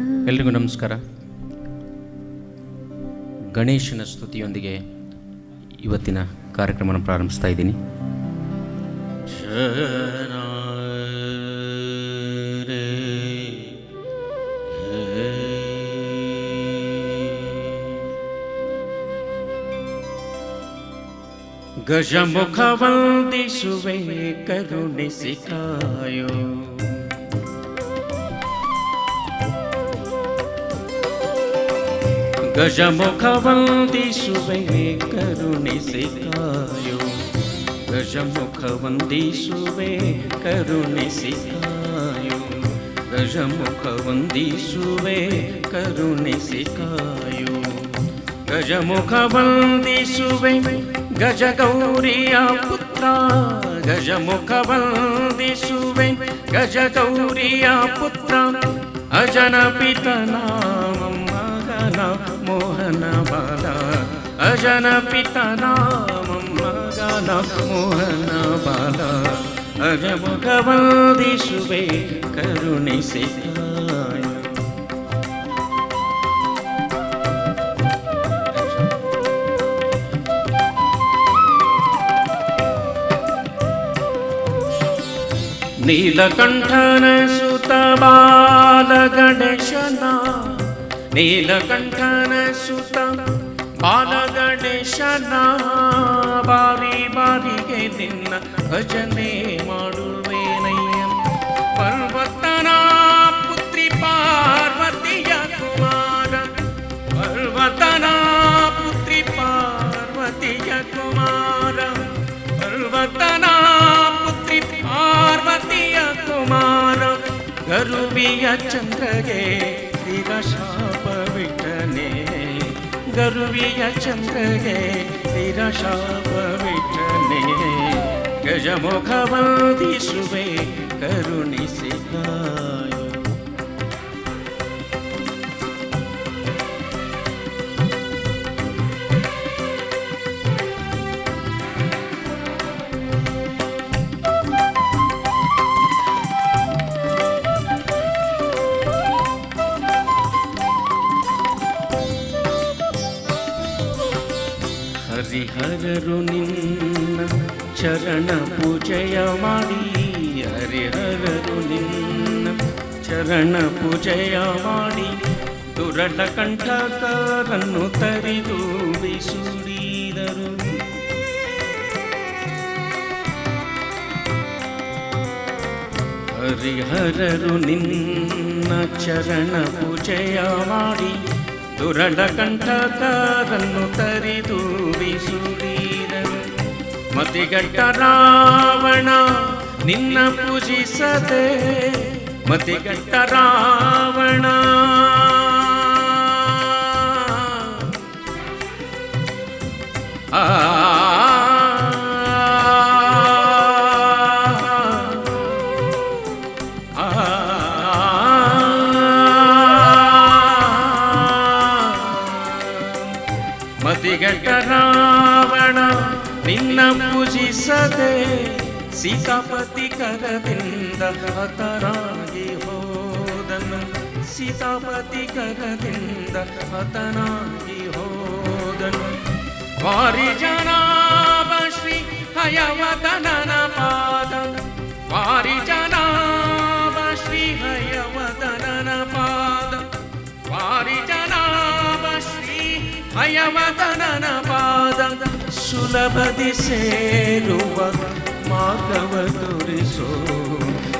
ಎಲ್ರಿಗೂ ನಮಸ್ಕಾರ. ಗಣೇಶನ ಸ್ತುತಿಯೊಂದಿಗೆ ಇವತ್ತಿನ ಕಾರ್ಯಕ್ರಮವನ್ನು ಪ್ರಾರಂಭಿಸ್ತಾ ಇದ್ದೀನಿ. ಗಜಮುಖ ವಂದಿಸುವೆ ಕರುಣಿಸಿ ಕಾಯೋ, ಗಜಮುಖ ವಂದಿಸುವೆ ಕರುಣಿಸಿ ಕಾಯೋ, ಗಜಮುಖ ವಂದಿಸುವೆ ಕರುಣಿಸಿ ಕಾಯೋ, ಗಜಮುಖ ವಂದಿಸುವೆ ಕರುಣಿಸಿ ಕಾಯೋ, ಗಜಮುಖ ವಂದಿಸುವೆ ಗಜಗೌರಿಯ ಪುತ್ರ, ಗಜಮುಖ ವಂದಿಸುವೆ ಗಜಗೌರಿಯ ಪುತ್ರ, ಅಜನ ಪಿತನ ಮಗನ ಮೋಹನ ಬಾಲ, ಅಜನ ಪಿತನ ಮಗನ ಮೋಹನ ಬಾಲ, ಗಜಮುಖ ವಂದಿಸುವೆ ಕರುಣಿಸಿ ಕಾಯೋ. ನೀಲಕಂಠನ ಸುತ ಬಾಲ ಗಣೇಶನ, ನೀಲಕಂಠನ ಸುತ ಬಾಲ ಗಣೇಶನ, ಬಾರಿ ಬಾರಿಗೆ ನಿನ್ನ ಭಜನೆ ಮಾಡುವೇನಯ್ಯ. ಪರ್ವತನ ಪುತ್ರಿ ಪಾರ್ವತಿಯ ಕುಮಾರ, ಪರ್ವತನ ಪುತ್ರಿ ಪಾರ್ವತಿಯ ಕುಮಾರ, ಪರ್ವತನ ಪುತ್ರಿ ಪಾರ್ವತಿಯ ಕುಮಾರ, ಗರುವಿಯ ಚಂದ್ರಗೆ ಸ್ಥಿರ ಶಾಪ ವಿಠನೆ, ಗರುವಿಯ ಚಂದ್ರಗೆ ಸ್ಥಿರ ಶಾಪ ವಿಠನೆ, ಗಜಮುಖ ವಂದಿಸುವೆ ಕರುಣಿಸಿ ಕಾಯೋ. ಹರಿಹರರು ನಿನ್ನ ಚರಣ ಪೂಜೆಯ ಮಾಡಿ, ಹರಿಹರರು ನಿನ್ನ ಚರಣ ಪೂಜೆಯ ಮಾಡಿ, ದುರಳ ಕಂಠಕರನ್ನು ತರಿದು ಬಿಸುಡಿದರು. ಹರಿಹರರು ನಿನ್ನ ಚರಣ ಪೂಜೆಯ ಮಾಡಿ, ದುರಳ ಕಂಠಕರನ್ನು ತರಿದು ಬಿಸುಡಿದರು. ಮತಿಗಟ್ಟ ರಾವಣ ನಿನ್ನ ಪೂಜಿಸದೆ, ಮತಿಗಟ್ಟ ರಾವಣ ಮತಿಗಟ್ಟ ರಾವಣ ನಿನ್ನ ಪೂಜಿಸದೆ, ಸೀತಾಪತಿ ಕರದಿಂದ ಹತನಾಗಿ ಹೋದನು, ಸೀತಾಪತಿ ಕರದಿಂದ ಹತನಾಗಿ ಹೋದನು. ವಾರಿಜನಾಭ ಶ್ರೀ ಹಯವದನನ ಪಾದ, ವಾರಿಜನಾಭ ಶ್ರೀ ಹಯವದನನ ಪಾದ, ವಾರಿಜನಾಭ ಶ್ರೀ ಹಯವದನನ ಪಾದ, ಸುಲಭದಿ ಸೇರುವ ಮಾರ್ಗವ ತೋರಿಸೋ,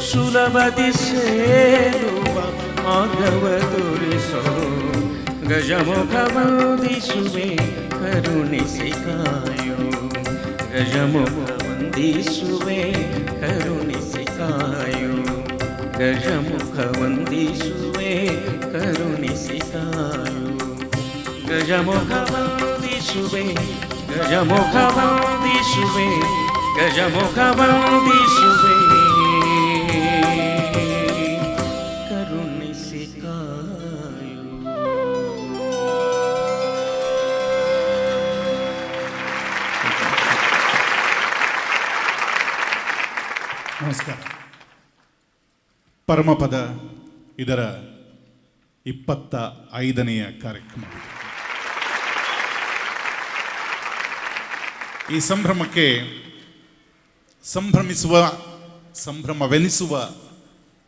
ಸುಲಭದಿ ಸೇರುವ ಮಾರ್ಗವ ತೋರಿಸೋ, ಗಜಮುಖ ವಂದಿಸುವೆ ಕರುಣಿಸಿ ಕಾಯೋ, ಗಜಮುಖ ವಂದಿಸುವೆ ಕರುಣಿಸಿ ಕಾಯೋ, ಗಜಮುಖ ವಂದಿಸುವೆ ಕರುಣಿಸಿ ಕಾಯೋ, ಗಜಮುಖ ವಂದಿಸುವೆ, ಗಜಮುಖ ವಂದಿಸುವೆ, ಗಜಮುಖ ವಂದಿಸುವೆ ಕರುಣಿಸಿ ಕಾಯೋ. ನಮಸ್ಕಾರ. ಪರಮಪದ ಇದರ 25ನೆಯ ಕಾರ್ಯಕ್ರಮ. ಈ ಸಂಭ್ರಮಕ್ಕೆ ಸಂಭ್ರಮವೆನಿಸುವ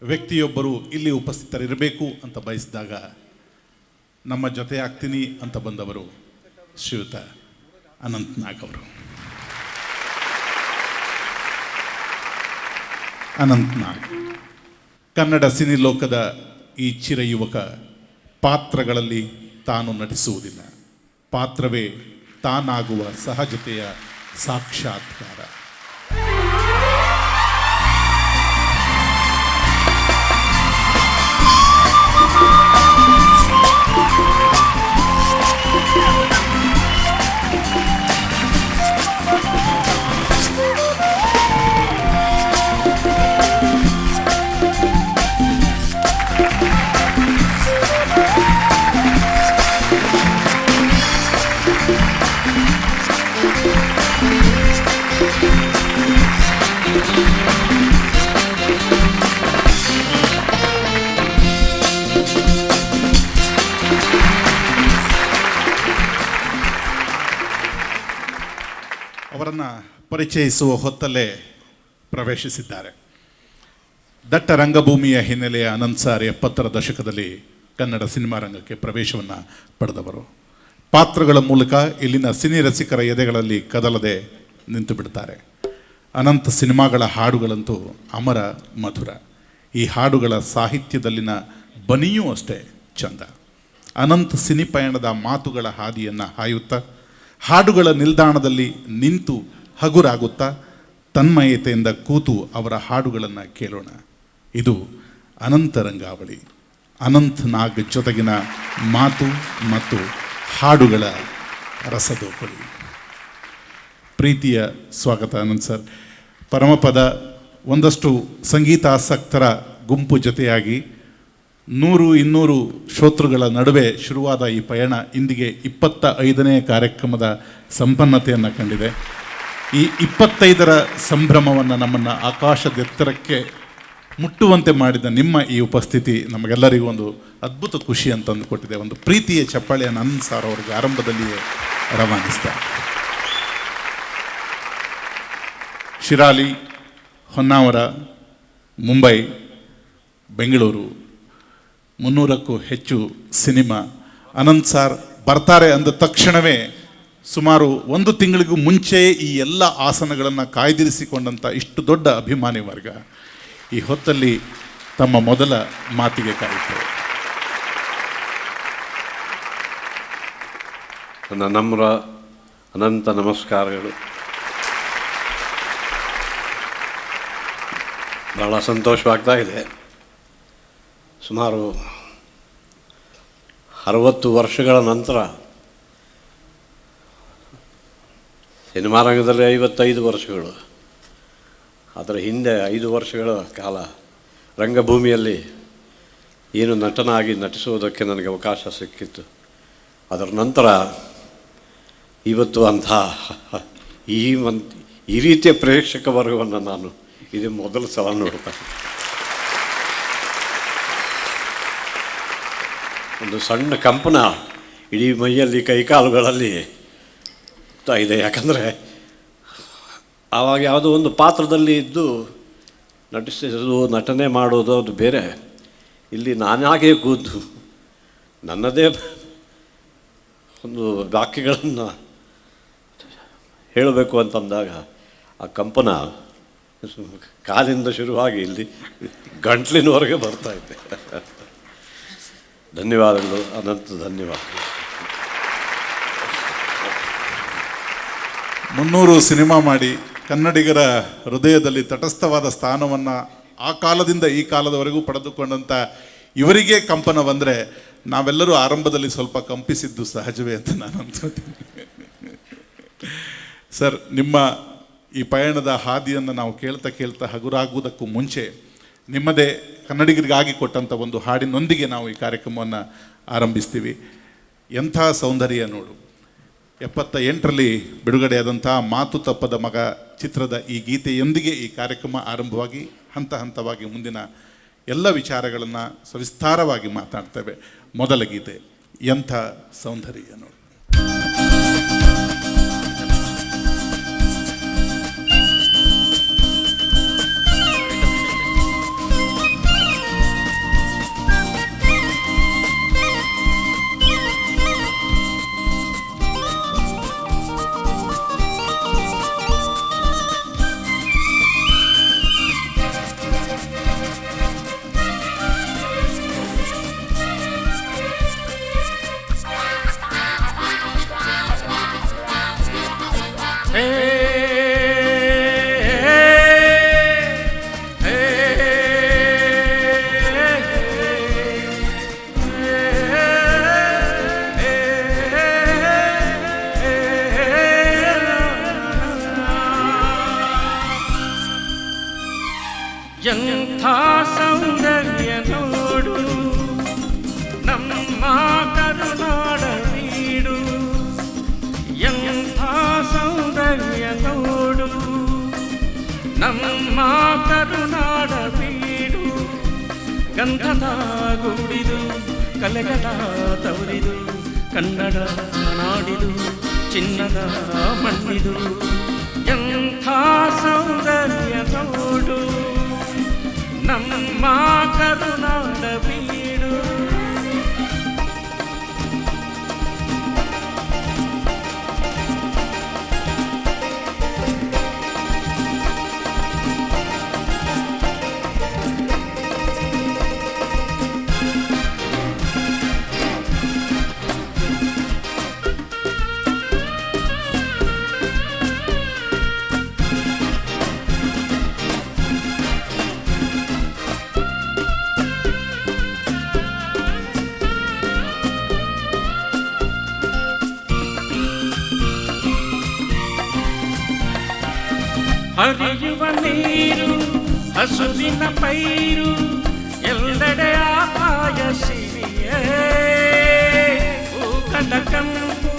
ವ್ಯಕ್ತಿಯೊಬ್ಬರು ಇಲ್ಲಿ ಉಪಸ್ಥಿತರಿರಬೇಕು ಅಂತ ಬಯಸಿದಾಗ ನಮ್ಮ ಜೊತೆ ಆಗ್ತೀನಿ ಅಂತ ಬಂದವರು ಶ್ರೀಯುತ ಅನಂತ್ ನಾಗ್ ಅವರು. ಅನಂತ್ ನಾಗ್ ಕನ್ನಡ ಸಿನಿ ಲೋಕದ ಈ ಚಿರಯುವಕ ಪಾತ್ರಗಳಲ್ಲಿ ತಾನು ನಟಿಸುವುದಿಲ್ಲ, ಪಾತ್ರವೇ ತಾನಾಗುವ ಸಹಜತೆಯ ಸಾಕ್ಷಾತ್ಕಾರ. ಅವರನ್ನು ಪರಿಚಯಿಸುವ ಹೊತ್ತಲ್ಲೇ ಪ್ರವೇಶಿಸಿದ್ದಾರೆ. ದಟ್ಟ ರಂಗಭೂಮಿಯ ಹಿನ್ನೆಲೆಯ ಅನಂತ್ ಸರ್ 70ರ ದಶಕದಲ್ಲಿ ಕನ್ನಡ ಸಿನಿಮಾ ರಂಗಕ್ಕೆ ಪ್ರವೇಶವನ್ನು ಪಡೆದವರು. ಪಾತ್ರಗಳ ಮೂಲಕ ಇಲ್ಲಿನ ಸಿನಿ ರಸಿಕರ ಎದೆಗಳಲ್ಲಿ ಕದಲದೆ ನಿಂತು ಬಿಡ್ತಾರೆ. ಅನಂತ್ ಸಿನಿಮಾಗಳ ಹಾಡುಗಳಂತೂ ಅಮರ ಮಧುರ. ಈ ಹಾಡುಗಳ ಸಾಹಿತ್ಯದಲ್ಲಿನ ಬನಿಯೂ ಅಷ್ಟೇ ಚಂದ. ಅನಂತ್ ಸಿನಿ ಪಯಣದ ಮಾತುಗಳ ಹಾದಿಯನ್ನು ಹಾಯುತ್ತಾ, ಹಾಡುಗಳ ನಿಲ್ದಾಣದಲ್ಲಿ ನಿಂತು ಹಗುರಾಗುತ್ತಾ, ತನ್ಮಯತೆಯಿಂದ ಕೂತು ಅವರ ಹಾಡುಗಳನ್ನು ಕೇಳೋಣ. ಇದು ಅನಂತ ರಂಗಾವಳಿ, ಅನಂತ್ ನಾಗ್ ಜೊತೆಗಿನ ಮಾತು ಮತ್ತು ಹಾಡುಗಳ ರಸದೋಪಡಿ. ಪ್ರೀತಿಯ ಸ್ವಾಗತ ಅನಂತ್ ಸರ್. ಪರಮಪದ ಒಂದಷ್ಟು ಸಂಗೀತಾಸಕ್ತರ ಗುಂಪು ಜೊತೆಯಾಗಿ 100-200 ಶ್ರೋತೃಗಳ ನಡುವೆ ಶುರುವಾದ ಈ ಪಯಣ ಇಂದಿಗೆ 25ನೇ ಕಾರ್ಯಕ್ರಮದ ಸಂಪನ್ನತೆಯನ್ನು ಕಂಡಿದೆ. ಈ 25ರ ಸಂಭ್ರಮವನ್ನು ನಮ್ಮನ್ನು ಆಕಾಶದೆತ್ತರಕ್ಕೆ ಮುಟ್ಟುವಂತೆ ಮಾಡಿದ ನಿಮ್ಮ ಈ ಉಪಸ್ಥಿತಿ ನಮಗೆಲ್ಲರಿಗೂ ಒಂದು ಅದ್ಭುತ ಖುಷಿ ಅಂತ ಅಂದುಕೊಟ್ಟಿದೆ. ಒಂದು ಪ್ರೀತಿಯ ಚಪ್ಪಾಳೆಯನ್ನು ಅನಂತ್ ಸರ್ ಅವರಿಗೆ ಆರಂಭದಲ್ಲಿಯೇ ರವಾನಿಸ್ತಾರೆ. ಶಿರಾಲಿ, ಹೊನ್ನಾವರ, ಮುಂಬೈ, ಬೆಂಗಳೂರು 300ಕ್ಕೂ ಹೆಚ್ಚು ಸಿನಿಮಾ. ಅನಂತ್ ಸರ್ ಬರ್ತಾರೆ ಅಂದ ತಕ್ಷಣವೇ ಸುಮಾರು 1 ತಿಂಗಳಿಗೂ ಮುಂಚೆಯೇ ಈ ಎಲ್ಲ ಆಸನಗಳನ್ನು ಕಾಯ್ದಿರಿಸಿಕೊಂಡಂಥ ಇಷ್ಟು ದೊಡ್ಡ ಅಭಿಮಾನಿ ವರ್ಗ ಈ ಹೊತ್ತಲ್ಲಿ ತಮ್ಮ ಮೊದಲ ಮಾತಿಗೆ ಕಾಯುತ್ತಾರೆ. ನನ್ನ ನಮ್ರ ಅನಂತ ನಮಸ್ಕಾರಗಳು. ಭಾಳ ಸಂತೋಷವಾಗ್ತಾ ಇದೆ. ಸುಮಾರು 60 ವರ್ಷಗಳ ನಂತರ ಸಿನಿಮಾ ರಂಗದಲ್ಲಿ 55 ವರ್ಷಗಳು, ಅದರ ಹಿಂದೆ 5 ವರ್ಷಗಳ ಕಾಲ ರಂಗಭೂಮಿಯಲ್ಲಿ ಏನು ನಟನಾಗಿ ನಟಿಸುವುದಕ್ಕೆ ನನಗೆ ಅವಕಾಶ ಸಿಕ್ಕಿತ್ತು. ಅದರ ನಂತರ ಇವತ್ತು ಅಂಥ ಈ ರೀತಿಯ ಪ್ರೇಕ್ಷಕ ವರ್ಗವನ್ನು ನಾನು ಇದು ಮೊದಲ ಸಲ ನೋಡ್ತಾ ಒಂದು ಸಣ್ಣ ಕಂಪನ ಇಡೀ ಮೈಯಲ್ಲಿ ಕೈಕಾಲುಗಳಲ್ಲಿ ಇದೆ. ಯಾಕಂದರೆ ಆವಾಗ ಯಾವುದೋ ಒಂದು ಪಾತ್ರದಲ್ಲಿ ಇದ್ದು ನಟಿಸೋದು, ನಟನೆ ಮಾಡೋದು ಅದು ಬೇರೆ. ಇಲ್ಲಿ ನಾನಾಗೇ ಕೂತು ನನ್ನದೇ ಒಂದು ವಾಕ್ಯಗಳನ್ನು ಹೇಳಬೇಕು ಅಂತಂದಾಗ ಆ ಕಂಪನ ಕಾಲಿಂದ ಶುರುವಾಗಿ ಇಲ್ಲಿ ಗಂಟ್ಲಿನವರೆಗೆ ಬರ್ತಾಯಿದ್ದೆ. ಧನ್ಯವಾದಗಳು ಅನಂತ, ಧನ್ಯವಾದಗಳು. 300 ಸಿನಿಮಾ ಮಾಡಿ ಕನ್ನಡಿಗರ ಹೃದಯದಲ್ಲಿ ತಟಸ್ಥವಾದ ಸ್ಥಾನವನ್ನು ಆ ಕಾಲದಿಂದ ಈ ಕಾಲದವರೆಗೂ ಪಡೆದುಕೊಂಡಂಥ ಇವರಿಗೆ ಕಂಪನ ಬಂದರೆ ನಾವೆಲ್ಲರೂ ಆರಂಭದಲ್ಲಿ ಸ್ವಲ್ಪ ಕಂಪಿಸಿದ್ದು ಸಹಜವೇ ಅಂತ ನಾನು ಅನ್ಕೋತೀನಿ. ಸರ್, ನಿಮ್ಮ ಈ ಪಯಣದ ಹಾದಿಯನ್ನು ನಾವು ಕೇಳ್ತಾ ಹಗುರಾಗುವುದಕ್ಕೂ ಮುಂಚೆ ನಿಮ್ಮದೇ ಕನ್ನಡಿಗರಿಗಾಗಿ ಕೊಟ್ಟಂಥ ಒಂದು ಹಾಡಿನೊಂದಿಗೆ ನಾವು ಈ ಕಾರ್ಯಕ್ರಮವನ್ನು ಆರಂಭಿಸ್ತೀವಿ. ಎಂಥ ಸೌಂದರ್ಯ ನೋಡು. 78ರಲ್ಲಿ ಬಿಡುಗಡೆಯಾದಂಥ ಮಾತು ತಪ್ಪದ ಮಗ ಚಿತ್ರದ ಈ ಗೀತೆಯೊಂದಿಗೆ ಈ ಕಾರ್ಯಕ್ರಮ ಆರಂಭವಾಗಿ ಹಂತ ಹಂತವಾಗಿ ಮುಂದಿನ ಎಲ್ಲ ವಿಚಾರಗಳನ್ನು ಸವಿಸ್ತಾರವಾಗಿ ಮಾತಾಡ್ತೇವೆ. ಮೊದಲ ಗೀತೆ ಎಂಥ ಸೌಂದರ್ಯ ನೋಡಿ. ಎಂಥ ಸೌಂದರ್ಯ ನೋಡು ನಮ್ಮ ಕರುನಾಡ ಬೀಡು, ಎಂಥ ಸೌಂದರ್ಯ ನೋಡು ನಮ್ಮ ಕರುನಾಡ ಬೀಡು. ಗಂಧದ ಗೂಡಿದು ಕಲೆಗಳ ತವರಿದು ಕನ್ನಡ ನಾಡಿದು ಚಿನ್ನದ ಮಣ್ಣಿದು. ಎಂಥ ಸೌಂದರ್ಯ ನೋಡು ನಮ್ಮ ಕರುನಾಡ ಬೀಡು. ಹರಿಯುವ ನೀರು ಹಸುರಿನ ಪೈರು ಎಲ್ಲೆಡೆ ಆಕಾಯ ಸಿರಿಯೇ. ಹೂಕಡ ಕಂಪು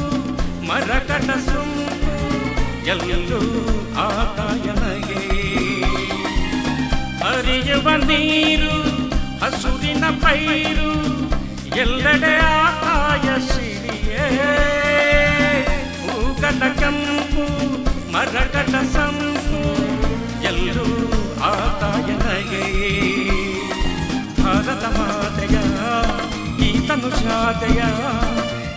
ಮರಕಟ ಸೊಂಪು ಎಲ್ಲೆಲ್ಲೂ ಆಕಾಯನಗೆ. ಹರಿಯುವ ನೀರು ಹಸುರಿನ ಪೈರು ಎಲ್ಲೆಡೆ ಆಕಾಯ ಸಿರಿಯೇ. ಹೂಕಡ ಕಂಪು ಮರಕಟ ಸಂಪು ಎಲ್ಲೂ ಆಕಾಯನಗೆ. ಭಾರತ ಮಾತೆಯ ಈ ತನುಷಾತೆಯ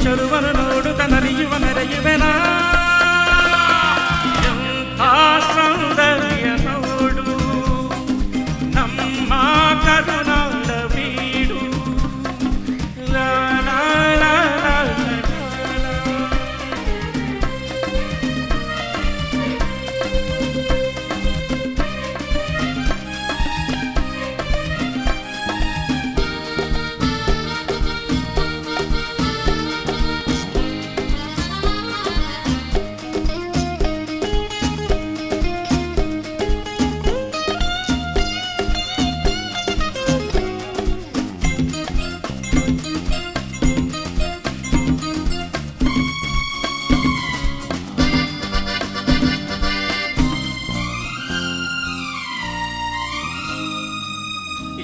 ಚರುವನು ನೋಡುತ್ತ ನಲಿಯುವ ನೆರೆಯುವೆನ. ಎಂಥ ಸೌಂದರ್ಯ ನೋಡು ನಮ್ಮ ಕರುನಾಡ ಬೀಡು. ಲಾ ಲಾ ಲಾ ಲಾ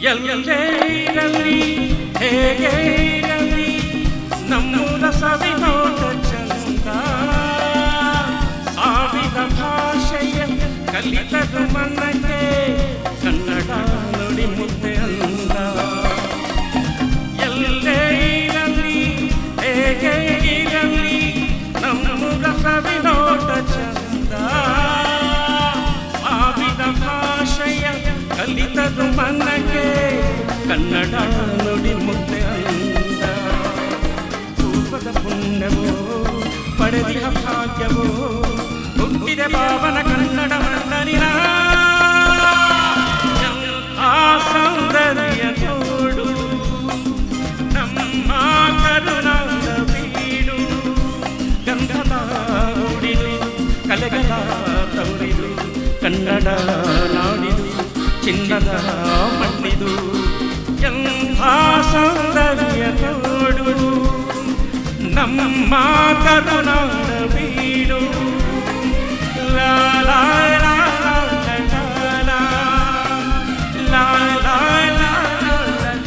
ಎಲ್ಲೇ ಇರಲಿ ಹೇಗೆ ಇರಲಿ ನಮ್ಮೂರ ಸವಿನೋಟ ಚಂದ. ಸಾವಿರ ಭಾಷೆಯ ಕಲಿತರು ಮನಕ್ಕೆ ಕನ್ನಡ ನುಡಿ ಮುದ್ದೆ ಅಂದ. ಎಲ್ಲೇ ಇರಲಿ ಹೇಗೆ ಇರಲಿ ನಮ್ಮೂರ ಸವಿನೋಟ ಚಂದ. ಸಾವಿರ ಭಾಷೆಯ ಕಲಿತರು ಮನಕ್ಕೆ ಕನ್ನಡ ನುಡಿ ಮುದ್ದೆ ಅಂದ. ಪೂರ್ವದ ಪುಣ್ಯವೋ ಪಡೆದಿಹ ಭಾಗ್ಯವೋ ಹುಟ್ಟಿದೆ ಪಾವನ ಕನ್ನಡ ಮಣ್ಣನಿನ. ಎಂಥ ಸೌಂದರ್ಯ ನೋಡು ನಮ್ಮ ಕರುನಾಡ ಬೀಡು. ಗಂಧದ ಹುಡಿದು ಕಲೆಗಳ ತವರಿದು ಕನ್ನಡ ನಾಡಿದು ಚಿನ್ನದ ಮಣ್ಣಿದು. ಎಂಥ ಸೌಂದರ್ಯ ನೋಡು ನಮ್ಮ ಕರುನಾಡ ಬೀಡು. ಲಾ ಲಾ ಲಾ ಲಾ ಲಾ ಲಾ ಲಾ ಲಾ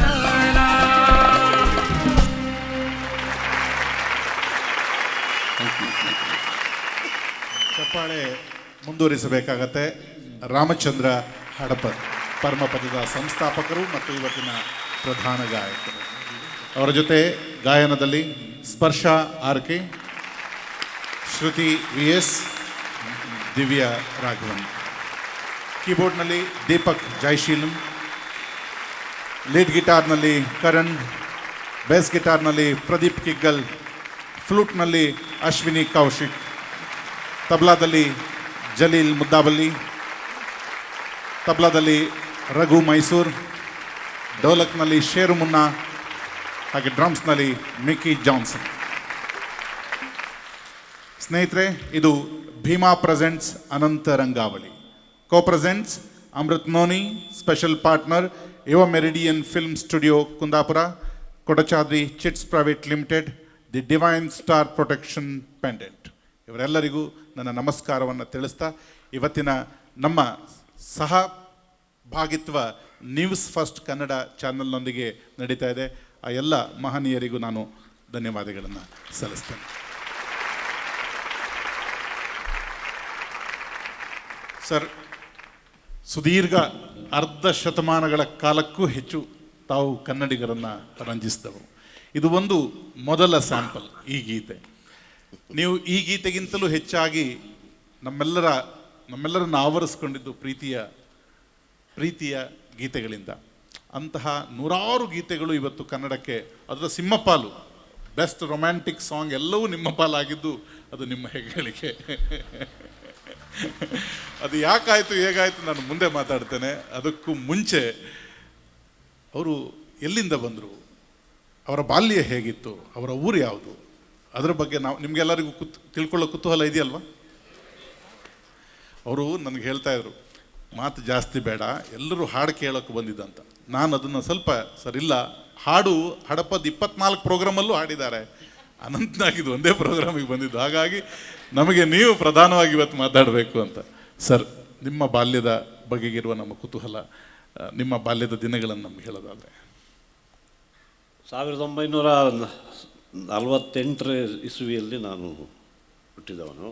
ಲಾ ಲಾ. ಚಪ್ಪಾಳೆ ಮುಂದುವರಿಸಬೇಕಾಗತ್ತೆ. ರಾಮಚಂದ್ರ ಹಡಪದ್ ಪರಮಪದದ ಸಂಸ್ಥಾಪಕರು ಮತ್ತು ಇವತ್ತಿನ ಪ್ರಧಾನ ಗಾಯಕರು. ಅವರ ಜೊತೆ ಗಾಯನದಲ್ಲಿ ಸ್ಪರ್ಶ ಆರ್ಕೆ, ಶ್ರುತಿ VS, ದಿವ್ಯಾ ರಾಘವನ್. ಕೀಬೋರ್ಡ್ನಲ್ಲಿ ದೀಪಕ್ ಜೈಶೀಲಂ, ಲೀಡ್ ಗಿಟಾರ್ನಲ್ಲಿ ಕರಣ್, ಬೇಸ್ ಗಿಟಾರ್ನಲ್ಲಿ ಪ್ರದೀಪ್ ಕಿಗ್ಗಲ್, ಫ್ಲೂಟ್ನಲ್ಲಿ ಅಶ್ವಿನಿ ಕೌಶಿಕ್, ತಬ್ಲಾದಲ್ಲಿ ಜಲೀಲ್ ಮುದ್ದಾಬಲ್ಲಿ, ತಬ್ಲಾದಲ್ಲಿ ರಘು ಮೈಸೂರ್, ಡೋಲಕ್ನಲ್ಲಿ ಶೇರು ಮುನ್ನಾ, ಹಾಗೆ ಡ್ರಮ್ಸ್ನಲ್ಲಿ ಮಿಕ್ಕಿ ಜಾನ್ಸನ್. ಸ್ನೇಹಿತರೆ, ಇದು Bhima presents Anantha Rangavali. Co presents Amrut Noni, special partner Yuva meridian film studio Kundapura, Kodachadri chits private limited, the divine star protection pendant. ಇವರೆಲ್ಲರಿಗೂ ನನ್ನ ನಮಸ್ಕಾರವನ್ನು ತಿಳಿಸ್ತಾ, ಇವತ್ತಿನ ನಮ್ಮ ಸಹಭಾಗಿತ್ವ ನ್ಯೂಸ್ ಫಸ್ಟ್ ಕನ್ನಡ ಚಾನಲ್ನೊಂದಿಗೆ ನಡೀತಾ ಇದೆ. ಆ ಎಲ್ಲ ಮಹನೀಯರಿಗೂ ನಾನು ಧನ್ಯವಾದಗಳನ್ನು ಸಲ್ಲಿಸ್ತೇನೆ. ಸರ್, ಸುದೀರ್ಘ ಅರ್ಧ ಶತಮಾನಗಳ ಕಾಲಕ್ಕೂ ಹೆಚ್ಚು ತಾವು ಕನ್ನಡಿಗರನ್ನು ರಂಜಿಸಿದವರು. ಇದು ಒಂದು ಮೊದಲ ಸ್ಯಾಂಪಲ್ ಈ ಗೀತೆ. ನೀವು ಈ ಗೀತೆಗಿಂತಲೂ ಹೆಚ್ಚಾಗಿ ನಮ್ಮೆಲ್ಲರನ್ನ ಆವರಿಸ್ಕೊಂಡಿದ್ದು ಪ್ರೀತಿಯ ಗೀತೆಗಳಿಂದ. ಅಂತಹ ನೂರಾರು ಗೀತೆಗಳು ಇವತ್ತು ಕನ್ನಡಕ್ಕೆ, ಅದರ ಸಿಂಹಪಾಲು, ಬೆಸ್ಟ್ ರೊಮ್ಯಾಂಟಿಕ್ ಸಾಂಗ್ ಎಲ್ಲವೂ ನಿಮ್ಮ ಪಾಲಾಗಿದ್ದು ಅದು ನಿಮ್ಮ ಹೆಗ್ಗಳಿಕೆ. ಅದು ಯಾಕಾಯಿತು ಹೇಗಾಯಿತು ನಾನು ಮುಂದೆ ಮಾತಾಡ್ತೇನೆ. ಅದಕ್ಕೂ ಮುಂಚೆ ಅವರು ಎಲ್ಲಿಂದ ಬಂದರು, ಅವರ ಬಾಲ್ಯ ಹೇಗಿತ್ತು, ಅವರ ಊರು ಯಾವುದು, ಅದರ ಬಗ್ಗೆ ನಿಮಗೆಲ್ಲರಿಗೂ ತಿಳ್ಕೊಳ್ಳೋ ಕುತೂಹಲ ಇದೆಯಲ್ವಾ? ಅವರು ನನಗೆ ಹೇಳ್ತಾ ಇದ್ರು, ಮಾತು ಜಾಸ್ತಿ ಬೇಡ, ಎಲ್ಲರೂ ಹಾಡು ಕೇಳೋಕ್ಕೆ ಬಂದಿದ್ದಂತ. ನಾನು ಅದನ್ನು ಸ್ವಲ್ಪ ಸರಿಲ್ಲ, ಹಾಡು ಹಡಪದ 24 ಪ್ರೋಗ್ರಾಮಲ್ಲೂ ಹಾಡಿದ್ದಾರೆ, ಅನಂತನಾಗಿದ್ದು ಒಂದೇ ಪ್ರೋಗ್ರಾಮಿಗೆ ಬಂದಿದ್ದು. ಹಾಗಾಗಿ ನಮಗೆ ನೀವು ಪ್ರಧಾನವಾಗಿ ಇವತ್ತು ಮಾತಾಡಬೇಕು ಅಂತ. ಸರ್, ನಿಮ್ಮ ಬಾಲ್ಯದ ಬಗೆಗಿರುವ ನಮ್ಮ ಕುತೂಹಲ, ನಿಮ್ಮ ಬಾಲ್ಯದ ದಿನಗಳನ್ನು ನಮ್ಗೆ ಹೇಳೋದಾದರೆ. 1948 ಇಸವಿಯಲ್ಲಿ ನಾನು ಹುಟ್ಟಿದವನು.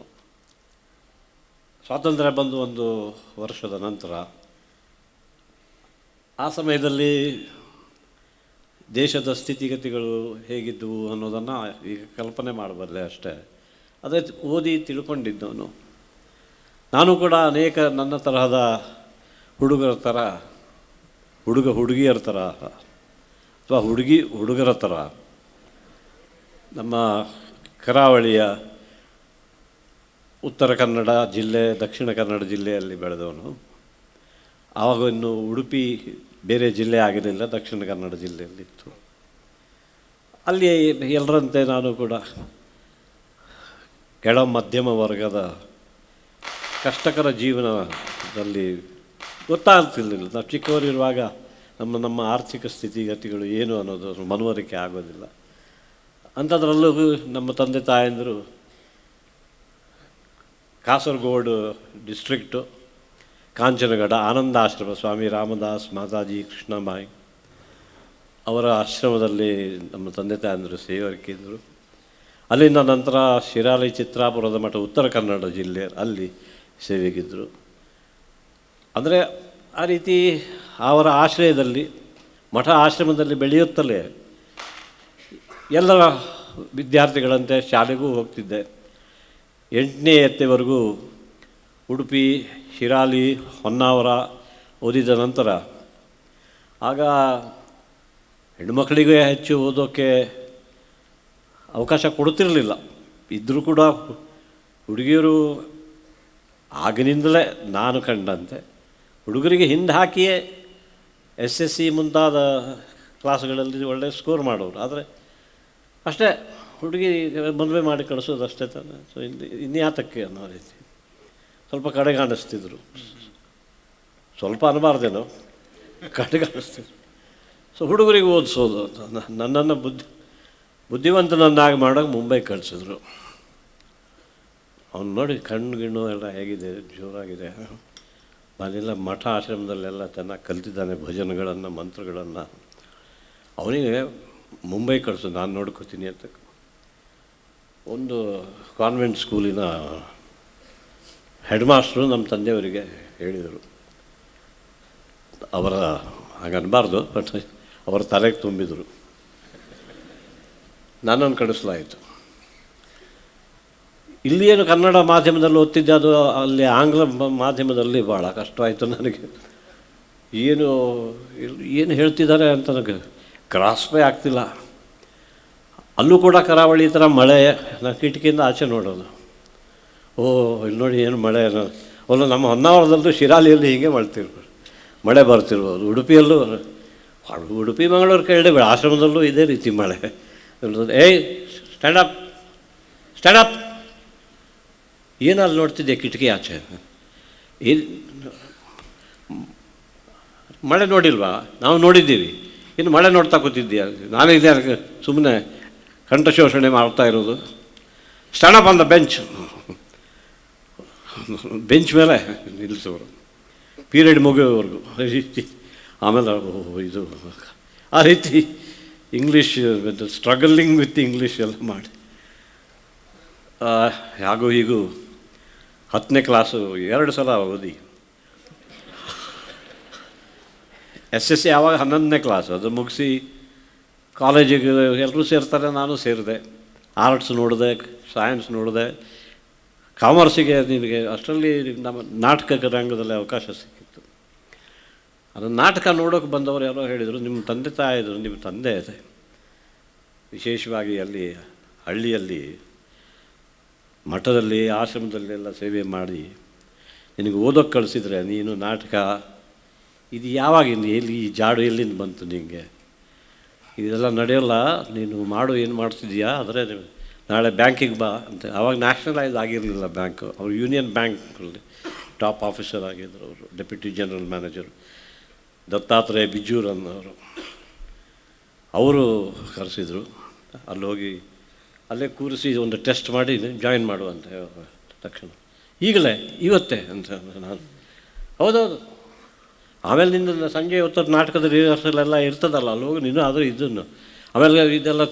ಸ್ವಾತಂತ್ರ್ಯ ಬಂದು ಒಂದು ವರ್ಷದ ನಂತರ, ಆ ಸಮಯದಲ್ಲಿ ದೇಶದ ಸ್ಥಿತಿಗತಿಗಳು ಹೇಗಿದ್ದವು ಅನ್ನೋದನ್ನು ಈಗ ಕಲ್ಪನೆ ಮಾಡಬಲ್ಲೆ ಅಷ್ಟೇ. ಅದೇ ಓದಿ ತಿಳ್ಕೊಂಡಿದ್ದವನು. ನಾನು ಕೂಡ ಅನೇಕ ನನ್ನ ತರಹದ ಹುಡುಗಿಯರ ಥರ ಅಥವಾ ಹುಡುಗರ ಥರ ನಮ್ಮ ಕರಾವಳಿಯ ಉತ್ತರ ಕನ್ನಡ ಜಿಲ್ಲೆ, ದಕ್ಷಿಣ ಕನ್ನಡ ಜಿಲ್ಲೆಯಲ್ಲಿ ಬೆಳೆದವನು. ಆವಾಗ ಇನ್ನು ಉಡುಪಿ ಬೇರೆ ಜಿಲ್ಲೆ ಆಗಿರಲಿಲ್ಲ, ದಕ್ಷಿಣ ಕನ್ನಡ ಜಿಲ್ಲೆಯಲ್ಲಿತ್ತು. ಅಲ್ಲಿ ಎಲ್ಲರಂತೆ ನಾನು ಕೂಡ ಕೆಳ ಮಧ್ಯಮ ವರ್ಗದ ಕಷ್ಟಕರ ಜೀವನದಲ್ಲಿ ಗೊತ್ತಾಗ್ತಿರ್ಲಿಲ್ಲ. ನಾವು ಚಿಕ್ಕವರಿರುವಾಗ ನಮ್ಮ ಆರ್ಥಿಕ ಸ್ಥಿತಿಗತಿಗಳು ಏನು ಅನ್ನೋದು ಮನವರಿಕೆ ಆಗೋದಿಲ್ಲ. ಅಂಥದ್ರಲ್ಲೂ ನಮ್ಮ ತಂದೆ ತಾಯಂದಿರು ಕಾಸರಗೋಡು ಡಿಸ್ಟ್ರಿಕ್ಟು ಕಾಂಚನಗಡ ಆನಂದಾಶ್ರಮ, ಸ್ವಾಮಿ ರಾಮದಾಸ್, ಮಾತಾಜಿ ಕೃಷ್ಣಮಾಯಿ ಅವರ ಆಶ್ರಮದಲ್ಲಿ ನಮ್ಮ ತಂದೆ ತಾಯಂದಿರು ಸೇವಕಿದ್ದರು. ಅಲ್ಲಿಂದ ನಂತರ ಶಿರಾಲಿ ಚಿತ್ರಾಪುರದ ಮಠ ಉತ್ತರ ಕನ್ನಡ ಜಿಲ್ಲೆ, ಅಲ್ಲಿ ಸೇವೆಗಿದ್ದರು. ಅಂದರೆ ಆ ರೀತಿ ಅವರ ಆಶ್ರಯದಲ್ಲಿ, ಮಠ ಆಶ್ರಮದಲ್ಲಿ ಬೆಳೆಯುತ್ತಲೇ ಎಲ್ಲರ ವಿದ್ಯಾರ್ಥಿಗಳಂತೆ ಶಾಲೆಗೂ ಹೋಗ್ತಿದ್ದೆ. 8ನೇ ಎತ್ತೆವರೆಗೂ ಉಡುಪಿ, ಶಿರಾಲಿ, ಹೊನ್ನಾವರ ಓದಿದ ನಂತರ ಆಗ ಹೆಣ್ಣುಮಕ್ಕಳಿಗೆ ಹೆಚ್ಚು ಓದೋಕ್ಕೆ ಅವಕಾಶ ಕೊಡ್ತಿರಲಿಲ್ಲ. ಇದ್ದರೂ ಕೂಡ ಹುಡುಗಿಯರು ಆಗಿನಿಂದಲೇ ನಾನು ಕಂಡಂತೆ ಹುಡುಗರಿಗೆ ಹಿಂದೆ ಹಾಕಿಯೇ SSC ಮುಂತಾದ ಕ್ಲಾಸ್ಗಳಲ್ಲಿ ಒಳ್ಳೆಯ ಸ್ಕೋರ್ ಮಾಡೋರು. ಆದರೆ ಅಷ್ಟೇ, ಹುಡುಗಿ ಮದುವೆ ಮಾಡಿ ಕಳಿಸೋದು ಅಷ್ಟೇ ತಾನೆ. ಸೊ ಇನ್ಯಾತಕ್ಕೆ ಅನ್ನೋ ರೀತಿ ಸ್ವಲ್ಪ ಕಡೆಗಾಣಿಸ್ತಿದ್ರು. ಸ್ವಲ್ಪ ಅನ್ನಬಾರ್ದೇನೋ, ಕಡೆಗಾಣಿಸ್ತಿದ್ರು. ಸೊ ಹುಡುಗರಿಗೆ ಓದಿಸೋದು ಅಂತ ನನ್ನನ್ನು ಬುದ್ಧಿವಂತನನ್ನಾಗಿ ಮಾಡೋಕೆ ಮುಂಬೈ ಕಳಿಸಿದ್ರು. ಅವ್ನು ನೋಡಿ ಕಣ್ಣು ಎಲ್ಲ ಹೇಗಿದೆ, ಜೋರಾಗಿದೆ. ನಾನೆಲ್ಲ ಮಠ ಆಶ್ರಮದಲ್ಲೆಲ್ಲ ಚೆನ್ನಾಗಿ ಕಲ್ತಿದ್ದಾನೆ, ಭಜನೆಗಳನ್ನು, ಮಂತ್ರಗಳನ್ನು. ಅವನಿಗೆ ಮುಂಬೈ ಕಳಿಸು, ನಾನು ನೋಡ್ಕೋತೀನಿ ಅಂತ. ಒಂದು ಕಾನ್ವೆಂಟ್ ಸ್ಕೂಲಿನ ಹೆಡ್ ಮಾಸ್ಟ್ರು ನಮ್ಮ ತಂದೆಯವರಿಗೆ ಹೇಳಿದರು. ಅವರ ಹಾಗನ್ನಬಾರ್ದು, ಬಟ್ ಅವರ ತಲೆಗೆ ತುಂಬಿದರು. ನನ್ನನ್ನು ಕಳಿಸಲಾಯಿತು. ಇಲ್ಲಿ ಏನು ಕನ್ನಡ ಮಾಧ್ಯಮದಲ್ಲಿ ಓದ್ತಿದ್ದೆ, ಅದು ಅಲ್ಲಿ ಆಂಗ್ಲ ಮಾಧ್ಯಮದಲ್ಲಿ ಭಾಳ ಕಷ್ಟವಾಯಿತು ನನಗೆ. ಏನು ಹೇಳ್ತಿದ್ದಾರೆ ಅಂತ ನನಗೆ ಗ್ರಾಸ್ಪೇ ಆಗ್ತಿಲ್ಲ. ಅಲ್ಲೂ ಕೂಡ ಕರಾವಳಿ ಥರ ಮಳೆ, ನಾನು ಕಿಟಕಿಯಿಂದ ಆಚೆ ನೋಡೋದು. ಇಲ್ಲಿ ನೋಡಿ ಏನು ಮಳೆ. ಅಲ್ಲ, ನಮ್ಮ ಹೊನ್ನಾವರದಲ್ಲೂ ಶಿರಾಲಿಯಲ್ಲಿ ಹೀಗೆ ಮಳೆ ಬರ್ತಿರ್ಬೋದು. ಉಡುಪಿ ಮಂಗಳೂರು ಕೇಳಿ ಆಶ್ರಮದಲ್ಲೂ ಇದೇ ರೀತಿ ಮಳೆ. ಏಯ್ ಸ್ಟ್ಯಾಂಡಪ್ ಸ್ಟ್ಯಾಂಡಪ್, ಏನಲ್ಲಿ ನೋಡ್ತಿದ್ದೆ ಕಿಟಕಿ ಆಚೆ. ಮಳೆ ನೋಡಿಲ್ವಾ? ನಾವು ನೋಡಿದ್ದೀವಿ. ಇನ್ನು ಮಳೆ ನೋಡ್ತಾ ಕೂತಿದ್ದೀಯ? ನಾನೇ ಇದೆ ಸುಮ್ಮನೆ ಕಂಠಶೋಷಣೆ ಮಾಡ್ತಾ ಇರೋದು. ಸ್ಟ್ಯಾಂಡಪ್ ಆನ್ ದ ಬೆಂಚ್ ಮೇಲೆ ನಿಲ್ಲಿಸೋರು ಪೀರಿಯಡ್ ಮುಗಿಯೋವರೆಗೂ. ಆಮೇಲೆ ಇದು ಆ ರೀತಿ ಇಂಗ್ಲೀಷ್ ಸ್ಟ್ರಗಲಿಂಗ್ ವಿತ್ ಇಂಗ್ಲೀಷ್ ಎಲ್ಲ ಮಾಡಿ ಹಾಗೂ ಹೀಗೂ 10ನೇ ಕ್ಲಾಸು 2 ಸಲ ಓದಿ. SSC ಯಾವಾಗ 11ನೇ ಕ್ಲಾಸ್, ಅದು ಮುಗಿಸಿ ಕಾಲೇಜಿಗೆ ಎಲ್ಲರೂ ಸೇರ್ತಾರೆ, ನಾನು ಸೇರಿದೆ. ಆರ್ಟ್ಸ್ ನೋಡಿದೆ, ಸೈನ್ಸ್ ನೋಡಿದೆ. ಕಾಮರ್ಸಿಗೆ ನಿನಗೆ ಅಷ್ಟರಲ್ಲಿ ನಮ್ಮ ನಾಟಕ ರಂಗದಲ್ಲಿ ಅವಕಾಶ ಸಿಕ್ಕಿತ್ತು. ಅದನ್ನು ನಾಟಕ ನೋಡೋಕೆ ಬಂದವರು ಯಾರೋ ಹೇಳಿದರು, ನಿಮ್ಮ ತಂದೆ ತಾಯಿದ್ರು, ನಿಮ್ಮ ತಂದೆ ವಿಶೇಷವಾಗಿ ಅಲ್ಲಿ ಹಳ್ಳಿಯಲ್ಲಿ ಮಠದಲ್ಲಿ ಆಶ್ರಮದಲ್ಲಿ ಎಲ್ಲ ಸೇವೆ ಮಾಡಿ ನಿನಗೆ ಓದೋಕ್ಕೆ ಕಳಿಸಿದ್ರೆ ನೀನು ನಾಟಕ ಇದು ಯಾವಾಗಿಂದ ಎಲ್ಲಿ ಈ ಜಾಡು ಎಲ್ಲಿಂದ ಬಂತು ನಿನಗೆ? ಇದೆಲ್ಲ ನಡೆಯೋಲ್ಲ, ನೀನು ಮಾಡು, ಏನು ಮಾಡ್ತಿದ್ದೀಯಾ? ಆದರೆ ನಾಳೆ ಬ್ಯಾಂಕಿಗೆ ಬಾ ಅಂತ. ಆವಾಗ ನ್ಯಾಷನಲೈಸ್ ಆಗಿರಲಿಲ್ಲ ಬ್ಯಾಂಕು. ಅವರು ಯೂನಿಯನ್ ಬ್ಯಾಂಕಲ್ಲಿ ಟಾಪ್ ಆಫೀಸರ್ ಆಗಿದ್ದರು. ಅವರು ಡೆಪ್ಯೂಟಿ ಜನರಲ್ ಮ್ಯಾನೇಜರು ದತ್ತಾತ್ರೇಯ ಬಿಜೂರ್ ಅನ್ನೋರು. ಅವರು ಕರೆಸಿದರು. ಅಲ್ಲಿ ಹೋಗಿ ಅಲ್ಲೇ ಕೂರಿಸಿ ಒಂದು ಟೆಸ್ಟ್ ಮಾಡಿ ಜಾಯಿನ್ ಮಾಡುವಂತ ತಕ್ಷಣ, ಈಗಲೇ ಇವತ್ತೇ ಅಂತ ನಾನು. ಹೌದೌದು. ಆಮೇಲೆ ನಿನ್ನ ಸಂಜೆ ಹೊತ್ತು ನಾಟಕದ ರಿಹರ್ಸಲ್ ಎಲ್ಲ ಇರ್ತದಲ್ಲ, ಅಲ್ಲಿ ಹೋಗಿ ನೀನು ಆದರೂ ಇದನ್ನು ಆಮೇಲೆ ಇದೆಲ್ಲ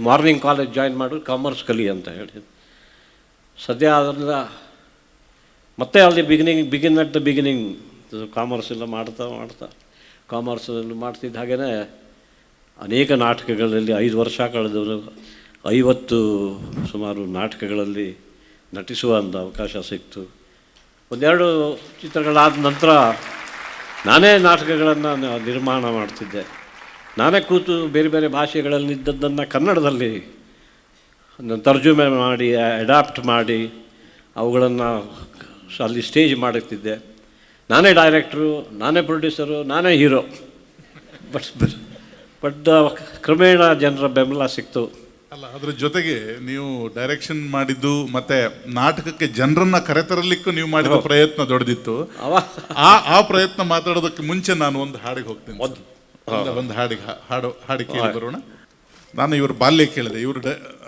ಮಾರ್ನಿಂಗ್ ಕಾಲೇಜ್ ಜಾಯಿನ್ ಮಾಡು, ಕಾಮರ್ಸ್ ಕಲಿ ಅಂತ ಹೇಳಿ. ಸದ್ಯ ಅದರಿಂದ ಮತ್ತೆ ಅಲ್ಲಿ begin at the beginning commerce ಎಲ್ಲ ಮಾಡ್ತಾ ಕಾಮರ್ಸಲ್ಲಿ ಮಾಡ್ತಿದ್ದ ಹಾಗೆಯೇ ಅನೇಕ ನಾಟಕಗಳಲ್ಲಿ 5 ವರ್ಷ ಕಳೆದವರು 50 ಸುಮಾರು ನಾಟಕಗಳಲ್ಲಿ ನಟಿಸುವಂಥ ಅವಕಾಶ ಸಿಕ್ತು. 1-2 ಚಿತ್ರಗಳಾದ ನಂತರ ನಾನೇ ನಾಟಕಗಳನ್ನು ನಿರ್ಮಾಣ ಮಾಡ್ತಿದ್ದೆ. ನಾನೇ ಕೂತು ಬೇರೆ ಬೇರೆ ಭಾಷೆಗಳಲ್ಲಿ ಇದ್ದದ್ದನ್ನು ಕನ್ನಡದಲ್ಲಿ ತರ್ಜುಮೆ ಮಾಡಿ ಅಡ್ಯಾಪ್ಟ್ ಮಾಡಿ ಅವುಗಳನ್ನು ಅಲ್ಲಿ ಸ್ಟೇಜ್ ಮಾಡುತ್ತಿದ್ದೆ. ನಾನೇ ಡೈರೆಕ್ಟ್ರು, ನಾನೇ ಪ್ರೊಡ್ಯೂಸರು, ನಾನೇ ಹೀರೋ. ಬಟ್ ಕ್ರಮೇಣ ಜನರ ಬೆಂಬಲ ಸಿಕ್ತು. ಅಲ್ಲ, ಅದ್ರ ಜೊತೆಗೆ ನೀವು ಡೈರೆಕ್ಷನ್ ಮಾಡಿದ್ದು ಮತ್ತೆ ನಾಟಕಕ್ಕೆ ಜನರನ್ನ ಕರೆತರಲಿಕ್ಕೂ ನೀವು ಮಾಡಿದ ಪ್ರಯತ್ನ ದೊಡ್ಡದಿತ್ತು. ಆ ಪ್ರಯತ್ನ ಮಾತಾಡೋದಕ್ಕೆ ಮುಂಚೆ ನಾನು ಒಂದು ಹಾಡಿಗೆ ಹೋಗ್ತೀನಿ. ಒಂದು ಹಾಡಿಗೆ ಕೇಳಿ ಬರೋಣ. ನಾನು ಇವ್ರ ಬಾಲ್ಯ ಕೇಳಿದೆ. ಇವರು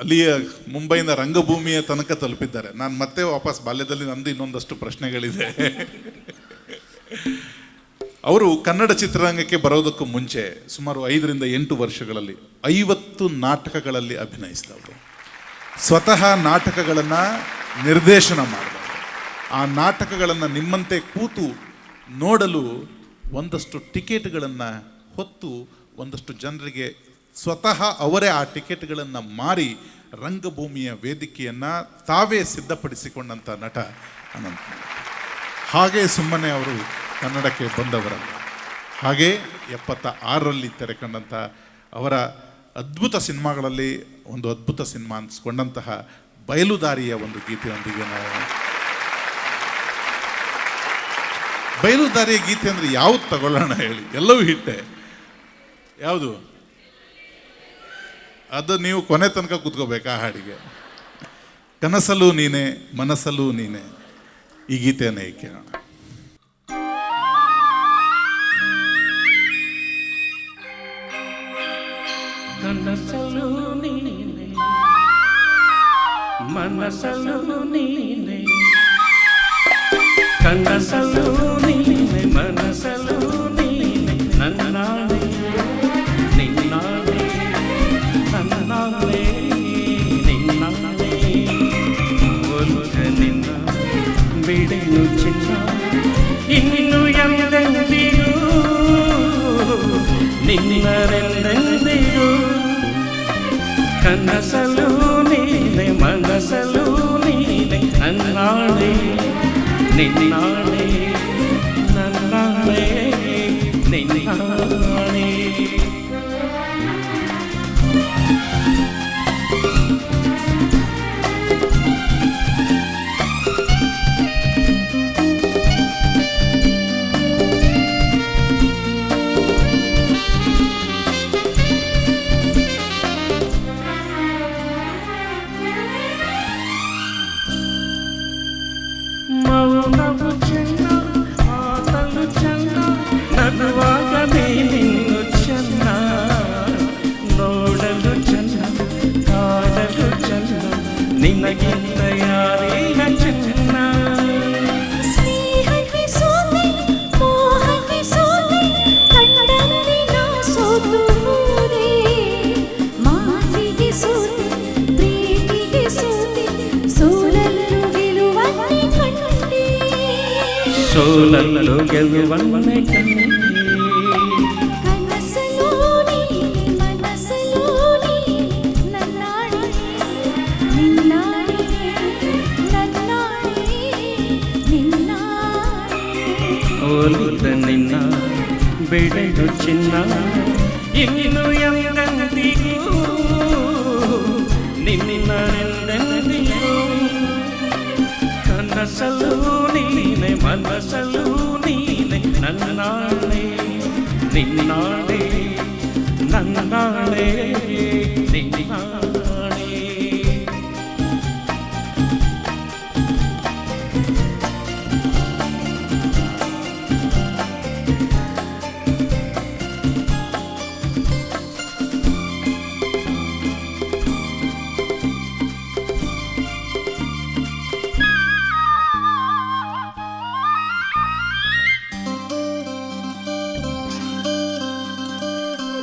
ಅಲ್ಲಿಯ ಮುಂಬೈನ ರಂಗಭೂಮಿಯ ತನಕ ತಲುಪಿದ್ದಾರೆ. ನಾನು ಮತ್ತೆ ವಾಪಸ್ ಬಾಲ್ಯದಲ್ಲಿ ನಂದು ಇನ್ನೊಂದಷ್ಟು ಪ್ರಶ್ನೆಗಳಿದೆ. ಅವರು ಕನ್ನಡ ಚಿತ್ರರಂಗಕ್ಕೆ ಬರೋದಕ್ಕೂ ಮುಂಚೆ ಸುಮಾರು 5-8 ವರ್ಷಗಳಲ್ಲಿ 50 ನಾಟಕಗಳಲ್ಲಿ ಅಭಿನಯಿಸಿದವರು. ಸ್ವತಃ ನಾಟಕಗಳನ್ನು ನಿರ್ದೇಶನ ಮಾಡಿದವರು. ಆ ನಾಟಕಗಳನ್ನು ನಿಮ್ಮಂತೆ ಕೂತು ನೋಡಲು ಒಂದಷ್ಟು ಟಿಕೆಟ್ಗಳನ್ನು ಹೊತ್ತು ಒಂದಷ್ಟು ಜನರಿಗೆ ಸ್ವತಃ ಅವರೇ ಆ ಟಿಕೆಟ್ಗಳನ್ನು ಮಾರಿ ರಂಗಭೂಮಿಯ ವೇದಿಕೆಯನ್ನು ತಾವೇ ಸಿದ್ಧಪಡಿಸಿಕೊಂಡಂಥ ನಟ ಅನಂತ್. ಹಾಗೆ ಸುಮ್ಮನೆ ಅವರು ಕನ್ನಡಕ್ಕೆ ಬಂದವರಲ್ಲ. ಹಾಗೆ 76ರಲ್ಲಿ ತೆರೆ ಕಂಡಂಥ ಅವರ ಅದ್ಭುತ ಸಿನಿಮಾಗಳಲ್ಲಿ ಒಂದು ಅದ್ಭುತ ಸಿನಿಮಾ ಅನಿಸ್ಕೊಂಡಂತಹ ಬಯಲುದಾರಿಯ ಒಂದು ಗೀತೆಯೊಂದಿಗೆ ನಾವು ಬಯಲುದಾರಿಯ ಗೀತೆ ಅಂದರೆ ಯಾವ್ದು ತಗೊಳ್ಳೋಣ ಹೇಳಿ? ಎಲ್ಲವೂ ಹಿಟ್ಟೆ. ಯಾವುದು ಅದು ನೀವು ಕೊನೆ ತನಕ ಕೂತ್ಕೋಬೇಕಾ ಹಾಡಿಗೆ? ಕನಸಲ್ಲೂ ನೀನೆ ಮನಸ್ಸಲ್ಲೂ ನೀನೆ, ಈ ಗೀತೆಯನ್ನೇ ಕೇಳೋಣ. ಕನಸಲ್ಲೂ ನೀನೆ ಮನಸ್ಸಲ್ಲೂ ನೀನೆ, ಕನಸಲ್ಲೂ ನೀನೆ ಮನಸ್ಸಲ್ಲೂ ನೀನೆ, ನನ್ನಾಳೆ ನಿನ್ನಾಳೆ ನನ್ನಾಳೆ ನಿನ್ನಾಳೆ, ಒಂದು ನಿನ್ನ ಬಿಡಿ ಕನಸಲು ನೀನೆ ಮನಸಲು ನೀನೆ ನನ್ನಾಳೆ ನಿನ್ನಾಳೆ ನನ್ನಾಳೆ ನಿನ್ನಾಳೆ. ಮೌನವು ಚೆನ್ನ ಮಾತಲು ಚೆನ್ನ ನಗುವಾಗ ನೀನಿನ್ನು ಚೆನ್ನ ನೋಡಲು ಚೆನ್ನ ಕಾಡಲು ಚೆನ್ನ ನಿನಗಿಂತ ಯಾರಿಲ್ಲ ಚೆನ್ನ. ಸ್ನೇಹಕ್ಕೆ ಸೋತೆ ಮೋಹಕ್ಕೆ ಸೋತೆ ಕಣ್ಣಲ್ಲಿ ನಾ ಸೋತು ಹೋದೆ, ಮಾತಿಗೆ ಸೋತೆ ಪ್ರೀತಿಗೆ ಸೋತೆ ಸೋಲಲು ಗೆಲುವನ್ನೇ ಕಂಡೆ, ಸೋಲಲು ಗೆಲುವನ್ನೇ ಕಂಡೆ. ಕನಸಲು ನೀನೆ ಮನಸಲು ನೀನೆ ನನ್ನಾಳೆ ನಿನ್ನಾಳೆ ನನ್ನಾಳೆ ನಿನ್ನಾಳೆ. ಓಲಿದ ನಿನ್ನ ಬೆಳೆದು ಚಿನ್ನ ಇನ್ನು ಎಂದೆಂದಿಗೂ ನಿನ್ನೆಂದೆಂದಿಗೂ. ಕನಸಲು ನೀನೆ ಮನಸಲು ನೀನೆ ನನ್ನಾಳೆ ನಿನ್ನಾಳೆ ನನ್ನಾಳೆ ನಿನ್ನಾಳೆ.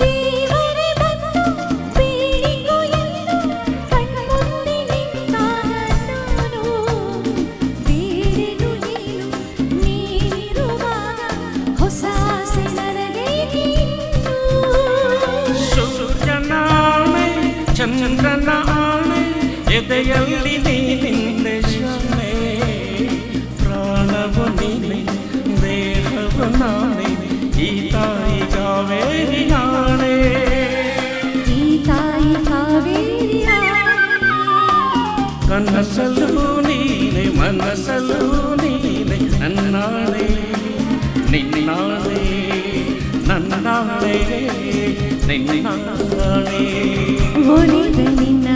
ದೇವರೇ ಬಂದು ಬೇಡಿಕೊ ಎಂದು ಕಣ್ಮುಂದೆ ನಿಂತಾಗ ನಾನು ಬೇರೆನು ನೀನು ನೀನಿರುವಾಗ ಹೊಸ ಆಸೆ ನನಗೇಕೆ ಇನ್ನು? ಸೂರ್ಯನಾಣೆ ಚಂದ್ರನಾಣೆ ಎದೆಯಲ್ಲಿ ನೀನಿಂದೆ ಶಾಣೆ, ಪ್ರಾಣವು ನೀನೆ ದೇಹವು ನಾಳೆ ಈ ತಾಯಿ ಕಾವೇರಿ ನಾಳೆ. ಈ ತಾಯಿ ಕಾವೇರಿ ಕನಸಲು ನೀನೆ ಮನಸಲು ನೀನೆ ನನ್ನಾಳೆ ನಿನ್ನಾಳೆ ನನ್ನಾಳೆ ನಿನ್ನಾಳೆ. ಒಲಿದ ನಿನ್ನ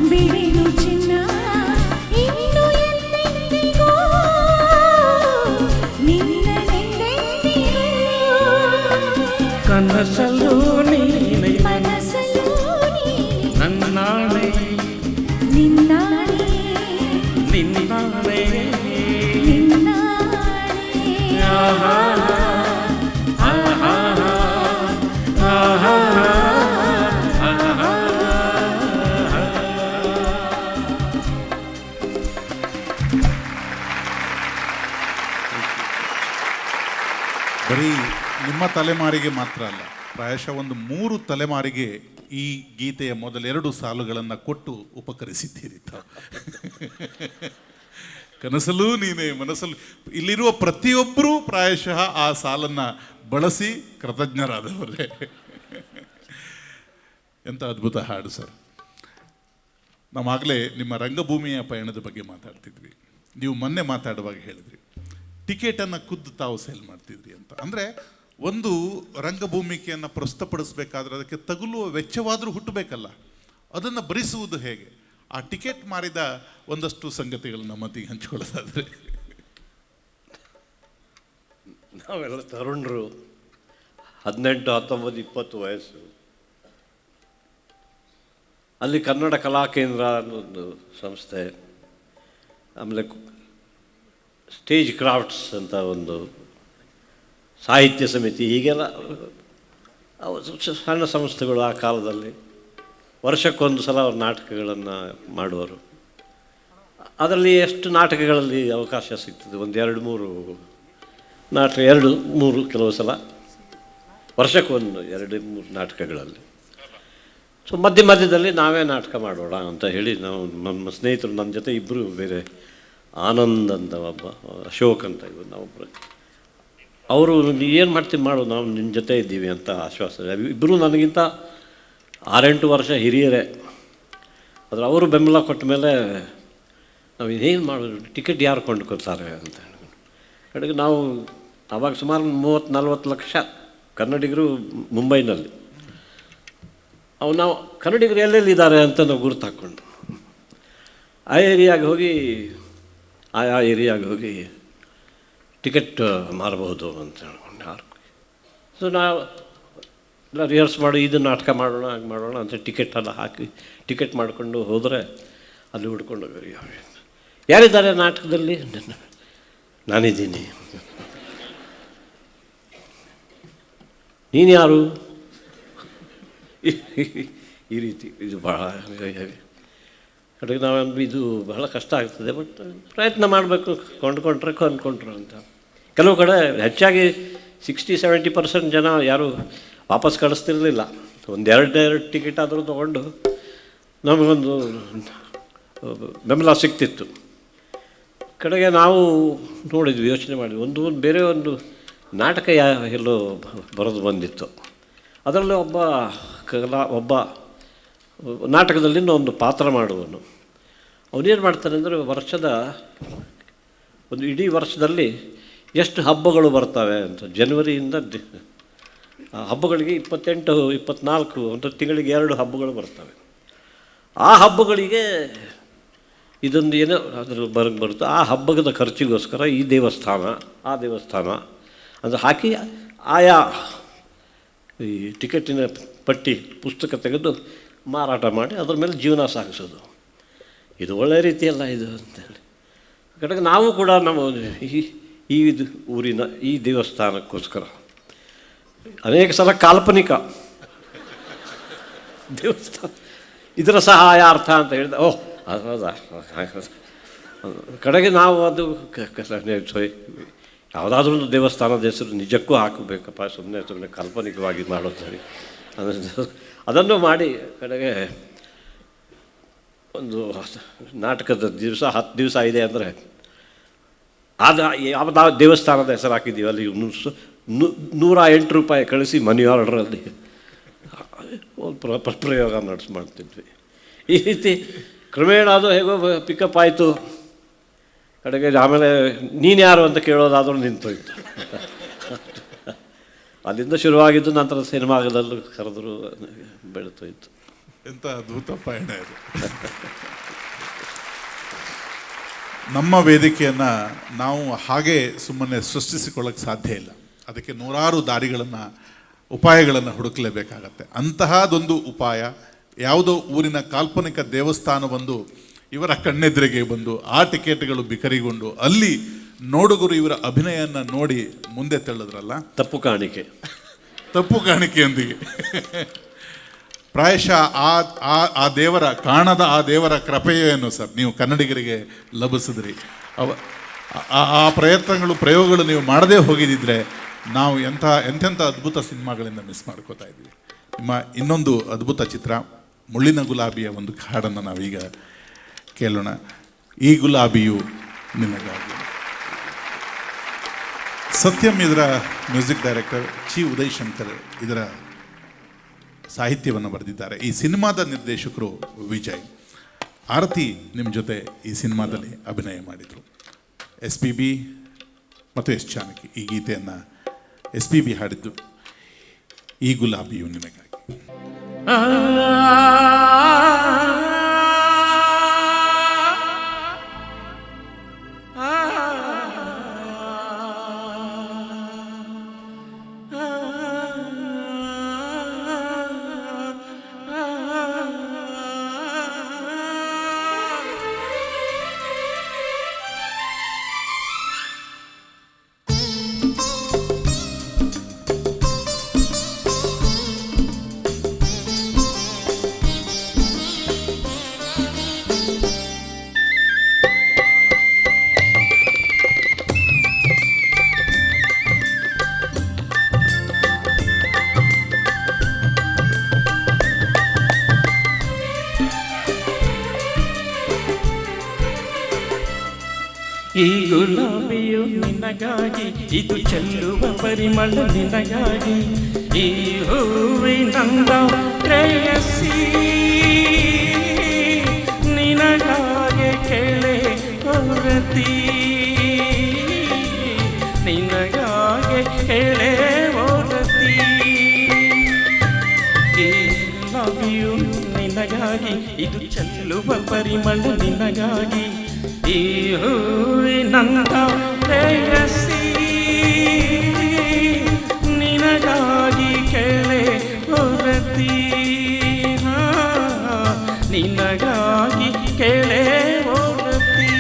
ಬಿಡಿನು ಚಿನ್ನ ಇನ್ನು ಎಂದೆಂದಿಗೂ ನಿನ್ನನೆಂದೆಂದಿಗೂ. ಕನಸಲು ನೀನೆ ಮನಸಲು ನೀನೆ ನನ್ನಾಳೆ ನಿನ್ನಾಳೆ ನಿನ್ನಾಳೆ. ನಿನ್ನಾಳೆ. ಆಹಾ ಆಹಾ ಆಹಾ ಆಹಾ. ಬರೀ ನಿಮ್ಮ ತಲೆಮಾರಿಗೆ ಮಾತ್ರ ಅಲ್ಲ, ಪ್ರಾಯಶಃ ಒಂದು 3 ತಲೆಮಾರಿಗೆ ಈ ಗೀತೆಯ ಮೊದಲೆರಡು ಸಾಲುಗಳನ್ನು ಕೊಟ್ಟು ಉಪಕರಿಸಿದ್ದೀರಿ ತಾವು. ಕನಸಲು ನೀನೆ ಮನಸ್ಸಲ್ಲಿ ಇಲ್ಲಿರುವ ಪ್ರತಿಯೊಬ್ಬರೂ ಪ್ರಾಯಶಃ ಆ ಸಾಲನ್ನು ಬಳಸಿ ಕೃತಜ್ಞರಾದವರೇ. ಎಂಥ ಅದ್ಭುತ ಹಾಡು ಸರ್. ನಾವಾಗಲೇ ನಿಮ್ಮ ರಂಗಭೂಮಿಯ ಪಯಣದ ಬಗ್ಗೆ ಮಾತಾಡ್ತಿದ್ವಿ. ನೀವು ಮೊನ್ನೆ ಮಾತಾಡುವಾಗ ಹೇಳಿದ್ರಿ ಟಿಕೆಟನ್ನು ಖುದ್ದು ತಾವು ಸೇಲ್ ಮಾಡ್ತಿದ್ರಿ ಅಂತ. ಅಂದರೆ ಒಂದು ರಂಗಭೂಮಿಕೆಯನ್ನು ಪ್ರಸ್ತುತಪಡಿಸಬೇಕಾದ್ರೆ ಅದಕ್ಕೆ ತಗುಲುವ ವೆಚ್ಚವಾದರೂ ಹುಟ್ಟಬೇಕಲ್ಲ, ಅದನ್ನು ಭರಿಸುವುದು ಹೇಗೆ? ಆ ಟಿಕೆಟ್ ಮಾರಿದ ಒಂದಷ್ಟು ಸಂಗತಿಗಳನ್ನ ಮತ್ತಿಗೆ ಹಂಚಿಕೊಳ್ಳೋದಾದರೆ. ನಾವೆಲ್ಲ ತರುಣರು, 18, 19, 20 ವಯಸ್ಸು. ಅಲ್ಲಿ ಕನ್ನಡ ಕಲಾ ಕೇಂದ್ರ ಅನ್ನೋದು ಸಂಸ್ಥೆ, ಆಮೇಲೆ ಸ್ಟೇಜ್ ಕ್ರಾಫ್ಟ್ಸ್ ಅಂತ ಒಂದು ಸಾಹಿತ್ಯ ಸಮಿತಿ, ಹೀಗೆಲ್ಲ ಸಣ್ಣ ಸಂಸ್ಥೆಗಳು ಆ ಕಾಲದಲ್ಲಿ ವರ್ಷಕ್ಕೊಂದು ಸಲ ಅವ್ರ ನಾಟಕಗಳನ್ನು ಮಾಡುವರು. ಅದರಲ್ಲಿ ಎಷ್ಟು ನಾಟಕಗಳಲ್ಲಿ ಅವಕಾಶ ಸಿಗ್ತದೆ, 1, 2, 3 ನಾಟಕ, 2, 3 ಕೆಲವು ಸಲ ವರ್ಷಕ್ಕೊಂದು 2, 3 ನಾಟಕಗಳಲ್ಲಿ. ಸೊ ಮಧ್ಯದಲ್ಲಿ ನಾವೇ ನಾಟಕ ಮಾಡೋಣ ಅಂತ ಹೇಳಿ ನಾವು ನಮ್ಮ ಸ್ನೇಹಿತರು ನನ್ನ ಜೊತೆ ಇಬ್ಬರು ಬೇರೆ ಆನಂದ್ ಅಂತ ಒಬ್ಬ, ಅಶೋಕ್ ಅಂತ ಇವರು ನಾವೊಬ್ಬರು, ಅವರು ಏನು ಮಾಡ್ತೀವಿ ಮಾಡು ನಾವು ನಿನ್ನ ಜೊತೆ ಇದ್ದೀವಿ ಅಂತ ಆಶ್ವಾಸ. ಇಬ್ಬರು ನನಗಿಂತ 6-8 ವರ್ಷ ಹಿರಿಯರೇ. ಆದರೆ ಅವರು ಬೆಂಬಲ ಕೊಟ್ಟ ಮೇಲೆ ನಾವು ಏನು ಮಾಡೋದು, ಟಿಕೆಟ್ ಯಾರು ಕೊಂಡ್ಕೊತಾರೆ ಅಂತ ಕಡೆಗೆ ನಾವು ಆವಾಗ ಸುಮಾರು 30-40 ಲಕ್ಷ ಕನ್ನಡಿಗರು ಮುಂಬೈನಲ್ಲಿ. ನಾವು ಕನ್ನಡಿಗರು ಎಲ್ಲೆಲ್ಲಿದ್ದಾರೆ ಅಂತ ನಾವು ಗುರುತು ಹಾಕ್ಕೊಂಡು ಆ ಏರಿಯಾಗೆ ಹೋಗಿ ಟಿಕೆಟ್ ಮಾರಬಹುದು ಅಂತ ಹೇಳ್ಕೊಂಡು ಸೊ ನಾವು ಎಲ್ಲ ರಿಹರ್ಸ್ ಮಾಡಿ ಇದು ನಾಟಕ ಮಾಡೋಣ ಹಾಗೆ ಮಾಡೋಣ ಅಂತ ಟಿಕೆಟೆಲ್ಲ ಹಾಕಿ ಟಿಕೆಟ್ ಮಾಡಿಕೊಂಡು ಹೋದರೆ ಅಲ್ಲಿ ಹುಡ್ಕೊಂಡು ಹೋಗಿ ಯಾರಿದ್ದಾರೆ ನಾಟಕದಲ್ಲಿ, ನಾನಿದ್ದೀನಿ. ನೀನು ಯಾರು, ಈ ರೀತಿ ಇದು ಭಾಳ ಕಡೆಗೆ ನಾವಂದ್ರೆ ಇದು ಬಹಳ ಕಷ್ಟ ಆಗ್ತದೆ, ಬಟ್ ಪ್ರಯತ್ನ ಮಾಡಬೇಕು, ಕೊಂಡ್ಕೊಂಡ್ರು ಅಂತ. ಕೆಲವು ಕಡೆ ಹೆಚ್ಚಾಗಿ 60-70% ಜನ ಯಾರು ವಾಪಸ್ ಕಳಿಸ್ತಿರಲಿಲ್ಲ. 1-2 ಟಿಕೆಟ್ ಆದರೂ ತೊಗೊಂಡು ನಮಗೊಂದು ಬೆಂಬಲ ಸಿಗ್ತಿತ್ತು. ಕಡೆಗೆ ನಾವು ನೋಡಿದ್ವಿ, ಯೋಚನೆ ಮಾಡಿದ್ವಿ, ಬೇರೆ ಒಂದು ನಾಟಕ ಎಲ್ಲೋ ಬರೋದು ಬಂದಿತ್ತು. ಅದರಲ್ಲಿ ಒಬ್ಬ ನಾಟಕದಲ್ಲಿ ಒಂದು ಪಾತ್ರ ಮಾಡುವನು. ಅವನೇನು ಮಾಡ್ತಾನೆ ಅಂದರೆ ಇಡೀ ವರ್ಷದಲ್ಲಿ ಎಷ್ಟು ಹಬ್ಬಗಳು ಬರ್ತವೆ ಅಂತ, ಜನವರಿಯಿಂದ ಹಬ್ಬಗಳಿಗೆ 28-24 ಒಂದು ತಿಂಗಳಿಗೆ 2 ಹಬ್ಬಗಳು ಬರ್ತವೆ. ಆ ಹಬ್ಬಗಳಿಗೆ ಇದೊಂದು ಏನೋ ಅದ್ರ ಬರುತ್ತೆ. ಆ ಹಬ್ಬದ ಖರ್ಚಿಗೋಸ್ಕರ ಈ ದೇವಸ್ಥಾನ ಆ ದೇವಸ್ಥಾನ ಅಂತ ಹಾಕಿ ಆಯಾ ಈ ಟಿಕೆಟಿನ ಪಟ್ಟಿ ಪುಸ್ತಕ ತೆಗೆದು ಮಾರಾಟ ಮಾಡಿ ಅದ್ರ ಮೇಲೆ ಜೀವನ ಸಾಗಿಸೋದು. ಇದು ಒಳ್ಳೆಯ ರೀತಿಯಲ್ಲ ಇದು ಅಂತೇಳಿ ಕಡೆಗೆ ನಾವು ಕೂಡ ನಮ್ಮ ಈ ಊರಿನ ಈ ದೇವಸ್ಥಾನಕ್ಕೋಸ್ಕರ ಅನೇಕ ಸಲ ಕಾಲ್ಪನಿಕ ದೇವಸ್ಥಾನ ಇದರ ಸಹಾಯಾರ್ಥ ಅಂತ ಹೇಳಿದ. ಹೌದಾ, ಕಡೆಗೆ ನಾವು ಅದು ಯಾವುದಾದ್ರೂ ಒಂದು ದೇವಸ್ಥಾನದ ಹೆಸರು ನಿಜಕ್ಕೂ ಹಾಕಬೇಕಪ್ಪ, ಸುಮ್ಮನೆ ಕಾಲ್ಪನಿಕವಾಗಿ ಮಾಡೋದು ಸರಿ ಅದನ್ನು ಮಾಡಿ ಕಡೆಗೆ ಒಂದು ನಾಟಕದ ದಿವಸ 10 ದಿವಸ ಇದೆ ಅಂದರೆ ಯಾವ ದೇವಸ್ಥಾನದ ಹೆಸರು ಹಾಕಿದ್ದೀವಿ ಅಲ್ಲಿ 108 ರೂಪಾಯಿ ಕಳಿಸಿ ಮನಿ ಆರ್ಡ್ರಲ್ಲಿ ಒಂದು ಪ್ರಯೋಗ ಮಾಡ್ತಿದ್ವಿ. ಈ ರೀತಿ ಕ್ರಮೇಣ ಅದು ಹೇಗೋ ಪಿಕಪ್ ಆಯಿತು. ಕಡೆಗೆ ಆಮೇಲೆ ನೀನು ಯಾರು ಅಂತ ಕೇಳೋದಾದರೂ ನಿಂತೋಯ್ತು. ಅಲ್ಲಿಂದ ಶುರುವಾಗಿದ್ದು ನಂತರ ಸಿನಿಮಾದಲ್ಲೂ ಕರೆದ್ರು ಬೆಳೀತೋಯ್ತು. ಎಂಥ ಅದ್ಭುತ ಪಯಣ ಇದು. ನಮ್ಮ ವೇದಿಕೆಯನ್ನು ನಾವು ಹಾಗೆ ಸುಮ್ಮನೆ ಸೃಷ್ಟಿಸಿಕೊಳ್ಳಕ್ಕೆ ಸಾಧ್ಯ ಇಲ್ಲ. ಅದಕ್ಕೆ ನೂರಾರು ದಾರಿಗಳನ್ನು ಉಪಾಯಗಳನ್ನು ಹುಡುಕಲೇಬೇಕಾಗತ್ತೆ. ಅಂತಹದೊಂದು ಉಪಾಯ ಯಾವುದೋ ಊರಿನ ಕಾಲ್ಪನಿಕ ದೇವಸ್ಥಾನವೊಂದು ಇವರ ಕಣ್ಣೆದುರಿಗೆ ಬಂದು ಆ ಟಿಕೆಟ್ಗಳು ಬಿಕರಿಗೊಂಡು ಅಲ್ಲಿ ನೋಡುಗರು ಇವರ ಅಭಿನಯನ ನೋಡಿ ಮುಂದೆ ತಳ್ಳಿದ್ರಲ್ಲ, ತಪ್ಪು ಕಾಣಿಕೆಯೊಂದಿಗೆ ಪ್ರಾಯಶಃ ಆ ದೇವರ ಕಾಣದ ಆ ದೇವರ ಕೃಪೆಯನ್ನು ಸರ್ ನೀವು ಕನ್ನಡಿಗರಿಗೆ ಲಭಿಸಿದ್ರಿ. ಆ ಪ್ರಯೋಗಗಳು ನೀವು ಮಾಡದೇ ಹೋಗಿದ್ದಿದ್ರೆ ನಾವು ಎಂತೆಂಥ ಅದ್ಭುತ ಸಿನಿಮಾಗಳಿಂದ ಮಿಸ್ ಮಾಡ್ಕೋತಾ ಇದ್ವಿ. ನಿಮ್ಮ ಇನ್ನೊಂದು ಅದ್ಭುತ ಚಿತ್ರ ಮುಳ್ಳಿನ ಗುಲಾಬಿಯ ಒಂದು ಹಾಡನ್ನು ನಾವೀಗ ಕೇಳೋಣ. ಈ ಗುಲಾಬಿಯು ನಿನಗಾಗಿ. ಸತ್ಯಂ ಇದರ ಮ್ಯೂಸಿಕ್ ಡೈರೆಕ್ಟರ್, ಚಿ ಉದಯ್ ಶಂಕರ್ ಇದರ ಸಾಹಿತ್ಯವನ್ನು ಬರೆದಿದ್ದಾರೆ. ಈ ಸಿನಿಮಾದ ನಿರ್ದೇಶಕರು ವಿಜಯ್. ಆರತಿ ನಿಮ್ಮ ಜೊತೆ ಈ ಸಿನಿಮಾದಲ್ಲಿ ಅಭಿನಯ ಮಾಡಿದರು. SPB ಮತ್ತು ಎಸ್ ಜಾನಕಿ ಈ ಗೀತೆಯನ್ನು SPB ಹಾಡಿದ್ದು. ಈ ಗುಲಾಬಿಯು ನಿನಗಾಗಿ. ಈ ಗುಲಾಬಿಯು ನಿನಗಾಗಿ, ಇದು ಚೆಲ್ಲುವ ಪರಿಮಳ ನಿನಗಾಗಿ, ಈ ಹೂವಿನಂದ ಪ್ರೇಯಸಿ ನಿನಗಾಗಿ ಕೇಳೆ ಹೊರತಿ, ನಿನಗಾಗಿ ಕೇಳೆ ಹೊರತಿ. ಈ ಗುಲಾಬಿಯು ನಿನಗಾಗಿ, ಇದು ಚೆಲ್ಲುವ ಪರಿಮಳ ನಿನಗಾಗಿ, ಈ ಹೂವಿನಂದ ಪ್ರೇಯಸಿ ನಿನಗಾಗಿ ಕೇಳೆ ಹೊರತಿ, ನಿನಗಾಗಿ ಕೇಳೆ ಹೊರತಿ.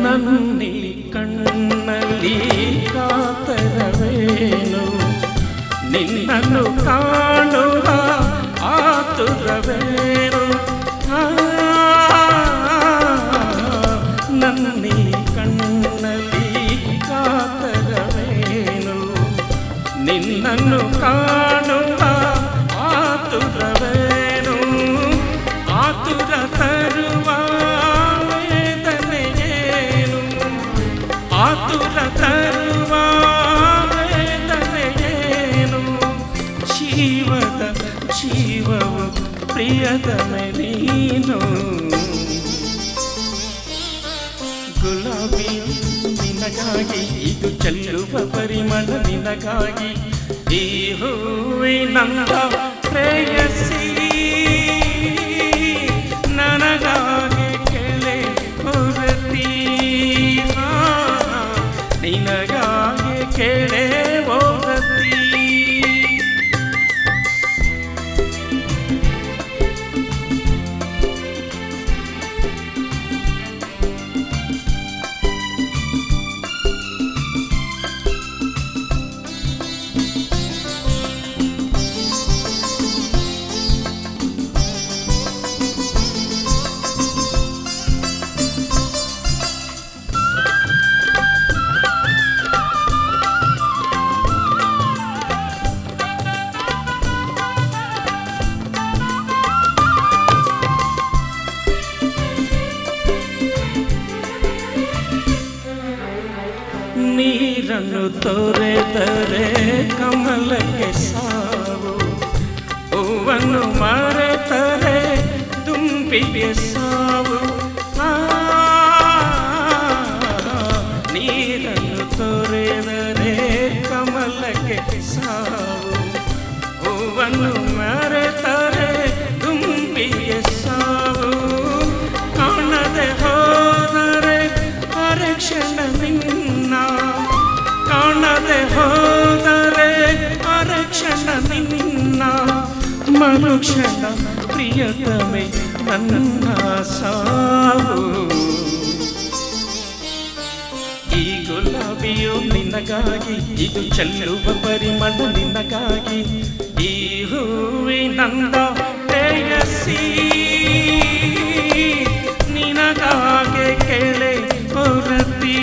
ನನ್ನಿ ಕಣ್ಣಲ್ಲಿ ಕಾತರವೇನು, ನಿನ್ನನ್ನು ಕಾಣುವ ಆತುರವೇನು, ನನ್ನಿ ಕಣ್ಣಲ್ಲಿ ಕಾತರವೇನು, ನಿನ್ನನ್ನು ಕಾಣುವ ಆತುರವೇನು, ಆತುರ ತರುವ ಆತುರ ತರುವ ವೇದನೆಯೇನು, ಜೀವದ ಜೀವವು ಪ್ರಿಯತಮೆ ನೀನು. ಗುಲಾಬಿಯು ನಿನಗಾಗಿ, ಇದು ಚೆಲ್ಲುವ ಪರಿಮಳ ನಿನಗಾಗಿ, ಈ ಹೂವಿನಂದ ಪ್ರೇಯಸಿ ನನಗಾಗಿ ಕೇಳೆ ಹೊರತಿ, ನಿನಗಾಗಿ ಕೇಳೆ ಹೊರತಿ. ನೀರನ್ನು ತೊರೆದರೆ ಕಮಲಕ್ಕೆ ಸಾವು, ಹೂವನ್ನು ಮರೆತರೆ ದುಂಬಿಗೆ ಸಾವು. ನೀರನ್ನು ತೊರೆದರೆ ಕಮಲಕ್ಕೆ ಸಾವು, ಹೂವನ್ನು ಮರೆತರೆ ದುಂಬಿಗೆ ಸಾವು. ಕಾಣದೆ ಹೋದರೆ ಅರಕ್ಷಣ ನಿನ್ನ, ಕಾಣದೆ ಹೋದರೆ ಅರಕ್ಷಣ ನಿನ್ನ, ಮರುಕ್ಷಣ ಪ್ರಿಯತಮೆ ನನ್ನ ಸಾವು. ಈ ಗುಲಾಬಿಯು ನಿನಗಾಗಿ, ಇದು ಚೆಲ್ಲುವ ಪರಿಮಳ ನಿನಗಾಗಿ, ಈ ಹೂವಿನಂದ ಪ್ರೇಯಸಿ ನಿನಗಾಗಿ ಕೇಳೆ ಹೊರತಿ,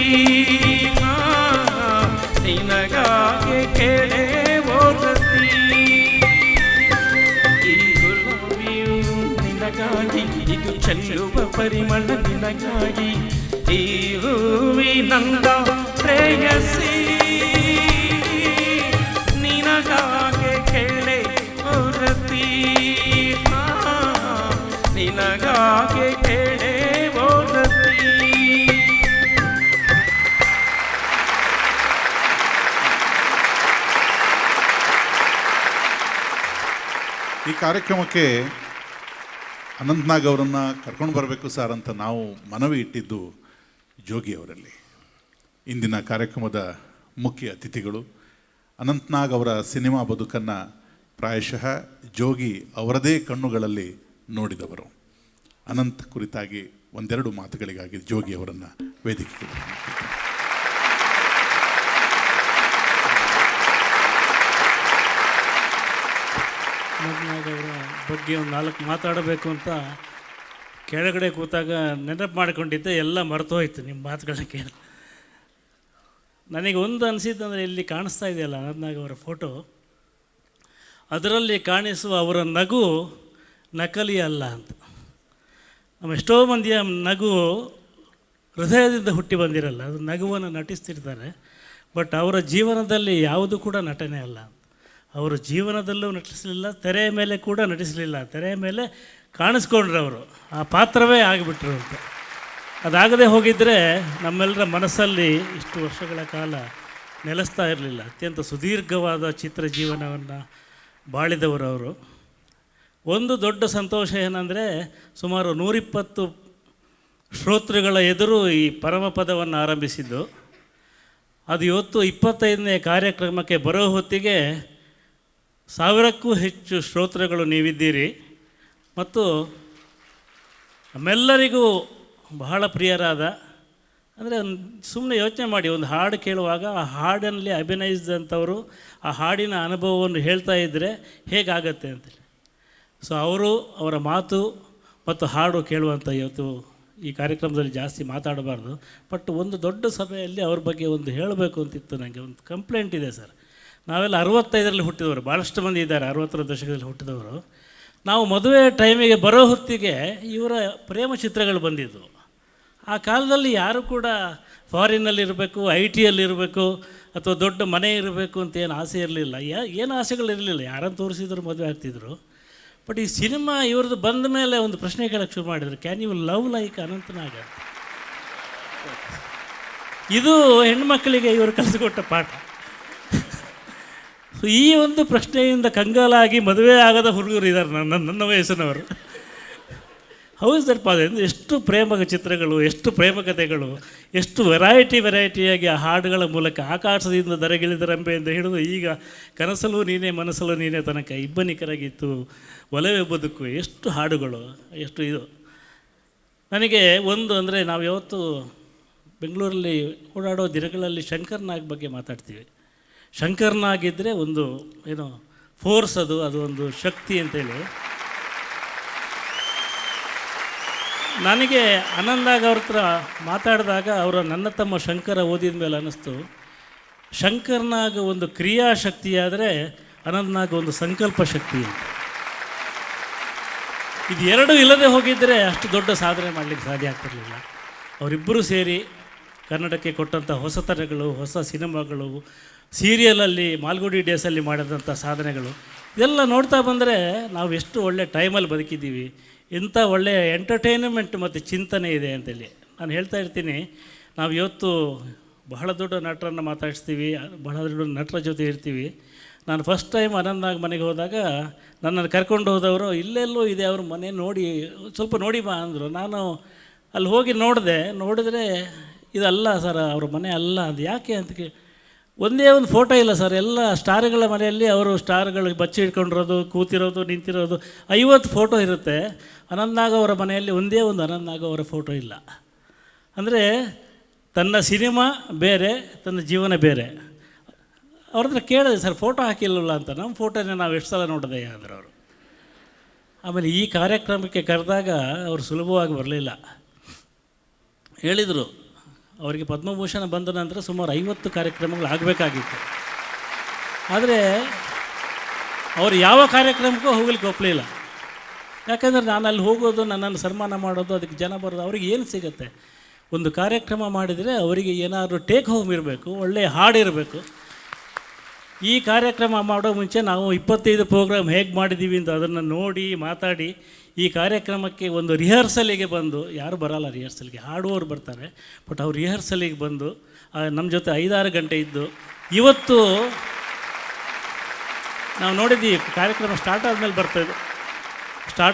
ನಿನಗಾಗಿ ಕೇಳೆ ಹೊರತಿ. ಈ ಗುಲಾಬಿಯು ನಿನಗಾಗಿ, ಇದು ಚೆಲ್ಲುವ ಪರಿಮಳ ನಿನಗಾಗಿ, ಈ ಹೂವಿನಂದ ಪ್ರೇಯಸಿ ನಿನಗಾಗಿ ಕೇಳೆ ಹೊರತಿ, ನಿನಗಾಗಿ ಕೇಳೆ ಹೊರತಿ. ಈ ಕಾರ್ಯಕ್ರಮಕ್ಕೆ ಅನಂತ್ನಾಗ್ ಅವರನ್ನು ಕರ್ಕೊಂಡು ಬರಬೇಕು ಸರ್ ಅಂತ ನಾವು ಮನವಿ ಇಟ್ಟಿದ್ದು ಜೋಗಿ ಅವರಲ್ಲಿ. ಇಂದಿನ ಕಾರ್ಯಕ್ರಮದ ಮುಖ್ಯ ಅತಿಥಿಗಳು ಅನಂತ್ನಾಗ್ ಅವರ ಸಿನಿಮಾ ಬದುಕನ್ನು ಪ್ರಾಯಶಃ ಜೋಗಿ ಅವರದೇ ಕಣ್ಣುಗಳಲ್ಲಿ ನೋಡಿದವರು. ಅನಂತ್ ಕುರಿತಾಗಿ ಒಂದೆರಡು ಮಾತುಗಳಿಗಾಗಿ ಜೋಗಿ ಅವರನ್ನು ವೇದಿಕೆಗೆ ಅನಂತನಾಗ್ ಅವರ ಬಗ್ಗೆ ಒಂದು 4 ಮಾತಾಡಬೇಕು ಅಂತ ಕೆಳಗಡೆ ಕೂತಾಗ ನೆನಪು ಮಾಡ್ಕೊಂಡಿದ್ದೆ, ಎಲ್ಲ ಮರೆತೋಯ್ತು ನಿಮ್ಮ ಮಾತುಗಳನ್ನ ಕೇಳಿ. ನನಗೆ ಒಂದು ಅನಿಸಿದ್ದಂದರೆ, ಇಲ್ಲಿ ಕಾಣಿಸ್ತಾ ಇದೆಯಲ್ಲ ಅನಂತನಾಗ್ ಅವರ ಫೋಟೋ, ಅದರಲ್ಲಿ ಕಾಣಿಸುವ ಅವರ ನಗು ನಕಲಿ ಅಲ್ಲ ಅಂತ. ನಮ್ಮ ಎಷ್ಟೋ ಮಂದಿಯ ನಗು ಹೃದಯದಿಂದ ಹುಟ್ಟಿ ಬಂದಿರಲ್ಲ, ಅದು ನಗುವನ್ನು ನಟಿಸ್ತಿರ್ತಾರೆ. ಬಟ್ ಅವರ ಜೀವನದಲ್ಲಿ ಯಾವುದು ಕೂಡ ನಟನೆ ಅಲ್ಲ. ಅವರ ಜೀವನದಲ್ಲೂ ನಟಿಸಲಿಲ್ಲ, ತೆರೆಯ ಮೇಲೆ ಕೂಡ ನಟಿಸಲಿಲ್ಲ. ತೆರೆಯ ಮೇಲೆ ಕಾಣಿಸ್ಕೊಂಡ್ರು ಅವರು, ಆ ಪಾತ್ರವೇ ಆಗಿಬಿಟ್ರು ಅಂತ. ಅದಾಗದೇ ಹೋಗಿದ್ದರೆ ನಮ್ಮೆಲ್ಲರ ಮನಸ್ಸಲ್ಲಿ ಇಷ್ಟು ವರ್ಷಗಳ ಕಾಲ ನೆಲೆಸ್ತಾ ಇರಲಿಲ್ಲ. ಅತ್ಯಂತ ಸುದೀರ್ಘವಾದ ಚಿತ್ರ ಜೀವನವನ್ನು ಬಾಳಿದವರು ಅವರು. ಒಂದು ದೊಡ್ಡ ಸಂತೋಷ ಏನಂದರೆ, ಸುಮಾರು 120 ಶ್ರೋತೃಗಳ ಎದುರು ಈ ಪರಮಪದವನ್ನು ಆರಂಭಿಸಿದ್ದು. ಅದು ಇವತ್ತು 25ನೇ ಕಾರ್ಯಕ್ರಮಕ್ಕೆ ಬರೋ ಹೊತ್ತಿಗೆ 1000ಕ್ಕೂ ಹೆಚ್ಚು ಶ್ರೋತೃಗಳು ನೀವಿದ್ದೀರಿ. ಮತ್ತು ನಮ್ಮೆಲ್ಲರಿಗೂ ಬಹಳ ಪ್ರಿಯರಾದ, ಅಂದರೆ ಸುಮ್ಮನೆ ಯೋಚನೆ ಮಾಡಿ, ಒಂದು ಹಾಡು ಕೇಳುವಾಗ ಆ ಹಾಡಿನಲ್ಲಿ ಅಭಿನಯಿಸಿದಂಥವರು ಆ ಹಾಡಿನ ಅನುಭವವನ್ನು ಹೇಳ್ತಾ ಇದ್ದರೆ ಹೇಗಾಗತ್ತೆ ಅಂತೇಳಿ. ಸೊ ಅವರ ಮಾತು ಮತ್ತು ಹಾಡು ಕೇಳುವಂಥ ಇವತ್ತು ಈ ಕಾರ್ಯಕ್ರಮದಲ್ಲಿ ಜಾಸ್ತಿ ಮಾತಾಡಬಾರ್ದು. ಬಟ್ ಒಂದು ದೊಡ್ಡ ಸಭೆಯಲ್ಲಿ ಅವ್ರ ಬಗ್ಗೆ ಒಂದು ಹೇಳಬೇಕು ಅಂತಿತ್ತು. ನನಗೆ ಒಂದು ಕಂಪ್ಲೇಂಟ್ ಇದೆ ಸರ್. ನಾವೆಲ್ಲ 65ರಲ್ಲಿ ಹುಟ್ಟಿದವರು, ಭಾಳಷ್ಟು ಮಂದಿ ಇದ್ದಾರೆ 60ರ ದಶಕದಲ್ಲಿ ಹುಟ್ಟಿದವರು. ನಾವು ಮದುವೆ ಟೈಮಿಗೆ ಬರೋ ಹೊತ್ತಿಗೆ ಇವರ ಪ್ರೇಮ ಚಿತ್ರಗಳು ಬಂದಿದ್ದವು. ಆ ಕಾಲದಲ್ಲಿ ಯಾರು ಕೂಡ ಫಾರಿನ್ನಲ್ಲಿರಬೇಕು, IT ಯಲ್ಲಿರಬೇಕು, ಅಥವಾ ದೊಡ್ಡ ಮನೆ ಇರಬೇಕು ಅಂತ ಏನು ಆಸೆ ಇರಲಿಲ್ಲ. ಏನು ಆಸೆಗಳಿರಲಿಲ್ಲ, ಯಾರನ್ನು ತೋರಿಸಿದ್ರು ಮದುವೆ ಆಗ್ತಿದ್ರು. ಬಟ್ ಈ ಸಿನಿಮಾ ಇವ್ರದ್ದು ಬಂದ ಮೇಲೆ ಒಂದು ಪ್ರಶ್ನೆ ಕೇಳೋಕ್ಕೆ ಶುರು ಮಾಡಿದ್ರು, can you love like Anant Nag? ಇದು ಹೆಣ್ಮಕ್ಕಳಿಗೆ ಇವರು ಕಲಿಸಿಕೊಟ್ಟ ಪಾಠ. ಈ ಒಂದು ಪ್ರಶ್ನೆಯಿಂದ ಕಂಗಾಲಾಗಿ ಮದುವೆ ಆಗದ ಹುಡುಗರು ಇದ್ದಾರೆ ನನ್ನ ವಯಸ್ಸಿನವರು. How is that possible? ಎಷ್ಟು ಪ್ರೇಮ ಚಿತ್ರಗಳು, ಎಷ್ಟು ಪ್ರೇಮ ಕಥೆಗಳು, ಎಷ್ಟು ವೆರೈಟಿಯಾಗಿ ಆ ಹಾಡುಗಳ ಮೂಲಕ ಆಕಾಶದಿಂದ ದರಗಿಳಿದರಂಬೆಯಿಂದ ಹಿಡಿದು ಈಗ ಕನಸಲು ನೀನೇ ಮನಸ್ಸಲು ನೀನೇ ತನಕ, ಇಬ್ಬನಿಕರಾಗಿತ್ತು, ಒಲವೇ ಬದುಕು, ಎಷ್ಟು ಹಾಡುಗಳು, ಎಷ್ಟು ಇದು. ನನಗೆ ಒಂದು ಅಂದರೆ, ನಾವು ಯಾವತ್ತು ಬೆಂಗಳೂರಲ್ಲಿ ಓಡಾಡೋ ದಿನಗಳಲ್ಲಿ ಶಂಕರ್ನಾಗ್ ಬಗ್ಗೆ ಮಾತಾಡ್ತೀವಿ. ಶಂಕರ್ನಾಗಿದ್ದರೆ ಒಂದು ಏನೋ ಫೋರ್ಸ್, ಅದು ಒಂದು ಶಕ್ತಿ ಅಂತೇಳಿ. ನನಗೆ ಅನಂತನಾಗ್ ಅವ್ರ ಹತ್ರ ಮಾತಾಡಿದಾಗ ನನ್ನ ತಮ್ಮ ಶಂಕರ ಓದಿದ ಮೇಲೆ ಅನ್ನಿಸ್ತು, ಶಂಕರ್ನಾಗ್ ಒಂದು ಕ್ರಿಯಾಶಕ್ತಿಯಾದರೆ ಅನಂತನಾಗ್ ಒಂದು ಸಂಕಲ್ಪ ಶಕ್ತಿ. ಇದು ಎರಡೂ ಇಲ್ಲದೆ ಹೋಗಿದ್ದರೆ ಅಷ್ಟು ದೊಡ್ಡ ಸಾಧನೆ ಮಾಡಲಿಕ್ಕೆ ಸಾಧ್ಯ ಆಗ್ತಿರಲಿಲ್ಲ. ಅವರಿಬ್ಬರೂ ಸೇರಿ ಕನ್ನಡಕ್ಕೆ ಕೊಟ್ಟಂಥ ಹೊಸತನಗಳು, ಹೊಸ ಸಿನಿಮಾಗಳು, ಸೀರಿಯಲಲ್ಲಿ ಮಾಲ್ಗುಡಿ ಡೇಸಲ್ಲಿ ಮಾಡಿದಂಥ ಸಾಧನೆಗಳು, ಇದೆಲ್ಲ ನೋಡ್ತಾ ಬಂದರೆ ನಾವು ಎಷ್ಟು ಒಳ್ಳೆ ಟೈಮಲ್ಲಿ ಬದುಕಿದ್ದೀವಿ, ಇಂಥ ಒಳ್ಳೆಯ ಎಂಟರ್ಟೈನ್ಮೆಂಟ್ ಮತ್ತು ಚಿಂತನೆ ಇದೆ ಅಂತೇಳಿ. ನಾನು ಹೇಳ್ತಾ ಇರ್ತೀನಿ, ನಾವು ಇವತ್ತು ಬಹಳ ದೊಡ್ಡ ನಟರನ್ನು ಮಾತಾಡಿಸ್ತೀವಿ, ಬಹಳ ದೊಡ್ಡ ನಟರ ಜೊತೆ ಇರ್ತೀವಿ. ನಾನು ಫಸ್ಟ್ ಟೈಮ್ ಅನಂತನಾಗ್ ಮನೆಗೆ ಹೋದಾಗ ನನ್ನನ್ನು ಕರ್ಕೊಂಡು ಹೋದವರು, ಇಲ್ಲೆಲ್ಲೋ ಇದೆ ಅವ್ರ ಮನೆ, ನೋಡಿ ಸ್ವಲ್ಪ ನೋಡಿ ಬಾ ಅಂದರು. ನಾನು ಅಲ್ಲಿ ಹೋಗಿ ನೋಡಿದ್ರೆ ಇದಲ್ಲ ಸರ್ ಅವ್ರ ಮನೆ ಅಲ್ಲ. ಅದು ಯಾಕೆ ಅಂತ ಒಂದೇ ಒಂದು ಫೋಟೋ ಇಲ್ಲ ಸರ್. ಎಲ್ಲ ಸ್ಟಾರ್ಗಳ ಮನೆಯಲ್ಲಿ ಅವರು ಸ್ಟಾರ್ಗಳಿಗೆ ಬಚ್ಚಿ ಹಿಡ್ಕೊಂಡಿರೋದು, ಕೂತಿರೋದು, ನಿಂತಿರೋದು 50 ಫೋಟೋ ಇರುತ್ತೆ. ಅನಂತನಾಗ್ ಅವರ ಮನೆಯಲ್ಲಿ ಒಂದೇ ಒಂದು ಅನಂತನಾಗ್ ಅವರ ಫೋಟೋ ಇಲ್ಲ. ಅಂದರೆ ತನ್ನ ಸಿನಿಮಾ ಬೇರೆ, ತನ್ನ ಜೀವನ ಬೇರೆ. ಅವ್ರ ಹತ್ರ ಕೇಳಿದೆ, ಸರ್ ಫೋಟೋ ಹಾಕಿಲ್ಲಲ್ಲ ಅಂತ. ನಮ್ಮ ಫೋಟೋನೇ ನಾವು ಎಷ್ಟು ಸಲ ನೋಡಿದೆ ಅಂದ್ರೆ ಅವರು. ಆಮೇಲೆ ಈ ಕಾರ್ಯಕ್ರಮಕ್ಕೆ ಕರೆದಾಗ ಅವರು ಸುಲಭವಾಗಿ ಬರಲಿಲ್ಲ. ಹೇಳಿದರು, ಅವರಿಗೆ ಪದ್ಮಭೂಷಣ ಬಂದ ನಂತರ ಸುಮಾರು 50 ಕಾರ್ಯಕ್ರಮಗಳು ಆಗಬೇಕಾಗಿತ್ತು. ಆದರೆ ಅವರು ಯಾವ ಕಾರ್ಯಕ್ರಮಕ್ಕೂ ಹೋಗ್ಲಿಕ್ಕೆ ಒಪ್ಪಲಿಲ್ಲ. ಯಾಕಂದರೆ ನಾನು ಅಲ್ಲಿ ಹೋಗೋದು, ನನ್ನನ್ನು ಸನ್ಮಾನ ಮಾಡೋದು, ಅದಕ್ಕೆ ಜನ ಬರೋದು, ಅವ್ರಿಗೆ ಏನು ಸಿಗುತ್ತೆ? ಒಂದು ಕಾರ್ಯಕ್ರಮ ಮಾಡಿದರೆ ಅವರಿಗೆ ಏನಾದರೂ ಟೇಕ್ ಹೋಮ್ ಇರಬೇಕು, ಒಳ್ಳೆಯ ಹಾಡು ಇರಬೇಕು. ಈ ಕಾರ್ಯಕ್ರಮ ಮಾಡೋ ಮುಂಚೆ ನಾವು 25 ಪ್ರೋಗ್ರಾಮ್ ಹೇಗೆ ಮಾಡಿದ್ದೀವಿ ಅಂತ ಅದನ್ನು ನೋಡಿ ಮಾತಾಡಿ, ಈ ಕಾರ್ಯಕ್ರಮಕ್ಕೆ ಒಂದು ರಿಹರ್ಸಲಿಗೆ ಬಂದು, ಯಾರು ಬರೋಲ್ಲ ರಿಹರ್ಸಲ್ಗೆ, ಹಾಡುವವರು ಬರ್ತಾರೆ, ಬಟ್ ಅವ್ರು ರಿಹರ್ಸಲಿಗೆ ಬಂದು ನಮ್ಮ ಜೊತೆ 5-6 ಗಂಟೆ ಇದ್ದು, ಇವತ್ತು ನಾವು ನೋಡಿದ್ದೀವಿ ಕಾರ್ಯಕ್ರಮ ಸ್ಟಾರ್ಟ್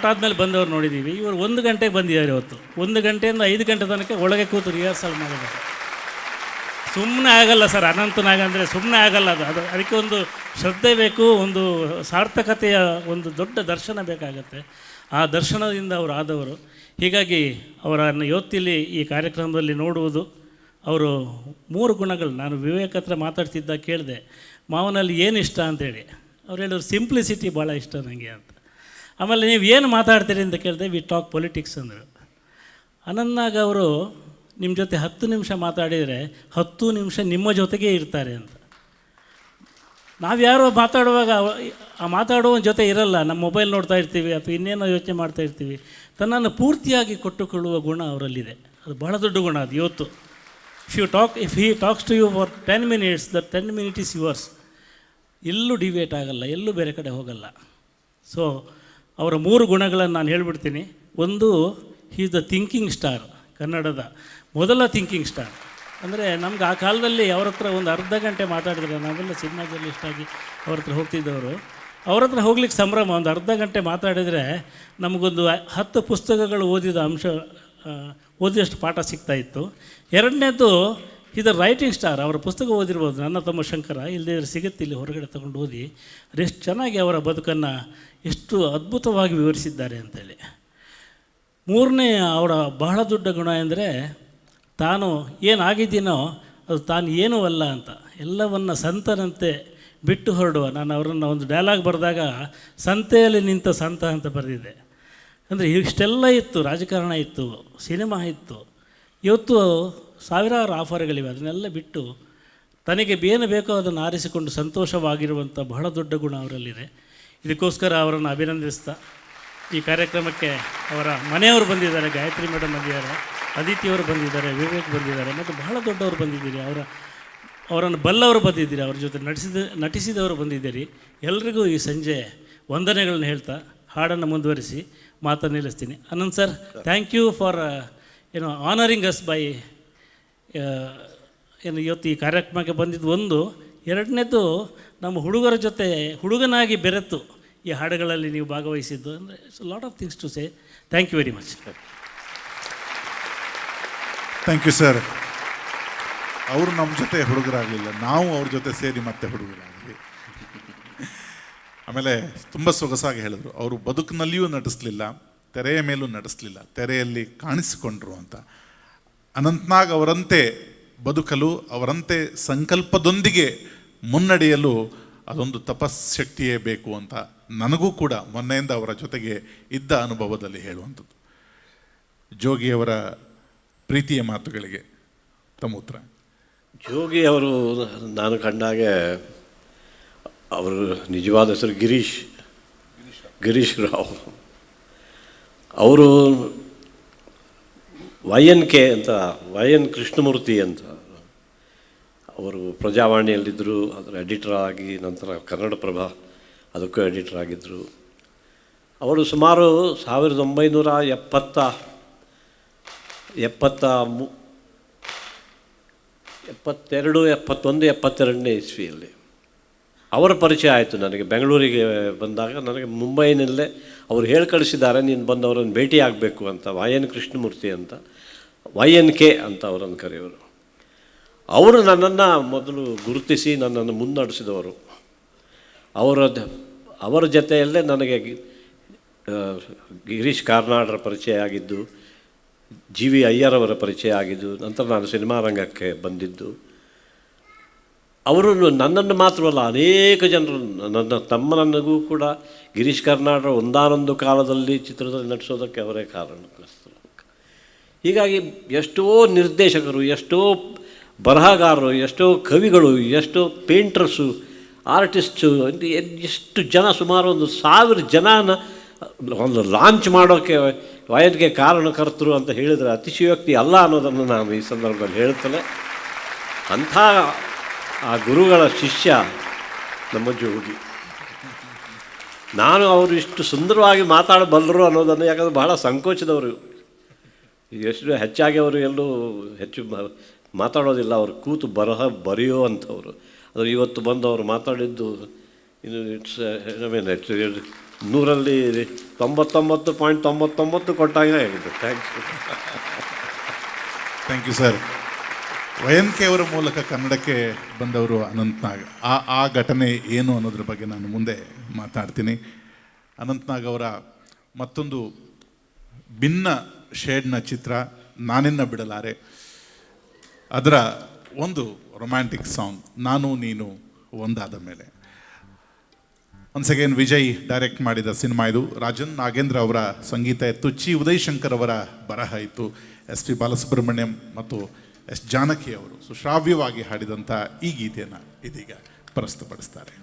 ಆದಮೇಲೆ ಬಂದವ್ರು ನೋಡಿದ್ದೀವಿ. ಇವರು 1 ಗಂಟೆಗೆ ಬಂದಿದ್ದಾರೆ ಇವತ್ತು. 1 ಗಂಟೆಯಿಂದ 5 ಗಂಟೆ ತನಕ ಒಳಗೆ ಕೂತು ರಿಹರ್ಸಲ್ ಮಾಡಿದ್ದಾರೆ. ಸುಮ್ಮನೆ ಆಗಲ್ಲ ಸರ್, ಅನಂತನಾಗ್ ಅಂದರೆ ಸುಮ್ಮನೆ ಆಗಲ್ಲ. ಅದಕ್ಕೆ ಒಂದು ಶ್ರದ್ಧೆ ಬೇಕು, ಒಂದು ಸಾರ್ಥಕತೆಯ ಒಂದು ದೊಡ್ಡ ದರ್ಶನ ಬೇಕಾಗತ್ತೆ. ಆ ದರ್ಶನದಿಂದ ಅವರು ಆದವರು. ಹೀಗಾಗಿ ಅವರನ್ನು ಇವತ್ತಿಲ್ಲಿ ಈ ಕಾರ್ಯಕ್ರಮದಲ್ಲಿ ನೋಡುವುದು, ಅವರು 3 ಗುಣಗಳು. ನಾನು ವಿವೇಕ್ ಹತ್ರ ಮಾತಾಡ್ತಿದ್ದಾಗ ಕೇಳಿದೆ, ಮಾವನಲ್ಲಿ ಏನು ಇಷ್ಟ ಅಂತೇಳಿ. ಅವ್ರು ಹೇಳೋರು ಸಿಂಪ್ಲಿಸಿಟಿ ಭಾಳ ಇಷ್ಟ ನನಗೆ ಅಂತ. ಆಮೇಲೆ ನೀವು ಏನು ಮಾತಾಡ್ತೀರಿ ಅಂತ ಕೇಳಿದೆ, ವಿ ಟಾಕ್ ಪೊಲಿಟಿಕ್ಸ್ ಅಂದರು. ಅನಂತ್ನಾಗ್ ಅವರು ನಿಮ್ಮ ಜೊತೆ 10 ನಿಮಿಷ ಮಾತಾಡಿದರೆ 10 ನಿಮಿಷ ನಿಮ್ಮ ಜೊತೆಗೇ ಇರ್ತಾರೆ ಅಂತ. ನಾವ್ಯಾರೋ ಮಾತಾಡುವಾಗ ಆ ಮಾತಾಡುವ ಜೊತೆ ಇರಲ್ಲ, ನಮ್ಮ ಮೊಬೈಲ್ ನೋಡ್ತಾ ಇರ್ತೀವಿ ಅಥವಾ ಇನ್ನೇನೋ ಯೋಚನೆ ಮಾಡ್ತಾ ಇರ್ತೀವಿ. ತನ್ನನ್ನು ಪೂರ್ತಿಯಾಗಿ ಕೊಟ್ಟುಕೊಳ್ಳುವ ಗುಣ ಅವರಲ್ಲಿದೆ. ಅದು ಬಹಳ ದೊಡ್ಡ ಗುಣ ಅದು ಇವತ್ತು. If he talks to you for 10 minutes, that 10 minutes is yours. ಎಲ್ಲೂ ಡಿವೇಟ್ ಆಗಲ್ಲ, ಎಲ್ಲೂ ಬೇರೆ ಕಡೆ ಹೋಗಲ್ಲ. ಸೊ ಅವರ 3 ಗುಣಗಳನ್ನು ನಾನು ಹೇಳ್ಬಿಡ್ತೀನಿ. ಒಂದು, he is the thinking star, ಕನ್ನಡದ ಮೊದಲ ಥಿಂಕಿಂಗ್ ಸ್ಟಾರ್. ಅಂದರೆ ನಮ್ಗೆ ಆ ಕಾಲದಲ್ಲಿ ಅವ್ರ ಹತ್ರ ಒಂದು ಅರ್ಧ ಗಂಟೆ ಮಾತಾಡಿದ್ರೆ, ನಾವೆಲ್ಲ ಸಿನಿಮಾ ಜರ್ನಲಿಸ್ಟ್ ಆಗಿ ಅವ್ರ ಹತ್ರ ಹೋಗ್ತಿದ್ದವರು, ಅವ್ರ ಹತ್ರ ಹೋಗ್ಲಿಕ್ಕೆ ಸಂಭ್ರಮ. ಒಂದು ಅರ್ಧ ಗಂಟೆ ಮಾತಾಡಿದರೆ ನಮಗೊಂದು 10 ಪುಸ್ತಕಗಳು ಓದಿದಷ್ಟು ಪಾಠ ಸಿಗ್ತಾಯಿತ್ತು. ಎರಡನೇದು, ಈಸ್ ದ ರೈಟಿಂಗ್ ಸ್ಟಾರ್. ಅವರ ಪುಸ್ತಕ ಓದಿರ್ಬೋದು, ನನ್ನ ತಮ್ಮ ಶಂಕರ, ಇಲ್ಲದೇ ಸಿಗುತ್ತೆ ಇಲ್ಲಿ ಹೊರಗಡೆ ತೊಗೊಂಡು ಓದಿ. ಎಷ್ಟು ಚೆನ್ನಾಗಿ ಅವರ ಬದುಕನ್ನು ಎಷ್ಟು ಅದ್ಭುತವಾಗಿ ವಿವರಿಸಿದ್ದಾರೆ ಅಂತೇಳಿ. ಮೂರನೇ ಅವರ ಬಹಳ ದೊಡ್ಡ ಗುಣ ಎಂದರೆ, ತಾನು ಏನಾಗಿದ್ದೀನೋ ಅದು ತಾನು ಏನೂ ಅಲ್ಲ ಅಂತ, ಎಲ್ಲವನ್ನು ಸಂತನಂತೆ ಬಿಟ್ಟು ಹೊರಡುವ. ನಾನು ಅವರನ್ನು ಒಂದು ಡೈಲಾಗ್ ಬರೆದಾಗ ಸಂತೆಯಲ್ಲಿ ನಿಂತ ಸಂತ ಅಂತ ಬರೆದಿದ್ದೆ. ಅಂದರೆ ಇಷ್ಟೆಲ್ಲ ಇತ್ತು, ರಾಜಕಾರಣ ಇತ್ತು, ಸಿನಿಮಾ ಇತ್ತು, ಇವತ್ತು ಸಾವಿರಾರು ಆಫರ್ಗಳಿವೆ. ಅದನ್ನೆಲ್ಲ ಬಿಟ್ಟು ತನಗೆ ಏನು ಬೇಕೋ ಅದನ್ನು ಆರಿಸಿಕೊಂಡು ಸಂತೋಷವಾಗಿರುವಂಥ ಬಹಳ ದೊಡ್ಡ ಗುಣ ಅವರಲ್ಲಿದೆ. ಇದಕ್ಕೋಸ್ಕರ ಅವರನ್ನು ಅಭಿನಂದಿಸ್ತಾ, ಈ ಕಾರ್ಯಕ್ರಮಕ್ಕೆ ಅವರ ಮನೆಯವರು ಬಂದಿದ್ದಾರೆ, ಗಾಯತ್ರಿ ಮೇಡಮ್ ಬಂದಿದ್ದಾರೆ, ಅದಿತಿಯವರು ಬಂದಿದ್ದಾರೆ, ವಿವೇಕ್ ಬಂದಿದ್ದಾರೆ, ಮತ್ತು ಬಹಳ ದೊಡ್ಡವರು ಬಂದಿದ್ದೀರಿ. ಅವರನ್ನು ಬಲ್ಲವರು ಬಂದಿದ್ದೀರಿ, ಅವ್ರ ಜೊತೆ ನಟಿಸಿದವರು ಬಂದಿದ್ದೀರಿ. ಎಲ್ರಿಗೂ ಈ ಸಂಜೆ ವಂದನೆಗಳನ್ನ ಹೇಳ್ತಾ ಹಾಡನ್ನು ಮುಂದುವರಿಸಿ ಮಾತನ್ನು ನಿಲ್ಲಿಸ್ತೀನಿ. Ananth sir, thank you for honouring us by ಇವತ್ತು ಈ ಕಾರ್ಯಕ್ರಮಕ್ಕೆ ಬಂದಿದ್ದು ಒಂದು. ಎರಡನೇದು, ನಮ್ಮ ಹುಡುಗರ ಜೊತೆ ಹುಡುಗನಾಗಿ ಬೆರೆತು ಈ ಹಾಡುಗಳಲ್ಲಿ ನೀವು ಭಾಗವಹಿಸಿದ್ದು. ಅಂದರೆ it's lot of things to say. Thank you very much. Thank you sir. ಅವರು ನಮ್ಮ ಜೊತೆ ಹುಡುಗರಾಗಲಿಲ್ಲ, ನಾವು ಅವ್ರ ಜೊತೆ ಸೇರಿ ಮತ್ತೆ ಹುಡುಗರಾಗಿದ್ವಿ. ಆಮೇಲೆ ತುಂಬ ಸೊಗಸಾಗಿ ಹೇಳಿದ್ರು, ಅವರು ಬದುಕಿನಲ್ಲಿಯೂ ನಟಿಸಲಿಲ್ಲ, ತೆರೆಯ ಮೇಲೂ ನಡೆಸಲಿಲ್ಲ, ತೆರೆಯಲ್ಲಿ ಕಾಣಿಸಿಕೊಂಡ್ರು ಅಂತ. ಅನಂತ್ನಾಗ್ ಅವರಂತೆ ಬದುಕಲು, ಅವರಂತೆ ಸಂಕಲ್ಪದೊಂದಿಗೆ ಮುನ್ನಡೆಯಲು ಅದೊಂದು ತಪಶಕ್ತಿಯೇ ಬೇಕು ಅಂತ ನನಗೂ ಕೂಡ ಮೊನ್ನೆಯಿಂದ ಅವರ ಜೊತೆಗೆ ಇದ್ದ ಅನುಭವದಲ್ಲಿ ಹೇಳುವಂಥದ್ದು. ಜೋಗಿಯವರ ಪ್ರೀತಿಯ ಮಾತುಗಳಿಗೆ ತಮ್ಮ ಉತ್ತರ. ಜೋಗಿ ಅವರು ನಾನು ಕಂಡಾಗೆ, ಅವರು ನಿಜವಾದ ಹೆಸರು ಗಿರೀಶ್ ರಾವ್. ಅವರು YNK ಅಂತ, YN ಕೃಷ್ಣಮೂರ್ತಿ ಅಂತ, ಅವರು ಪ್ರಜಾವಾಣಿಯಲ್ಲಿದ್ದರು, ಅದರ ಎಡಿಟರ್ ಆಗಿ ನಂತರ ಕನ್ನಡಪ್ರಭ ಅದಕ್ಕೂ ಎಡಿಟರ್ ಆಗಿದ್ದರು. ಅವರು ಸುಮಾರು 1972, 71, 72ನೇ ಇಸ್ವಿಯಲ್ಲಿ ಅವರ ಪರಿಚಯ ಆಯಿತು ನನಗೆ. ಬೆಂಗಳೂರಿಗೆ ಬಂದಾಗ ನನಗೆ ಮುಂಬೈನಲ್ಲೇ ಅವರು ಹೇಳಿ ಕಳಿಸಿದ್ದಾರೆ, ನೀನು ಬಂದು ಅವರನ್ನು ಭೇಟಿ ಆಗಬೇಕು ಅಂತ. YN ಕೃಷ್ಣಮೂರ್ತಿ ಅಂತ, YNK ಅಂತ ಅವರನ್ನು ಕರೆಯೋರು. ಅವರು ನನ್ನನ್ನು ಮೊದಲು ಗುರುತಿಸಿ ನನ್ನನ್ನು ಮುನ್ನಡೆಸಿದವರು. ಅವರ ಜೊತೆಯಲ್ಲೇ ನನಗೆ ಗಿರೀಶ್ ಕಾರ್ನಾಡ್ರ ಪರಿಚಯ ಆಗಿದ್ದು, GV ಅಯ್ಯರ್ ಅವರ ಪರಿಚಯ ಆಗಿದ್ದು, ನಂತರ ನಾನು ಸಿನಿಮಾ ರಂಗಕ್ಕೆ ಬಂದಿದ್ದು. ಅವರು ನನ್ನನ್ನು ಮಾತ್ರವಲ್ಲ, ಅನೇಕ ಜನರು, ನನ್ನ ತಮ್ಮನನ್ನಗೂ ಕೂಡ ಗಿರೀಶ್ ಕಾರ್ನಾಡ್ರ ಒಂದಾನೊಂದು ಕಾಲದಲ್ಲಿ ಚಿತ್ರದಲ್ಲಿ ನಟಿಸೋದಕ್ಕೆ ಅವರೇ ಕಾರಣಕರ್ತರು. ಹೀಗಾಗಿ ಎಷ್ಟೋ ನಿರ್ದೇಶಕರು, ಎಷ್ಟೋ ಬರಹಗಾರರು, ಎಷ್ಟೋ ಕವಿಗಳು, ಎಷ್ಟೋ ಪೇಂಟರ್ಸು, ಆರ್ಟಿಸ್ಟು, ಎಷ್ಟು ಜನ, ಸುಮಾರು 1000 ಜನನ ಒಂದು ಲಾಂಚ್ ಮಾಡೋಕ್ಕೆ YNK ಕಾರಣಕರ್ತರು ಅಂತ ಹೇಳಿದರೆ ಅತಿಶಯೋಕ್ತಿ ಅಲ್ಲ ಅನ್ನೋದನ್ನು ನಾನು ಈ ಸಂದರ್ಭದಲ್ಲಿ ಹೇಳ್ತೇನೆ. ಅಂಥ ಆ ಗುರುಗಳ ಶಿಷ್ಯ ನಮ್ಮ ಜೋಗಿ. ನಾನು ಅವರು ಇಷ್ಟು ಸುಂದರವಾಗಿ ಮಾತಾಡಬಲ್ಲರು ಅನ್ನೋದನ್ನು, ಯಾಕಂದರೆ ಬಹಳ ಸಂಕೋಚದವರು, ಎಷ್ಟು ಹೆಚ್ಚಾಗಿ ಅವರು ಎಲ್ಲೂ ಹೆಚ್ಚು ಮಾತಾಡೋದಿಲ್ಲ. ಅವರು ಕೂತು ಬರೆಯೋ ಅಂಥವ್ರು. ಅದು ಇವತ್ತು ಬಂದು ಅವರು ಮಾತಾಡಿದ್ದು ಇದು ಇಟ್ಸ್ 100ರಲ್ಲಿ 99.99 ಕೊಟ್ಟಾಗ ಆಗಿದೆ. Thank you sir. YNK ಅವರ ಮೂಲಕ ಕನ್ನಡಕ್ಕೆ ಬಂದವರು ಅನಂತ್ನಾಗ್. ಆ ಘಟನೆ ಏನು ಅನ್ನೋದ್ರ ಬಗ್ಗೆ ನಾನು ಮುಂದೆ ಮಾತಾಡ್ತೀನಿ. ಅನಂತ್ನಾಗ್ ಅವರ ಮತ್ತೊಂದು ಭಿನ್ನ ಶೇಡ್ನ ಚಿತ್ರ ನಾನಿನ್ನ ಬಿಡಲಾರೆ. ಅದರ ಒಂದು ರೊಮ್ಯಾಂಟಿಕ್ ಸಾಂಗ್, ನಾನು ನೀನು ಒಂದಾದ ಮೇಲೆ. ಒನ್ಸ್ ಅಗೇನ್ ವಿಜಯ್ ಡೈರೆಕ್ಟ್ ಮಾಡಿದ ಸಿನಿಮಾ ಇದು. ರಾಜನ್ ನಾಗೇಂದ್ರ ಅವರ ಸಂಗೀತ ಇತ್ತು, ಚಿ ಉದಯಶಂಕರ್ ಅವರ ಬರಹ ಇತ್ತು, ಎಸ್ ಪಿ ಬಾಲಸುಬ್ರಹ್ಮಣ್ಯಂ ಮತ್ತು ಎಸ್ ಜಾನಕಿ ಅವರು ಸುಶ್ರಾವ್ಯವಾಗಿ ಹಾಡಿದಂಥ ಈ ಗೀತೆಯನ್ನು ಇದೀಗ ಪ್ರಸ್ತುತಪಡಿಸ್ತಾರೆ.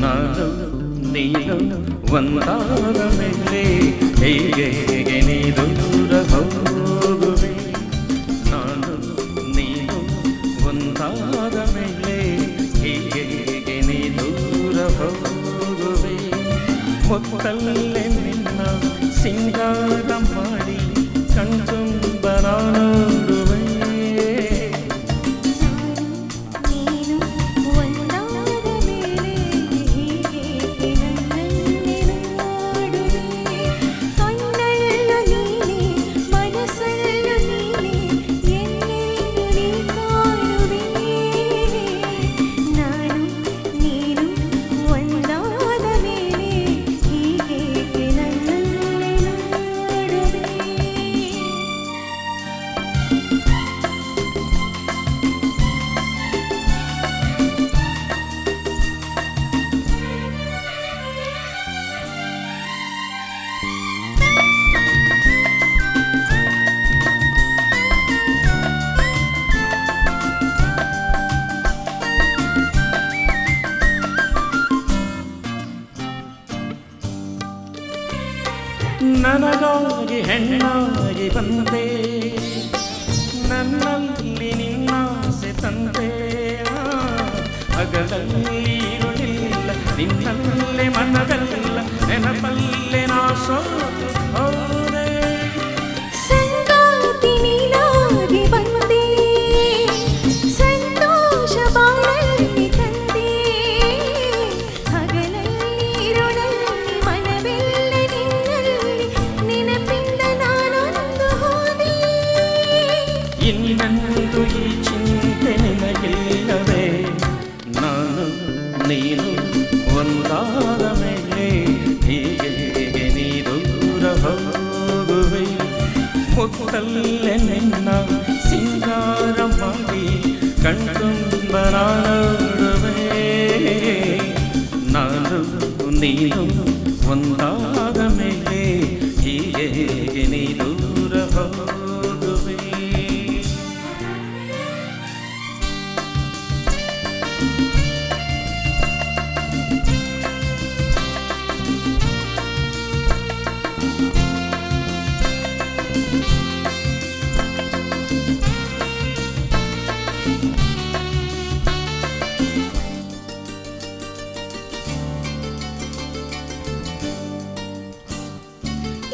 ನಾನು ನೀನು ಒಂದಾದ ಮೇಲೆ ಹೇಗೆ ನೀ ದೂರ ಹೋಗುವೆ, ನಾನು ನೀನು ಒಂದಾದ ಮೇಲೆ ಹೇಗೆ ನೀ ದೂರ ಹೋಗುವೆ, ಮೊತ್ತಲ್ಲೇ ನಿನ್ನ ಸಿಂಗಾರ ಮಾಡಿ ಕಣ್ತುಂಬ ನೋಡುವೆ. ನನಗಾಗಿ ಹೆಣ್ಣಾಗಿ ಬಂದೆ, ನನ್ನಲ್ಲಿ ನಿನ್ನಾಸೆ ತಂದೆ, ಹಗಲಲ್ಲಿ ಇರುಳಿಲ್ಲ ನಿನ್ನಲ್ಲೇ ಮನದಲ್ಲ, ನೆನಪಲ್ಲೇ ನಾ ಸೋತು ಹೋದೆ. ಸಂಗಾತಿ ನೀನಾಗಿ ಬಂದೆ, ಸಂತೋಷ ಬಾಳಲ್ಲಿ ತಂದೆ, ಹಗಲಲ್ಲಿ ಇರುಳಲ್ಲಿ ಮನವೆಲ್ಲ ನಿನ್ನಲ್ಲಿ, ನೆನಪಿಂದ ನಾನೊಂದು ಹೋದೆ. ಇನ್ನೊಂದು ಈ ಚಿಂತೆ ನಿನಗಿಲ್ಲವೇ, ನಾನು ನೀನು ಒಂದಾದ ಮೇಲೆ ಹೀಗೆ ನೀ ದೂರ ಹೋಗುವೆ, ಮುತ್ತಲ್ಲೇ ನಿನ್ನ ಸಿಂಗಾರ ಮಾಡಿ ಕಣ್ತುಂಬ ನೋಡುವೆ, ನಾನು ನೀನು ಒಂದಾದ ಮೇಲೆ ಹೀಗೆ ನೀ ದೂರ ಹೋಗುವೆ.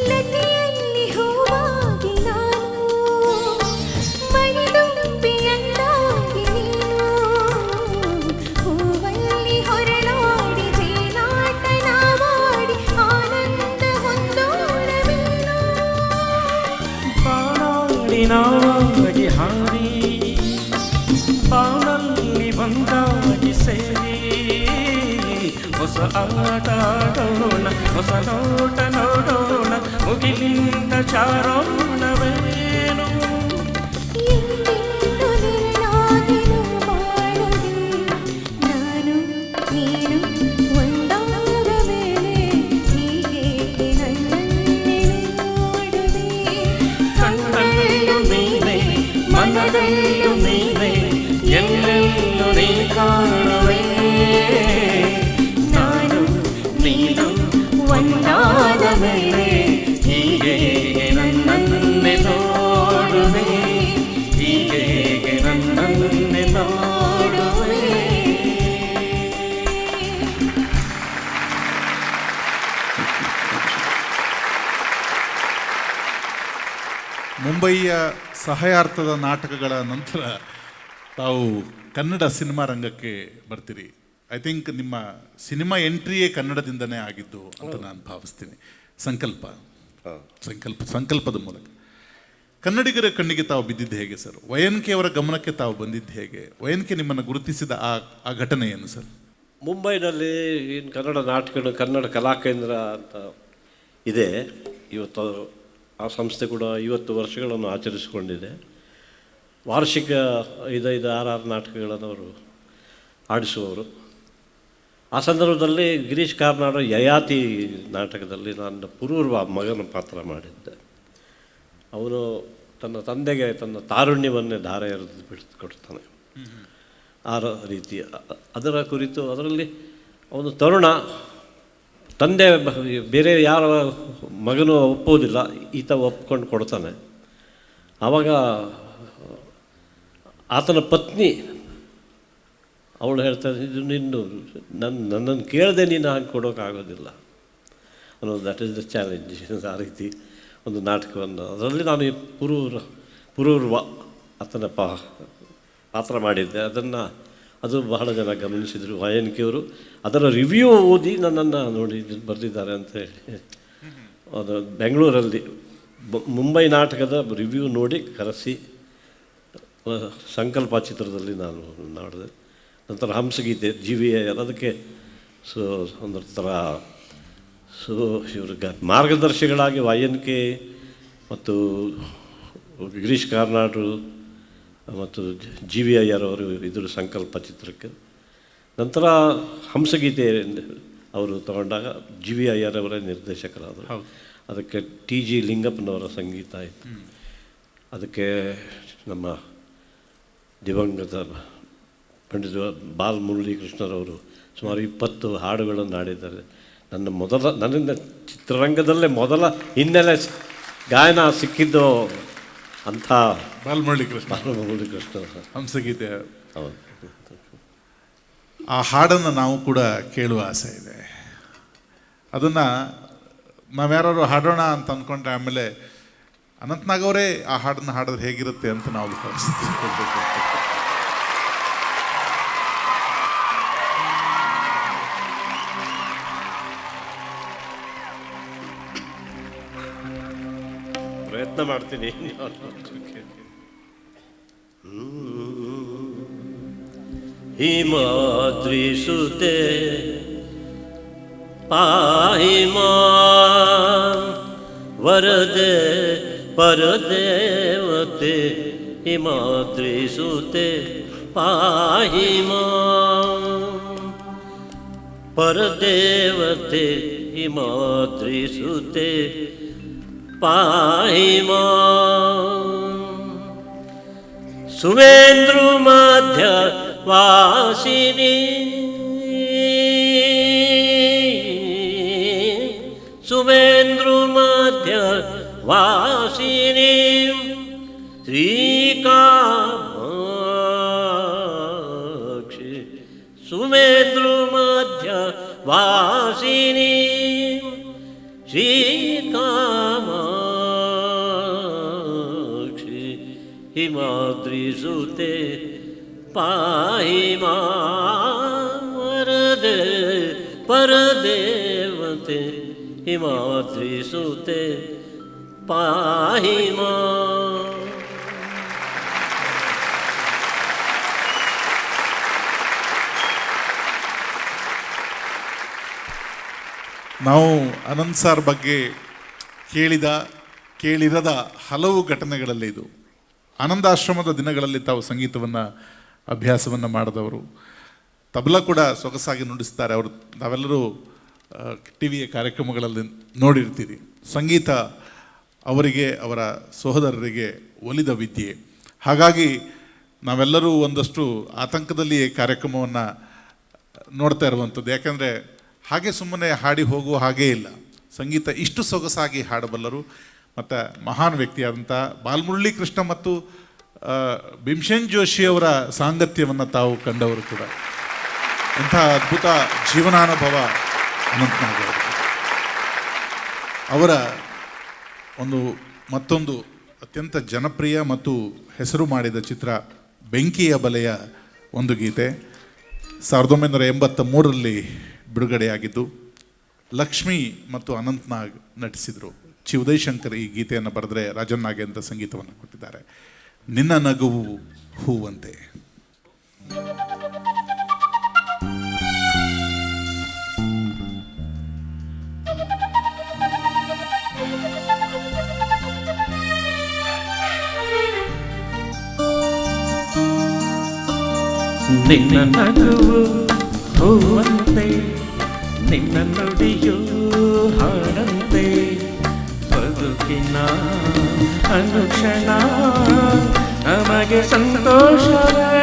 ಲತೆಯಲ್ಲಿ ಹೂವಾಗಿ ನಾನು, ಮಣಿದುಂಬಿಯಂದಾಗಿ ನೀನು, ಹೂವಲ್ಲಿ ಹೊರಳಾಡಿ ಜೇನಾಟ ನಾವಾಡಿ ಆನಂದ ಹೊಂದೋಣವೇನು. ಬಾಣಾಡಿ ನಾವಾಗಿ ಹಾರಿ ಬಾಣಲ್ಲಿ ಒಂದಾಗಿ ಸೇರಿ, ಹೊಸ ಆಟ ಆಡೋಣ, ಹೊಸ ನೋಟ ನೋಡೋಣ, ಮುಗಿಲಿಂದ ಚಾರೋಣವೇನು. ಎಂದೆಂದು ನಿನ್ನಾಗಿರು ಬಾಳುವೆ, ನಾನು ನೀನು ಒಂದಾದ ಮೇಲೆ ಹೀಗೆ ನನ್ನನ್ನೇ ನೋಡುವೆ. ಕಣ್ಣಲ್ಲೂ ನೀನೆ, ಮನದಲ್ಲೂ ನೀನೆ, ಎಲ್ಲೆಲ್ಲೂ ನೀ ಕಾಣುವೆ, ನಾನು ನೀನು ಒಂದಾದ ಮೇಲೆ ಹೀಗೆ ನನ್ನನ್ನೇ ನೋಡುವೆ, ಹೀಗೆ ನನ್ನನ್ನೇ ನೋಡುವೆ. ಮುಂಬಯಿಯ ಸಹಾಯಾರ್ಥದ ನಾಟಕಗಳ ನಂತರ ತಾವು ಕನ್ನಡ ಸಿನಿಮಾ ರಂಗಕ್ಕೆ ಬರ್ತೀರಿ. ಐ ಥಿಂಕ್ ನಿಮ್ಮ ಸಿನಿಮಾ ಎಂಟ್ರಿಯೇ ಕನ್ನಡದಿಂದನೇ ಆಗಿದ್ದು ಅಂತ ನಾನು ಭಾವಿಸ್ತೀನಿ. ಸಂಕಲ್ಪದ ಮೂಲಕ ಕನ್ನಡಿಗರ ಕಣ್ಣಿಗೆ ತಾವು ಬಿದ್ದಿದ್ದು ಹೇಗೆ ಸರ್? ವಯನ್ಕೆ ಅವರ ಗಮನಕ್ಕೆ ತಾವು ಬಂದಿದ್ದು ಹೇಗೆ? ವಯನ್ಕೆ ನಿಮ್ಮನ್ನು ಗುರುತಿಸಿದ ಆ ಘಟನೆ ಏನು ಸರ್? ಮುಂಬೈನಲ್ಲಿ ಕನ್ನಡ ನಾಟಕ ಕನ್ನಡ ಕಲಾಕೇಂದ್ರ ಅಂತ ಇದೆ. ಇವತ್ತು ಆ ಸಂಸ್ಥೆ ಕೂಡ 50 ವರ್ಷಗಳನ್ನು ಆಚರಿಸಿಕೊಂಡಿದೆ. ವಾರ್ಷಿಕ 5-6 ನಾಟಕಗಳನ್ನು ಅವರು ಆಡಿಸುವವರು. ಆ ಸಂದರ್ಭದಲ್ಲಿ ಗಿರೀಶ್ ಕಾರ್ನಾಡ್ ಯಯಾತಿ ನಾಟಕದಲ್ಲಿ ನಾನು ಪುರೂರ್ವ ಮಗನ ಪಾತ್ರ ಮಾಡಿದ್ದೆ. ಅವನು ತನ್ನ ತಂದೆಗೆ ತನ್ನ ತಾರುಣ್ಯವನ್ನೇ ಧಾರೆ ಎರೆದು ಬಿಡಿಸ್ಕೊಡ್ತಾನೆ. ಆ ರೀತಿ ಅದರ ಕುರಿತು ಅದರಲ್ಲಿ ಅವನು ತರುಣ, ತಂದೆ ಬೇರೆ ಯಾರ ಮಗನೂ ಒಪ್ಪೋದಿಲ್ಲ, ಈತ ಒಪ್ಕೊಂಡು ಕೊಡ್ತಾನೆ. ಆವಾಗ ಆತನ ಪತ್ನಿ ಅವಳು ಹೇಳ್ತಾನೆ, ಇದು ನನ್ನನ್ನು ಕೇಳದೆ ನೀನು ಹಾಗೆ ಕೊಡೋಕ್ಕಾಗೋದಿಲ್ಲ ಅನ್ನೋದು. That is the challenge. ಆ ರೀತಿ ಒಂದು ನಾಟಕವನ್ನು ಅದರಲ್ಲಿ ನಾನು ಪುರೂರ್ವ ಆತನ ಪಾತ್ರ ಮಾಡಿದ್ದೆ. ಅದು ಬಹಳ ಜನ ಗಮನಿಸಿದರು. ವಯನ್ಕೆಯವರು ಅದರ ರಿವ್ಯೂ ಓದಿ ನನ್ನನ್ನು ನೋಡಿ ಬರೆದಿದ್ದಾರೆ ಅಂತ ಹೇಳಿ. ಅದು ಬೆಂಗಳೂರಲ್ಲಿ ಮುಂಬೈ ನಾಟಕದ ರಿವ್ಯೂ ನೋಡಿ ಕರೆಸಿ ಸಂಕಲ್ಪ ಚಿತ್ರದಲ್ಲಿ ನಾನು ಮಾಡಿದೆ. ನಂತರ ಹಂಸಗೀತೆ GVI ಅದಕ್ಕೆ ಒಂದು ಥರ ಇವ್ರಿಗೆ ಮಾರ್ಗದರ್ಶಿಗಳಾಗಿ ವಯನ್ಕೆ ಮತ್ತು ಗಿರೀಶ್ ಕಾರ್ನಾಡ್ ಮತ್ತು GVI ಅವರು ಇದ್ರ ಸಂಕಲ್ಪ ಚಿತ್ರಕ್ಕೆ. ನಂತರ ಹಂಸಗೀತೆ ಅವರು ತಗೊಂಡಾಗ GVI ಅವರೇ ನಿರ್ದೇಶಕರಾದರು. ಅದಕ್ಕೆ TG ಲಿಂಗಪ್ಪನವರ ಸಂಗೀತ ಆಯಿತು. ಅದಕ್ಕೆ ನಮ್ಮ ದಿವಂಗತ ಪಂಡಿತ ಬಾಲಮುರಳಿ ಕೃಷ್ಣರವರು ಸುಮಾರು 20 ಹಾಡುಗಳನ್ನು ಹಾಡಿದ್ದಾರೆ. ನನ್ನಿಂದ ಚಿತ್ರರಂಗದಲ್ಲೇ ಮೊದಲ ಹಿನ್ನೆಲೆ ಗಾಯನ ಸಿಕ್ಕಿದ್ದು ಅಂಥ ಬಾಲಮುರಳಿ ಕೃಷ್ಣ ಹಂಸಗೀತೆ. ಹೌದು, ಆ ಹಾಡನ್ನು ನಾವು ಕೂಡ ಕೇಳುವ ಆಸೆ ಇದೆ. ಅದನ್ನು ನಾವ್ಯಾರು ಹಾಡೋಣ ಅಂತ ಅಂದ್ಕೊಂಡ್ರೆ ಆಮೇಲೆ ಅನಂತನಾಗ್ ಅವರೇ ಆ ಹಾಡನ್ನು ಹಾಡಿದ್ರೆ ಹೇಗಿರುತ್ತೆ ಅಂತ ನಾವು ಭಾವಿಸ್ತೀವಿ. ಪ್ರಯತ್ನ ಮಾಡ್ತೀನಿ. ಹಿಮಾದ್ರಿ ಸುತೆ ಪಾಹಿ ಮಾಂ ವರದೆ ಪರದೇವತೆ. ಹಿಮಾದ್ರಿ ಸುತೆ ಪಾಹಿ ಮಾಂ ಪರದೇವತೆ. ಹಿಮಾದ್ರಿ ಸುತೆ ಪಾಹಿ ಮಾಂ ಸುವೇಂದ್ರು ಮಧ್ಯ ವಾಸಿನಿ. ಸುವೇಂದ್ರು ಮಧ್ಯ ವಾಸಿನಿ ಶ್ರೀಕಾಮಾಕ್ಷಿ. ಸುವೇಂದ್ರು ಮಧ್ಯ ವಾಸಿನಿ ಶ್ರೀಕಾಮಾಕ್ಷಿ. ಹಿಮಾದ್ರಿ ಸುತೆ ಪಾಹಿ ಮಾಂ ವರದೆ ಪರದೇವತೆ. ಹಿಮಾದ್ರಿ ಸುತೆ ಪಾಹಿ ಮಾಂ. ನಾವು ಅನಂತ್ ಸಾರ್ ಬಗ್ಗೆ ಕೇಳಿರದ ಹಲವು ಘಟನೆಗಳಲ್ಲಿ ಇದು. ಆನಂದಾಶ್ರಮದ ದಿನಗಳಲ್ಲಿ ತಾವು ಸಂಗೀತವನ್ನು ಅಭ್ಯಾಸವನ್ನು ಮಾಡಿದವರು, ತಬಲಾ ಕೂಡ ಸೊಗಸಾಗಿ ನುಡಿಸ್ತಾರೆ. ಅವರು ನಾವೆಲ್ಲರೂ ಟಿವಿಯ ಕಾರ್ಯಕ್ರಮಗಳಲ್ಲಿ ನೋಡಿರ್ತೀರಿ. ಸಂಗೀತ ಅವರಿಗೆ ಅವರ ಸಹೋದರರಿಗೆ ಒಲಿದ ವಿದ್ಯೆ. ಹಾಗಾಗಿ ನಾವೆಲ್ಲರೂ ಒಂದಷ್ಟು ಆತಂಕದಲ್ಲಿ ಈ ಕಾರ್ಯಕ್ರಮವನ್ನು ನೋಡ್ತಾ ಇರುವಂಥದ್ದು. ಯಾಕೆಂದರೆ ಹಾಗೆ ಸುಮ್ಮನೆ ಹಾಡಿ ಹೋಗುವ ಹಾಗೇ ಇಲ್ಲ. ಸಂಗೀತ ಇಷ್ಟು ಸೊಗಸಾಗಿ ಹಾಡಬಲ್ಲರು. ಮತ್ತು ಮಹಾನ್ ವ್ಯಕ್ತಿಯಾದಂಥ ಬಾಲಮುರಳಿ ಕೃಷ್ಣ ಮತ್ತು ಭೀಮ್ಸೇನ್ ಜೋಶಿಯವರ ಸಾಂಗತ್ಯವನ್ನು ತಾವು ಕಂಡವರು ಕೂಡ. ಇಂಥ ಅದ್ಭುತ ಜೀವನಾನುಭವ ಅನಂತನಾಗ್ ಅವರು. ಅವರ ಮತ್ತೊಂದು ಅತ್ಯಂತ ಜನಪ್ರಿಯ ಮತ್ತು ಹೆಸರು ಮಾಡಿದ ಚಿತ್ರ ಬೆಂಕಿಯ ಬಲೆಯ ಒಂದು ಗೀತೆ 1983ರಲ್ಲಿ ಬಿಡುಗಡೆಯಾಗಿದ್ದು ಲಕ್ಷ್ಮಿ ಮತ್ತು ಅನಂತ್ ನಾಗ್ ನಟಿಸಿದರು. ಚಿ ಉದಯಶಂಕರ್ ಈ ಗೀತೆಯನ್ನು ಬರೆದರೆ ರಾಜನ್ ನಾಗೇಂದ್ರ ಸಂಗೀತವನ್ನು ಕೊಟ್ಟಿದ್ದಾರೆ. ನಿನ್ನ ನಗುವು ಹೂವಂತೆ. ನಿನ್ನ ನಗುವು ಹೂವಂತೆ, ನಿನ್ನ ನುಡಿಯು ಹಾಡಂತೆ, ಬದುಕಿನ ಅನುಕ್ಷಣ ನಮಗೆ ಸಂತೋಷವೇ.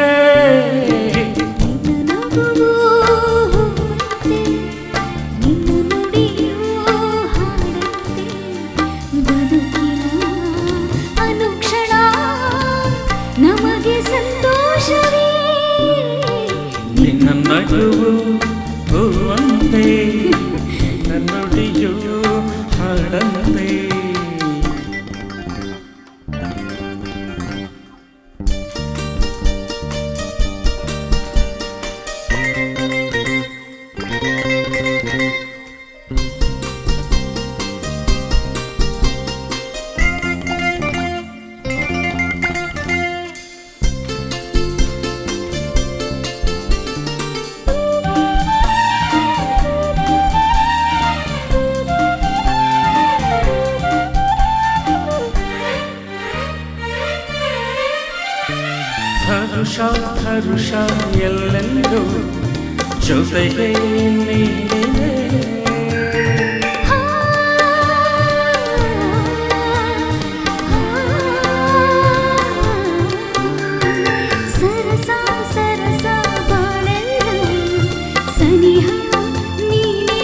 ನಿನ್ನ ನಗುವು ಹೂವಂತೆ, ನಿನ್ನ ನುಡಿಯು ಹಾಡಂತೆ, ಬದುಕಿನ ಅನುಕ್ಷಣ ನಮಗೆ ಸಂತೋಷವೇ. ನಿನ್ನ ನಗುವು ಹೂವಂತೆ, ನಿನ್ನ ನುಡಿಯು ಹಾಡಂತೆ. ಹರುಷ ಹರುಷ ಎಲ್ಲೆಂದು ಜೊತೆಗೆ ನೀನೆ. ಸರಸ ಸರಸ ಬಾಳೆಲ್ಲ ಸನಿಹ ನೀನೇ.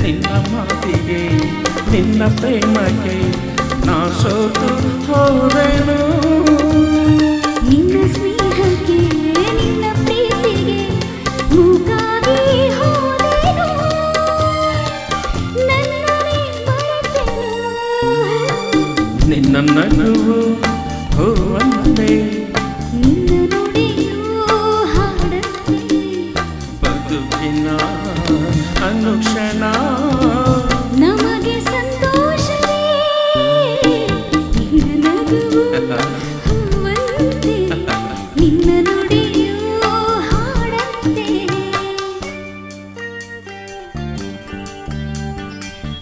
ನಿನ್ನ ಮಾತಿಗೆ ನಿನ್ನ ಪ್ರೇಮಕ್ಕೆ ನಾ ಸೋತು ಹೋದೆನು. ನಿನ್ನ ಸ್ನೇಹಕ್ಕೆ ನಿನ್ನ ಪ್ರೀತಿಗೆ ಮೂಗಾಗಿ ಹೋದೆನು. ನನ್ನನ್ನೇ ಮರೆತೆನು. ನಿನ್ನ ನಗುವು ಹೂವಂತೆ, ನಿನ್ನ ನುಡಿಯು ಹಾಡಂತೆ, ಬದುಕಿನ ಅನುಕ್ಷಣ ನಮಗೆ ಸಂತೋಷವೇ. ನಿನ್ನ ನಗುವು ಹೂವಂತೆ, ನಿನ್ನ ನುಡಿಯು ಹಾಡಂತೆ.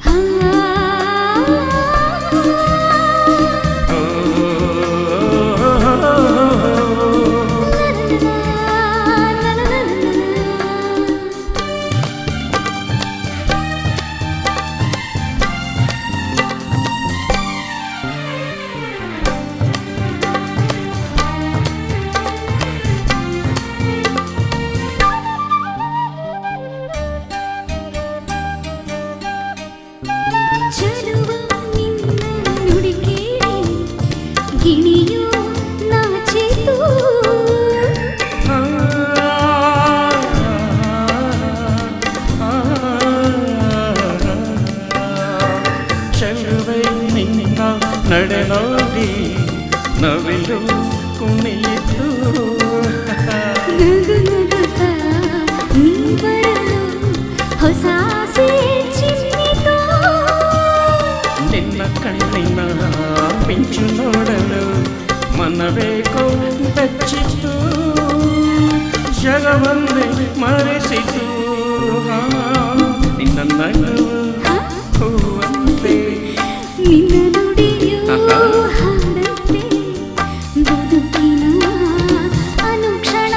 ಆ ಚಲುವ ನಿನ್ನ ನುಡಿ ಕೇಳಿ ಗಿಣಿಯು ನಾಚಿತು. ಚೆಲುವೆ ನಿನ್ನ ನಡೆ ನೋಡಿ ನವಿಲು ಕುಣಿಯಿತು. ನಗು ನಗುತ್ತಾ ನೀ ಬರಲು ಹೊಸ ಆಸೆ ಚಿಮ್ಮಿತು. ನಿನ್ನ ಕಣ್ಣಿನ ಮಿಂಚು ನೋಡಲು ಮನಬೇಕೋ ಬೆಚ್ಚಿತು. ಜಗವನ್ನೇ ಮರೆಸಿತು. ನಿನ್ನ ನಗುವು ಹೂವಂತೆ, ನಿನ್ನ ನುಡಿಯು ಹಾಡಂತೆ, ಬದುಕಿನ ಅನುಕ್ಷಣ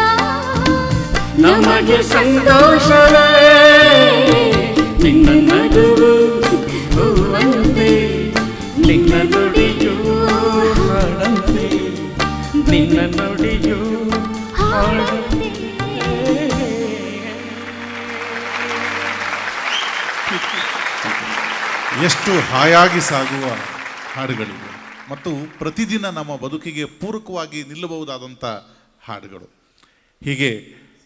ನಮಗೆ ಸಂತೋಷವೇ. ನಿನ್ನ ನಗುವು ಹೂವಂತೆ, ನಿನ್ನ ನುಡಿಯು ಹಾಡಂತೆ, ನಿನ್ನ ನುಡಿಯು ಹಾಡಂತೆ. ಎಷ್ಟು ಹಾಯಾಗಿ ಸಾಗುವ ಹಾಡುಗಳಿವೆ ಮತ್ತು ಪ್ರತಿದಿನ ನಮ್ಮ ಬದುಕಿಗೆ ಪೂರಕವಾಗಿ ನಿಲ್ಲಬಹುದಾದಂಥ ಹಾಡುಗಳು. ಹೀಗೆ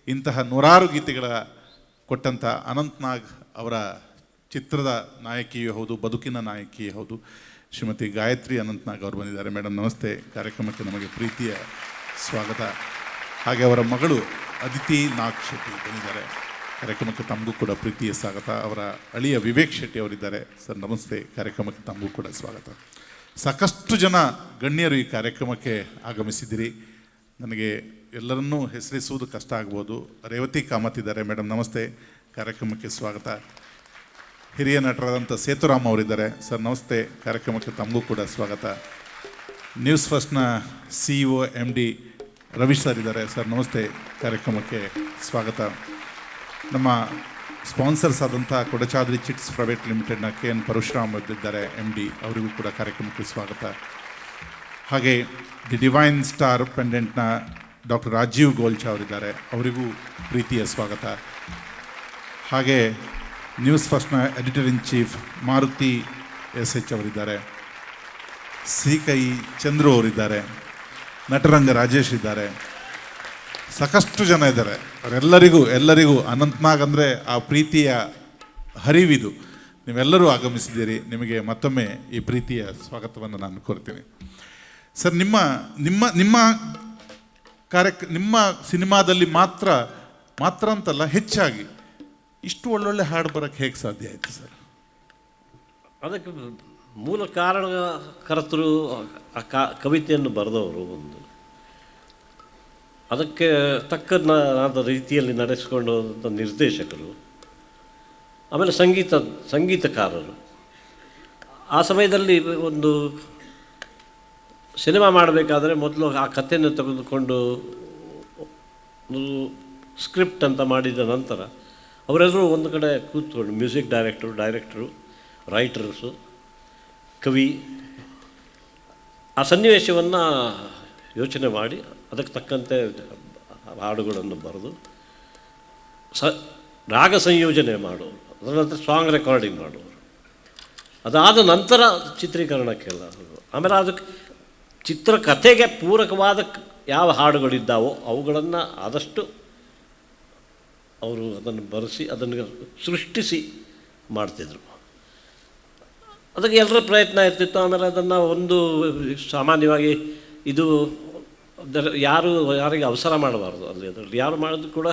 ಇಂತಹ ನೂರಾರು ಗೀತೆಗಳ ಕೊಟ್ಟಂಥ ಅನಂತ್ ನಾಗ್ ಅವರ ಚಿತ್ರದ ನಾಯಕಿಯೂ ಹೌದು, ಬದುಕಿನ ನಾಯಕಿಯೇ ಹೌದು. ಶ್ರೀಮತಿ ಗಾಯತ್ರಿ ಅನಂತನಾಗ್ ಅವರು ಬಂದಿದ್ದಾರೆ. ಮೇಡಮ್ ನಮಸ್ತೆ. ಕಾರ್ಯಕ್ರಮಕ್ಕೆ ನಮಗೆ ಪ್ರೀತಿಯ ಸ್ವಾಗತ. ಹಾಗೆ ಅವರ ಮಗಳು ಅದಿತಿ ನಾಗ್ ಶೆಟ್ಟಿ ಬಂದಿದ್ದಾರೆ. ಕಾರ್ಯಕ್ರಮಕ್ಕೆ ತಮಗೂ ಕೂಡ ಪ್ರೀತಿಯ ಸ್ವಾಗತ. ಅವರ ಅಳಿಯ ವಿವೇಕ್ ಶೆಟ್ಟಿ ಅವರಿದ್ದಾರೆ. ಸರ್ ನಮಸ್ತೆ. ಕಾರ್ಯಕ್ರಮಕ್ಕೆ ತಮಗೂ ಕೂಡ ಸ್ವಾಗತ. ಸಾಕಷ್ಟು ಜನ ಗಣ್ಯರು ಈ ಕಾರ್ಯಕ್ರಮಕ್ಕೆ ಆಗಮಿಸಿದ್ದೀರಿ. ನನಗೆ ಎಲ್ಲರನ್ನೂ ಹೆಸರಿಸುವುದು ಕಷ್ಟ ಆಗ್ಬೋದು. ರೇವತಿ ಕಾಮತ್ ಇದ್ದಾರೆ. ಮೇಡಮ್ ನಮಸ್ತೆ. ಕಾರ್ಯಕ್ರಮಕ್ಕೆ ಸ್ವಾಗತ. ಹಿರಿಯ ನಟರಾದಂಥ ಸೇತುರಾಮ್ ಅವರಿದ್ದಾರೆ. ಸರ್ ನಮಸ್ತೆ. ಕಾರ್ಯಕ್ರಮಕ್ಕೆ ತಮಗೂ ಕೂಡ ಸ್ವಾಗತ. ನ್ಯೂಸ್ ಫಸ್ಟ್ನ CEO MD ರವಿ ಸರ್ ಇದ್ದಾರೆ. ಸರ್ ನಮಸ್ತೆ. ಕಾರ್ಯಕ್ರಮಕ್ಕೆ ಸ್ವಾಗತ. ನಮ್ಮ ಸ್ಪಾನ್ಸರ್ಸ್ ಆದಂಥ ಕೊಡಚಾದ್ರಿ ಚಿಟ್ಸ್ ಪ್ರೈವೇಟ್ ಲಿಮಿಟೆಡ್ನ KN ಪರಶುರಾಮ್ ಇದ್ದಾರೆ MD, ಅವರಿಗೂ ಕೂಡ ಕಾರ್ಯಕ್ರಮಕ್ಕೆ ಸ್ವಾಗತ. ಹಾಗೆ ದಿ ಡಿವೈನ್ ಸ್ಟಾರ್ ಪೆಂಡೆಂಟ್ನ ಡಾಕ್ಟರ್ ರಾಜೀವ್ ಗೋಲ್ಚಾ ಅವರಿದ್ದಾರೆ. ಅವರಿಗೂ ಪ್ರೀತಿಯ ಸ್ವಾಗತ. ಹಾಗೆ ನ್ಯೂಸ್ ಫಸ್ಟ್ನ editor in chief Maruti SH ಅವರಿದ್ದಾರೆ. ಶ್ರೀಕೈ ಚಂದ್ರು ಅವರಿದ್ದಾರೆ. ನಟರಂಗ ರಾಜೇಶ್ ಇದ್ದಾರೆ. ಸಾಕಷ್ಟು ಜನ ಇದ್ದಾರೆ. ಅವರೆಲ್ಲರಿಗೂ ಅನಂತನಾಗ್ ಅಂದರೆ ಆ ಪ್ರೀತಿಯ ಹರಿವಿದು. ನೀವೆಲ್ಲರೂ ಆಗಮಿಸಿದ್ದೀರಿ. ನಿಮಗೆ ಮತ್ತೊಮ್ಮೆ ಈ ಪ್ರೀತಿಯ ಸ್ವಾಗತವನ್ನು ನಾನು ಕೋರ್ತೀನಿ. ಸರ್, ನಿಮ್ಮ ನಿಮ್ಮ ಸಿನಿಮಾದಲ್ಲಿ ಮಾತ್ರ ಅಂತಲ್ಲ, ಹೆಚ್ಚಾಗಿ ಇಷ್ಟು ಒಳ್ಳೊಳ್ಳೆ ಹಾಡು ಬರೋಕ್ಕೆ ಹೇಗೆ ಸಾಧ್ಯ ಆಯಿತು ಸರ್? ಅದಕ್ಕೆ ಮೂಲ ಕಾರಣಕರ್ತರು ಕವಿತೆಯನ್ನು ಬರೆದವರು ಒಂದು, ಅದಕ್ಕೆ ತಕ್ಕನಾದ ರೀತಿಯಲ್ಲಿ ನಡೆಸಿಕೊಂಡು ನಿರ್ದೇಶಕರು, ಆಮೇಲೆ ಸಂಗೀತಕಾರರು. ಆ ಸಮಯದಲ್ಲಿ ಒಂದು ಸಿನಿಮಾ ಮಾಡಬೇಕಾದ್ರೆ ಮೊದಲು ಆ ಕಥೆಯನ್ನು ತೆಗೆದುಕೊಂಡು ಸ್ಕ್ರಿಪ್ಟ್ ಅಂತ ಮಾಡಿದ ನಂತರ ಅವರೆಲ್ಲರೂ ಒಂದು ಕಡೆ ಕೂತ್ಕೊಂಡು ಮ್ಯೂಸಿಕ್ ಡೈರೆಕ್ಟರು, ರೈಟರ್ಸು, ಕವಿ, ಆ ಸನ್ನಿವೇಶವನ್ನು ಯೋಚನೆ ಮಾಡಿ ಅದಕ್ಕೆ ತಕ್ಕಂತೆ ಹಾಡುಗಳನ್ನು ಬರೆದು ರಾಗ ಸಂಯೋಜನೆ ಮಾಡೋರು, ಅದರ ನಂತರ ಸಾಂಗ್ ರೆಕಾರ್ಡಿಂಗ್ ಮಾಡೋರು. ಅದಾದ ನಂತರ ಚಿತ್ರೀಕರಣಕ್ಕೆಲ್ಲ. ಆಮೇಲೆ ಅದಕ್ಕೆ ಚಿತ್ರಕಥೆಗೆ ಪೂರಕವಾದ ಯಾವ ಹಾಡುಗಳಿದ್ದಾವೋ ಅವುಗಳನ್ನು ಆದಷ್ಟು ಅವರು ಅದನ್ನು ಬರೆಸಿ ಅದನ್ನು ಸೃಷ್ಟಿಸಿ ಮಾಡ್ತಿದ್ರು. ಅದಕ್ಕೆ ಎಲ್ಲರ ಪ್ರಯತ್ನ ಇರ್ತಿತ್ತು. ಆಮೇಲೆ ಅದನ್ನು ಒಂದು ಸಾಮಾನ್ಯವಾಗಿ ಇದು ಯಾರಿಗೆ ಅವಸರ ಮಾಡಬಾರ್ದು. ಅದರಲ್ಲಿ ಯಾರು ಮಾಡೋದು ಕೂಡ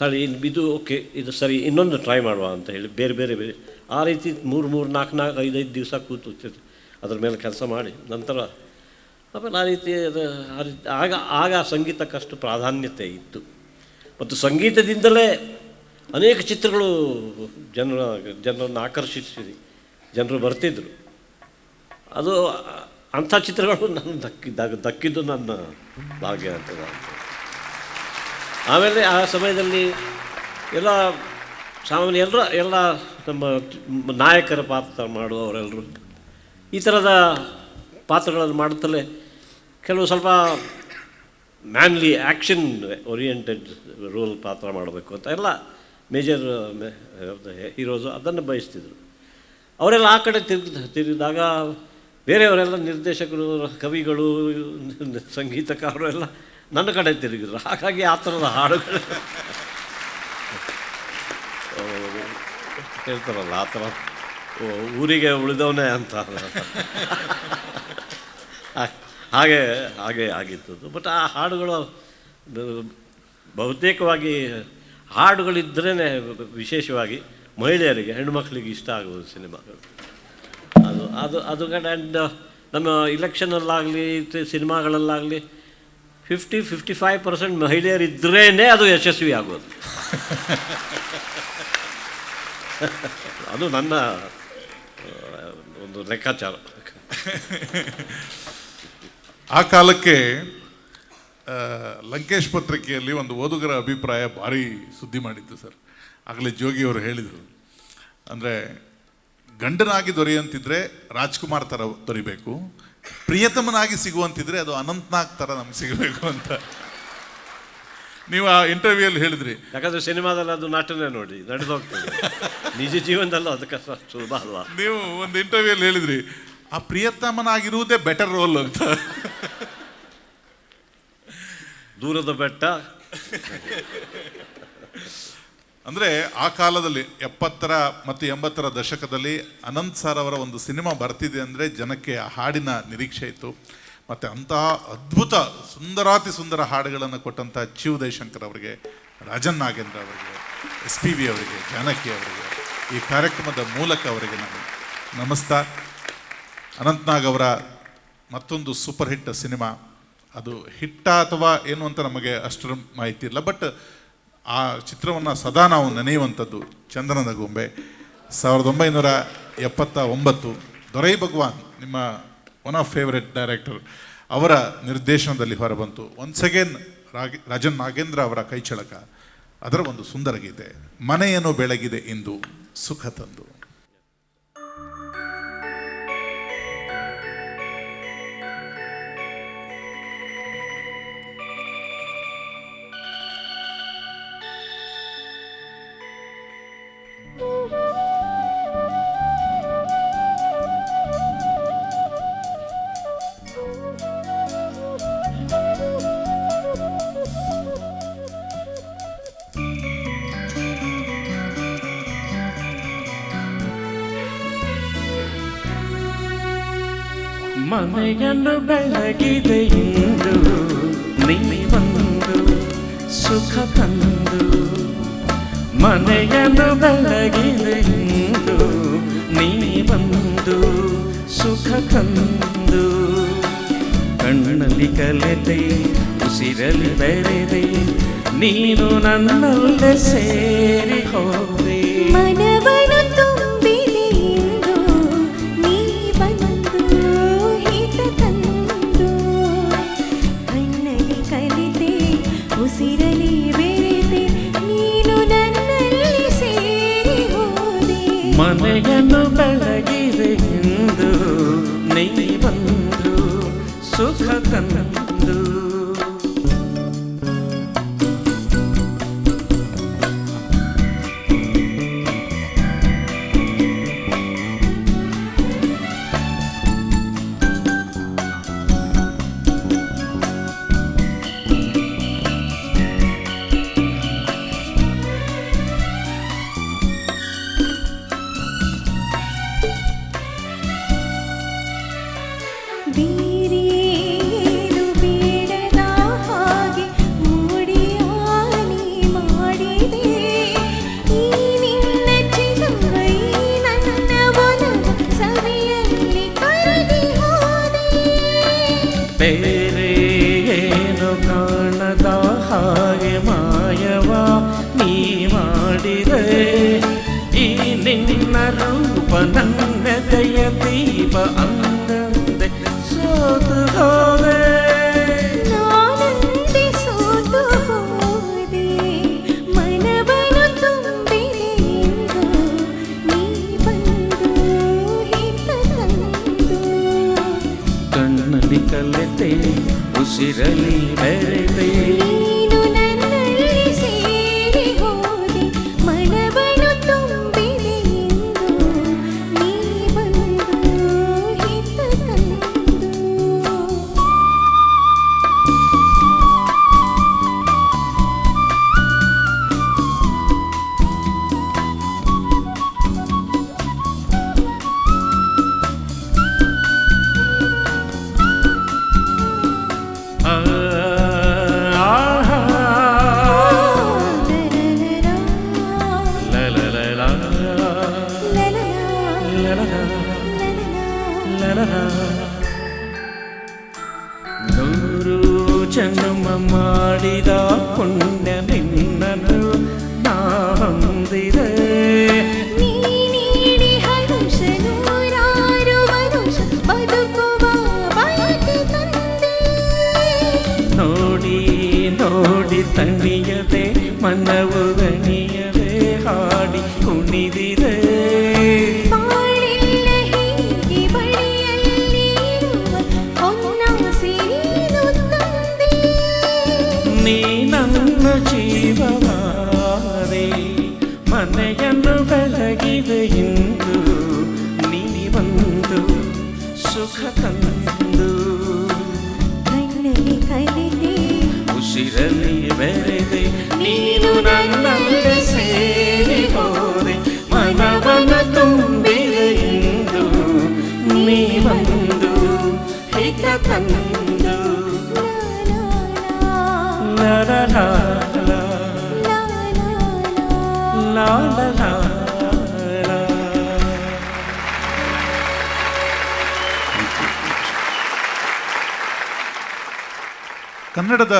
ತಳಿ ಇದು ಓಕೆ, ಇದು ಸರಿ, ಇನ್ನೊಂದು ಟ್ರೈ ಮಾಡುವ ಅಂತ ಹೇಳಿ ಬೇರೆ ಆ ರೀತಿ 3 4 5 ದಿವಸ ಕೂತು ಅದ್ರ ಮೇಲೆ ಕೆಲಸ ಮಾಡಿ ನಂತರ ಆಮೇಲೆ ಆ ರೀತಿ ಆಗ ಸಂಗೀತಕ್ಕಷ್ಟು ಪ್ರಾಧಾನ್ಯತೆ ಇತ್ತು. ಮತ್ತು ಸಂಗೀತದಿಂದಲೇ ಅನೇಕ ಚಿತ್ರಗಳು ಜನರನ್ನು ಆಕರ್ಷಿಸಿ ಜನರು ಬರ್ತಿದ್ದರು. ಅದು ಅಂಥ ಚಿತ್ರಗಳು ನಾನು ದಕ್ಕಿದ್ದು ನನ್ನ ಭಾಗ್ಯ ಅಂತ. ಆಮೇಲೆ ಆ ಸಮಯದಲ್ಲಿ ಸಾಮಾನ್ಯ ಎಲ್ಲ ನಮ್ಮ ನಾಯಕರ ಪಾತ್ರ ಮಾಡುವವರೆಲ್ಲರೂ ಈ ಥರದ ಪಾತ್ರಗಳನ್ನು ಮಾಡುತ್ತಲೇ ಕೆಲವು ಸ್ವಲ್ಪ ಮ್ಯಾನ್ಲಿ ಆ್ಯಕ್ಷನ್ ಓರಿಯೆಂಟೆಡ್ ರೋಲ್ ಪಾತ್ರ ಮಾಡಬೇಕು ಅಂತ ಎಲ್ಲ ಮೇಜರ್ ಹೀರೋಸು ಅದನ್ನು ಬಯಸ್ತಿದ್ರು. ಅವರೆಲ್ಲ ಆ ಕಡೆ ತಿರುಗಿದಾಗ ಬೇರೆಯವರೆಲ್ಲ ನಿರ್ದೇಶಕರು, ಕವಿಗಳು, ಸಂಗೀತಕಾರರು ಎಲ್ಲ ನನ್ನ ಕಡೆ ತಿರುಗಿದ್ರು. ಹಾಗಾಗಿ ಆ ಥರದ ಹಾಡುಗಳು ಹೇಳ್ತಾರಲ್ಲ ಆ ಥರ ಊರಿಗೆ ಉಳಿದವನೇ ಅಂತ ಹಾಗೆ ಆಗಿತ್ತು. ಬಟ್ ಆ ಹಾಡುಗಳು ಬಹುತೇಕವಾಗಿ ಹಾಡುಗಳಿದ್ರೇ ವಿಶೇಷವಾಗಿ ಮಹಿಳೆಯರಿಗೆ, ಹೆಣ್ಣುಮಕ್ಕಳಿಗೆ ಇಷ್ಟ ಆಗುವುದು ಸಿನಿಮಾಗಳು. ಅದು ಆ್ಯಂಡ್ ನಮ್ಮ ಇಲೆಕ್ಷನಲ್ಲಾಗಲಿ ಸಿನಿಮಾಗಳಲ್ಲಾಗಲಿ 50-55% ಮಹಿಳೆಯರಿದ್ರೇ ಅದು ಯಶಸ್ವಿ ಆಗೋದು. ಅದು ನನ್ನ ಒಂದು ಲೆಕ್ಕಾಚಾರ. ಆ ಕಾಲಕ್ಕೆ ಲಂಕೇಶ್ ಪತ್ರಿಕೆಯಲ್ಲಿ ಒಂದು ಓದುಗರ ಅಭಿಪ್ರಾಯ ಭಾರಿ ಸುದ್ದಿ ಮಾಡಿತ್ತು ಸರ್. ಆಗಲೇ ಜೋಗಿಯವರು ಹೇಳಿದರು, ಅಂದರೆ ಗಂಡನಾಗಿ ದೊರೆಯುವಂತಿದ್ರೆ ರಾಜ್ಕುಮಾರ್ ಥರ ದೊರಿಬೇಕು, ಪ್ರಿಯತಮನಾಗಿ ಸಿಗುವಂತಿದ್ರೆ ಅದು ಅನಂತನಾಗ್ ಥರ ನಮ್ಗೆ ಸಿಗಬೇಕು ಅಂತ ನೀವು ಆ ಇಂಟರ್ವ್ಯೂಯಲ್ಲಿ ಹೇಳಿದ್ರಿ. ಯಾಕಂದರೆ ಸಿನಿಮಾದಲ್ಲಿ ಅದು ನಟನೆ ನೋಡಿ ನಡೆದು ಹೋಗ್ತದೆ, ನಿಜ ಜೀವನದಲ್ಲೂ ಅದಕ್ಕೆ ಸುಲಭ ಅಲ್ವಾ. ನೀವು ಒಂದು ಇಂಟರ್ವ್ಯೂಯಲ್ಲಿ ಹೇಳಿದ್ರಿ, ಆ ಪ್ರಿಯತಮನಾಗಿರುವುದೇ ಬೆಟರ್ ರೋಲ್ ಅಂತ. ದೂರದ ಬೆಟ್ಟ ಅಂದರೆ ಆ ಕಾಲದಲ್ಲಿ 70ರ ಮತ್ತು 80ರ ದಶಕದಲ್ಲಿ ಅನಂತ್ ಸರ್ ಅವರ ಒಂದು ಸಿನಿಮಾ ಬರ್ತಿದೆ ಅಂದರೆ ಜನಕ್ಕೆ ಆ ಹಾಡಿನ ನಿರೀಕ್ಷೆ ಇತ್ತು. ಮತ್ತು ಅಂತಹ ಅದ್ಭುತ ಸುಂದರಾತಿ ಸುಂದರ ಹಾಡುಗಳನ್ನು ಕೊಟ್ಟಂಥ ಚಿ ಉದಯಶಂಕರ್ ಅವರಿಗೆ, ರಾಜನ್ ನಾಗೇಂದ್ರ ಅವರಿಗೆ, SPB ಅವರಿಗೆ, ಜಾನಕಿ ಅವರಿಗೆ, ಈ ಕಾರ್ಯಕ್ರಮದ ಮೂಲಕ ಅವರಿಗೆ ನಾನು ನಮಸ್ಕಾರ. ಅನಂತ್ನಾಗ್ ಅವರ ಮತ್ತೊಂದು ಸೂಪರ್ ಹಿಟ್ ಸಿನಿಮಾ, ಅದು ಹಿಟ್ಟ ಅಥವಾ ಏನು ಅಂತ ನಮಗೆ ಅಷ್ಟರ ಮಾಹಿತಿ ಇಲ್ಲ, ಬಟ್ ಆ ಚಿತ್ರವನ್ನು ಸದಾ ನಾವು ನೆನೆಯುವಂಥದ್ದು ಚಂದನದ ಗೊಂಬೆ. 1979 ದೊರೈ ಭಗವಾನ್, ನಿಮ್ಮ ಒನ್ ಆಫ್ ಫೇವರೆಟ್ ಡೈರೆಕ್ಟರ್, ಅವರ ನಿರ್ದೇಶನದಲ್ಲಿ ಹೊರಬಂತು. ಒನ್ಸ್ ಅಗೇನ್ ರಾಜನ್ ನಾಗೇಂದ್ರ ಅವರ ಕೈಚಳಕ. ಅದರ ಒಂದು ಸುಂದರ ಗೀತೆ, ಮನೆಯನ್ನು ಬೆಳಗಿದೆ ಇಂದು ಸುಖ ತಂದು. ಮನೆಯನ್ನು ಬೆಳಗಿದೆ ಇಂದು ನೀ ಬಂದು ಸುಖ ತಂದು, ಮನೆಯನ್ನು ಬೆಳಗಿದೆ ಇಂದು ನೀ ಬಂದು ಸುಖ ತಂದು, ಕಣ್ಣಲ್ಲಿ ಕಲೆದೆ ಉಸಿರಲ್ಲಿ ಬೆರೆದೆ ನೀನು ನನ್ನಲ್ಲೇ ಸೇರಿ ಹೋದೆ. ಮನವನ್ನು ತುಂಬಿದೆ ಇಂದು ನೀ ಬಂದು ಹಿತ ತಂದು, ಕಣ್ಣಲ್ಲಿ ಕಲಿತೆ ಉಸಿರಲಿ ಬೆರೆತೆ ನೀನು ನನ್ನಲ್ಲಿ ಸೇರಿ ಹೋದೆ. ಮನೆಯನ್ನು ಬೆಳಗಿದೆ ಎಂದು ನೀ ಬಂದು ಸುಖ ತಂದು. ಬೇರೇನು ಬೇಡದ ಹಾಗೆ ಮೂಡಿಯಾನಿ ಮಾಡಿದೆ ಈ ನಿನ್ನ ಚಿಲುಮೈ ನನ್ನ ಒಲವ ಸವಿಯಲ್ಲಿ ಕರಗಿ ಹೋದೆ. ಬೇರೆ ಏನು ಕಾಣದ ಹಾಗೆ ಮಾಯವ ನೀ ಮಾಡಿದೆ, ಈ ನಿನ್ನ ರೂಪ ನನ್ನದೆಯ ದೀಪ ಅಂದಂದೆ ಸೋತು ಹೋದೆ. ನಾನಂತೆ ಸೋತು ಹೋದೆ, ಮನವನ್ನು ತುಂಬಿದೆ ಇಂದು ನೀ ಬಂದು ಹಿತ ತಂದು. ಕಣ್ಣಲ್ಲಿ ಕಲೆತೆ ಉಸಿರಲಿ ಬೆರೆತೆ ನೀನು ನನ್ನಲ್ಲಿ ಸೇರಿ ಹೋದೆ, ಮನವನ್ನು ತುಂಬಿದೆ ಇಂದು ನೀ ಬಂದು ಹಿತ ತಂದು. ಆ ಆಹಾ ಲಲಲಲ ಲಲಲ. ನೂರು ಜನ್ಮ ಮಾಡಿದ ಪುಣ್ಯ ನಿನ್ನನ್ನು ನಾ ಹೊಂದಿದೆ, ನೀ ನೀಡಿ ಹರುಷ ನೂರಾರು ವರುಷ ಬದುಕುವ ಬಯಕೆ ತಂದೆ. ನೋಡಿ ನೋಡಿ ತಣಿಯದೆ ಮನವು ದಣಿಯದೆ ಹಾಡಿ ಕುಣಿದಿದೆ. ಬಾಳಿಲ್ಲ ಹೀಗೆ ಬಳಿಯಲ್ಲಿರುವ ಹೊನ್ನ ಸಿರಿನು ತಂದೆ. ನೀ ನನ್ನ ಜೀವವಾದೆ, ಮನೆಯನ್ನು ಬೆಳಗಿದೆ ಇಂದು ನೀ ಬಂದು ಸುಖ ತಂದು. ಕಣ್ಣಲ್ಲಿ ಕಲಿತೆ ಉಸಿರಲ್ಲಿ ಬೆರೆದೆ ನೀನು ನನ್ನಲ್ಲಿ ಸೇರಿ ಹೋದೆ ಮನವನ ತುಂಬಿದೆ ಎಂದು ನೀ ಬಂದು ಹಿತ ತಂದು ಲಾ ಲಾ ಲಾ ಲಾ ಲಾ ಲಾ ಲಾ. ಕನ್ನಡದ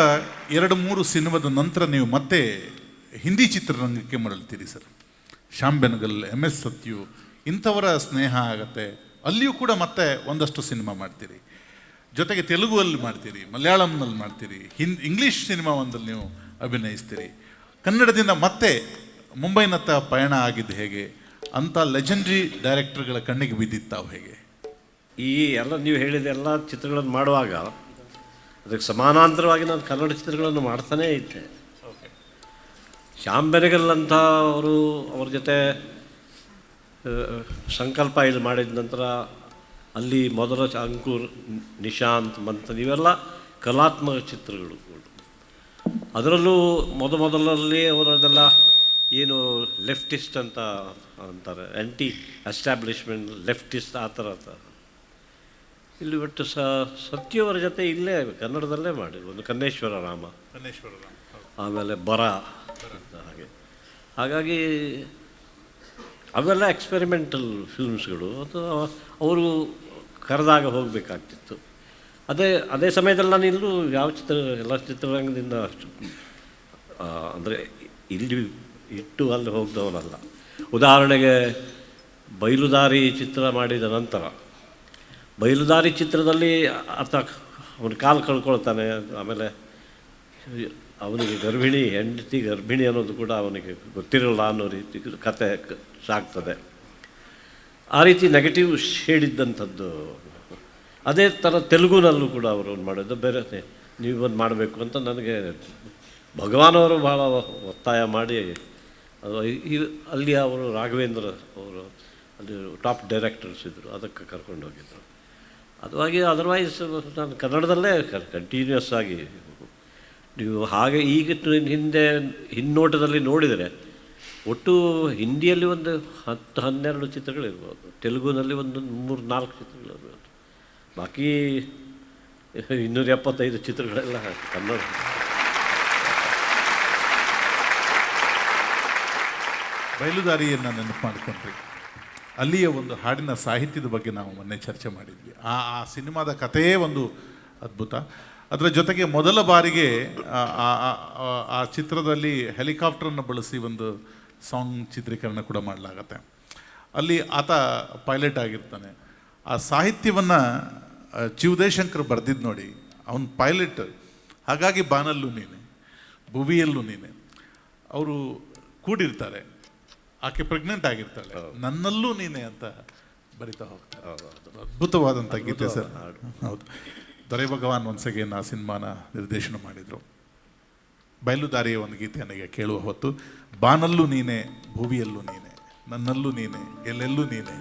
2-3 ಸಿನಿಮಾದ ನಂತರ ನೀವು ಮತ್ತೆ ಹಿಂದಿ ಚಿತ್ರರಂಗಕ್ಕೆ ಮರಳ್ತೀರಿ ಸರ್. ಶ್ಯಾಮ್ ಬೆನಗಲ್, MS ಸತ್ಯು ಇಂಥವರ ಸ್ನೇಹ ಆಗತ್ತೆ. ಅಲ್ಲಿಯೂ ಕೂಡ ಮತ್ತೆ ಒಂದಷ್ಟು ಸಿನಿಮಾ ಮಾಡ್ತೀರಿ, ಜೊತೆಗೆ ತೆಲುಗುವಲ್ಲಿ ಮಾಡ್ತೀರಿ, ಮಲಯಾಳಂನಲ್ಲಿ ಮಾಡ್ತೀರಿ, ಇಂಗ್ಲೀಷ್ ಸಿನಿಮಾ ಒಂದಲ್ಲಿ ನೀವು ಅಭಿನಯಿಸ್ತೀರಿ. ಕನ್ನಡದಿಂದ ಮತ್ತೆ ಮುಂಬೈನತ್ತ ಪಯಣ ಆಗಿದ್ದು ಹೇಗೆ? ಅಂಥ ಲೆಜೆಂಡ್ರಿ ಡೈರೆಕ್ಟರ್ಗಳ ಕಣ್ಣಿಗೆ ಬಿದ್ದಿತ್ತಾವು ಹೇಗೆ? ಈ ಎಲ್ಲ ನೀವು ಹೇಳಿದ ಎಲ್ಲ ಚಿತ್ರಗಳನ್ನು ಮಾಡುವಾಗ ಅದಕ್ಕೆ ಸಮಾನಾಂತರವಾಗಿ ನಾನು ಕನ್ನಡ ಚಿತ್ರಗಳನ್ನು ಮಾಡ್ತಾನೇ ಇದ್ದೆ. ಶ್ಯಾಮ್ ಬೆನಗಲ್ ಅಂತ ಅವ್ರ ಜೊತೆ ಸಂಕಲ್ಪ ಇದು ಮಾಡಿದ ನಂತರ ಅಲ್ಲಿ ಮೊದಲ ಅಂಕುರ್, ನಿಶಾಂತ್, ಮಂಥನ್ ಇವೆಲ್ಲ ಕಲಾತ್ಮಕ ಚಿತ್ರಗಳು. ಅದರಲ್ಲೂ ಮೊದಲಲ್ಲಿ ಅವರದೆಲ್ಲ ಏನು ಲೆಫ್ಟಿಸ್ಟ್ ಅಂತ ಅಂತಾರೆ, ಆ್ಯಂಟಿ ಎಸ್ಟಾಬ್ಲಿಷ್ಮೆಂಟ್ ಲೆಫ್ಟಿಸ್ಟ್ ಆ ಥರ. ಇಲ್ಲಿ ಒಟ್ಟು ಸತ್ಯವರ ಜೊತೆ ಇಲ್ಲೇ ಕನ್ನಡದಲ್ಲೇ ಮಾಡಿದ್ರು. ಕನ್ನೇಶ್ವರ ರಾಮ, ಆಮೇಲೆ ಬರ ಅಂತ ಹಾಗಾಗಿ ಅವೆಲ್ಲ ಎಕ್ಸ್ಪೆರಿಮೆಂಟಲ್ ಫಿಲ್ಮ್ಸ್ಗಳು. ಅದು ಅವರು ಕರೆದಾಗ ಹೋಗಬೇಕಾಗ್ತಿತ್ತು. ಅದೇ ಸಮಯದಲ್ಲಿ ನಾನು ಇಲ್ಲೂ ಎಲ್ಲ ಚಿತ್ರರಂಗದಿಂದ ಅಷ್ಟು ಅಂದರೆ ಇಲ್ಲಿ ಇಟ್ಟು ಅಲ್ಲಿ ಹೋಗ್ದವನಲ್ಲ. ಉದಾಹರಣೆಗೆ ಬಯಲುದಾರಿ ಚಿತ್ರ ಮಾಡಿದ ನಂತರ ಬಯಲುದಾರಿ ಚಿತ್ರದಲ್ಲಿ ಅವನು ಕಾಲು ಕಳ್ಕೊಳ್ತಾನೆ. ಆಮೇಲೆ ಅವನಿಗೆ ಹೆಂಡತಿ ಗರ್ಭಿಣಿ ಅನ್ನೋದು ಕೂಡ ಅವನಿಗೆ ಗೊತ್ತಿರಲ್ಲ ಅನ್ನೋ ರೀತಿ ಕತೆ ಸಾಗ್ತದೆ. ಆ ರೀತಿ ನೆಗೆಟಿವ್ ಶೇಡ್ ಇದ್ದಂಥದ್ದು. ಅದೇ ಥರ ತೆಲುಗುನಲ್ಲೂ ಕೂಡ ಅವರು ಮಾಡಿದ್ದು ಬೇರೆ. ನೀವೊಂದು ಮಾಡಬೇಕು ಅಂತ ನನಗೆ ಭಗವಾನ್ ಅವರು ಭಾಳ ಒತ್ತಾಯ ಮಾಡಿ ಅಲ್ಲಿ ಅವರು ರಾಘವೇಂದ್ರ ಅವರು ಅಲ್ಲಿ ಟಾಪ್ ಡೈರೆಕ್ಟರ್ಸ್ ಇದ್ದರು, ಅದಕ್ಕೆ ಕರ್ಕೊಂಡು ಹೋಗಿದ್ದರು. ಅದರ್ವೈಸ್ ನಾನು ಕನ್ನಡದಲ್ಲೇ ಕಂಟಿನ್ಯೂಸ್ ಆಗಿ ನೀವು ಹಾಗೆ ಈಗ ಹಿನ್ನೋಟದಲ್ಲಿ ನೋಡಿದರೆ ಒಟ್ಟು ಹಿಂದಿಯಲ್ಲಿ ಒಂದು 10-12 ಚಿತ್ರಗಳಿರ್ಬೋದು, ತೆಲುಗುನಲ್ಲಿ ಒಂದು 3-4 ಚಿತ್ರಗಳಿರ್ಬೋದು, ಬಾಕಿ 275 ಚಿತ್ರಗಳೆಲ್ಲ ಕನ್ನಡ. ಬಯಲುದಾರಿಯನ್ನು ನೆನಪು ಮಾಡಿಕೊಂಡ್ರಿ. ಅಲ್ಲಿಯ ಒಂದು ಹಾಡಿನ ಸಾಹಿತ್ಯದ ಬಗ್ಗೆ ನಾವು ಮೊನ್ನೆ ಚರ್ಚೆ ಮಾಡಿದ್ವಿ. ಆ ಸಿನಿಮಾದ ಕಥೆಯೇ ಒಂದು ಅದ್ಭುತ. ಅದರ ಜೊತೆಗೆ ಮೊದಲ ಬಾರಿಗೆ ಆ ಚಿತ್ರದಲ್ಲಿ ಹೆಲಿಕಾಪ್ಟರನ್ನು ಬಳಸಿ ಒಂದು ಸಾಂಗ್ ಚಿತ್ರೀಕರಣ ಕೂಡ ಮಾಡಲಾಗತ್ತೆ. ಅಲ್ಲಿ ಆತ ಪೈಲಟ್ ಆಗಿರ್ತಾನೆ. ಆ ಸಾಹಿತ್ಯವನ್ನು ಚಿವುದೇಶಂಕರ್ ಬರೆದಿದ್ದು ನೋಡಿ, ಅವನು ಪೈಲಟ್. ಹಾಗಾಗಿ ಬಾನಲ್ಲೂ ನೀನೆ, ಭುವಿಯಲ್ಲೂ ನೀನೆ. ಅವರು ಕೂಡಿರ್ತಾರೆ, ಆಕೆ ಪ್ರೆಗ್ನೆಂಟ್ ಆಗಿರ್ತಾಳೆ, ನನ್ನಲ್ಲೂ ನೀನೆ ಅಂತ ಬರಿತಾ ಹೋಗ್ತಾರೆ. ಅದ್ಭುತವಾದಂಥ ಗೀತೆ ಸರ್. ಹೌದು, ದೊರೆ ಭಗವಾನ್ ಒನ್ಸಗೇನ್ ಆ ಸಿನಿಮಾನ ನಿರ್ದೇಶನ ಮಾಡಿದರು. ಬಯಲುದಾರಿಯ ಒಂದು ಗೀತೆ ನನಗೆ ಕೇಳುವ ಹೊತ್ತು, ಬಾನಲ್ಲೂ ನೀನೆ, ಭುವಿಯಲ್ಲೂ ನೀನೆ, ನನ್ನಲ್ಲೂ ನೀನೆ, ಎಲ್ಲೆಲ್ಲೂ ನೀನೆ.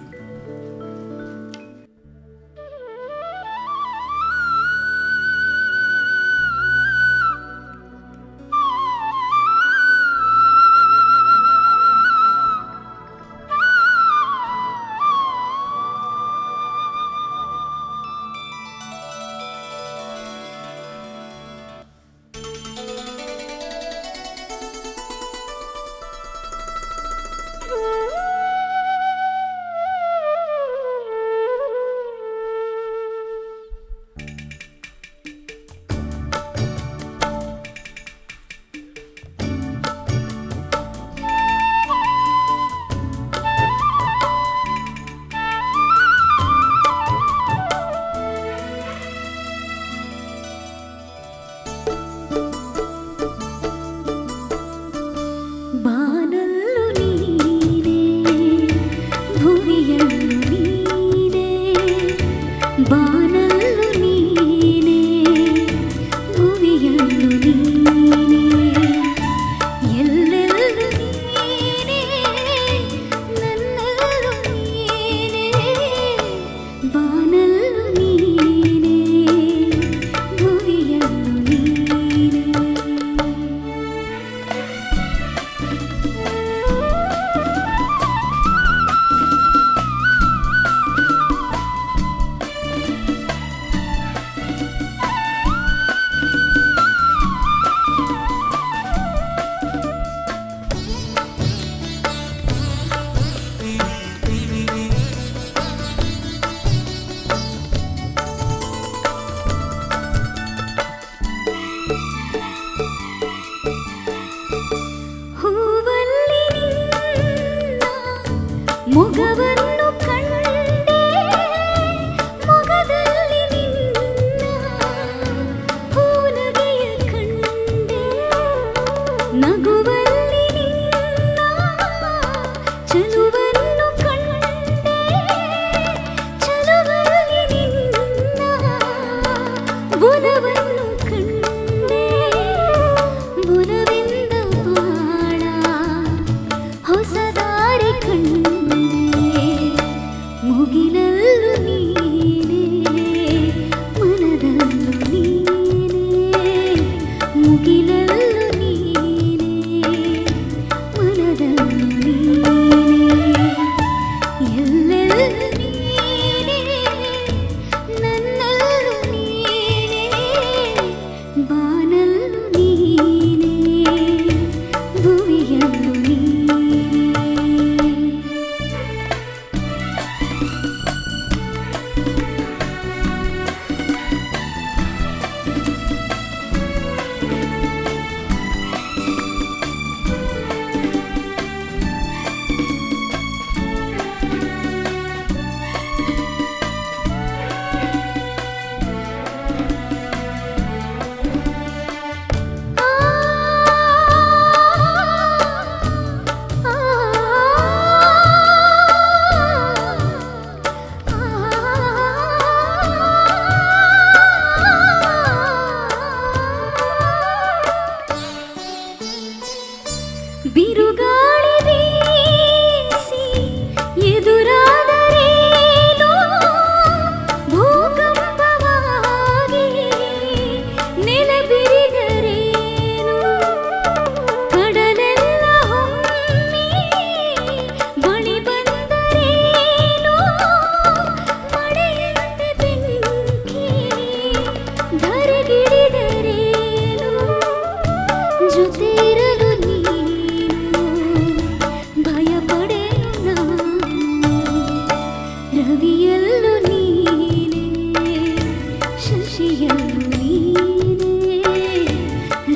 ಶಶಿಯಲ್ಲು ನೀನೇ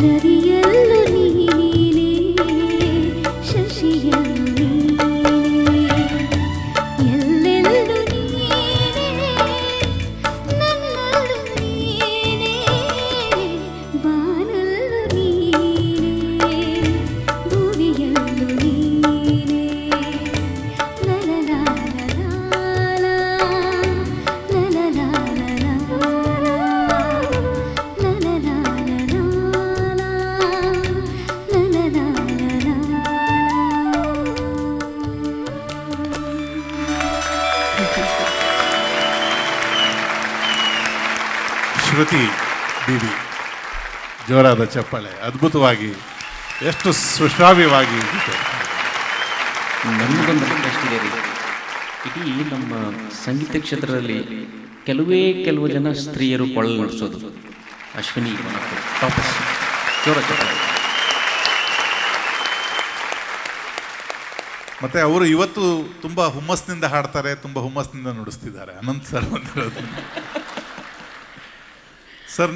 ರವಿಯಲ್ಲು ನೀನೇ ಶಶಿಯಲ್ಲು ನೀನೇ ಎಲ್ಲೆಲ್ಲೂ ನೀನೇ ನನ್ನಲ್ಲೂ ನೀನೇ ಬಾನಲ್ಲೂ ನೀನೇ ಭುವಿಯಲ್ಲೂ ನೀನೇ ಶ್ರುತಿ ಬೀಬಿ, ಜೋರಾದ ಚಪ್ಪಾಳೆ. ಅದ್ಭುತವಾಗಿ, ಎಷ್ಟು ಸುಶ್ರಾವ್ಯವಾಗಿ ಇದೆ. ನಮಗೊಂದು ರಿಕ್ವೆಸ್ಟ್ ಇದೆ ರೀ. ಇಡೀ ನಮ್ಮ ಸಂಗೀತ ಕ್ಷೇತ್ರದಲ್ಲಿ ಕೆಲವು ಜನ ಸ್ತ್ರೀಯರು ಕೊಳಲು ನುಡಿಸೋದು. ಅಶ್ವಿನಿ ಟಾಪಸ್, ಜೋರ ಚಪ್ಪಾಳೆ. ಮತ್ತೆ ಅವರು ಇವತ್ತು ತುಂಬ ಹುಮ್ಮಸ್ನಿಂದ ಹಾಡ್ತಾರೆ, ತುಂಬ ಹುಮ್ಮಸ್ನಿಂದ ನುಡಿಸ್ತಿದ್ದಾರೆ. ಅನಂತ್ ಸರ್ ಬಂದಿರೋದು. ಸರ್,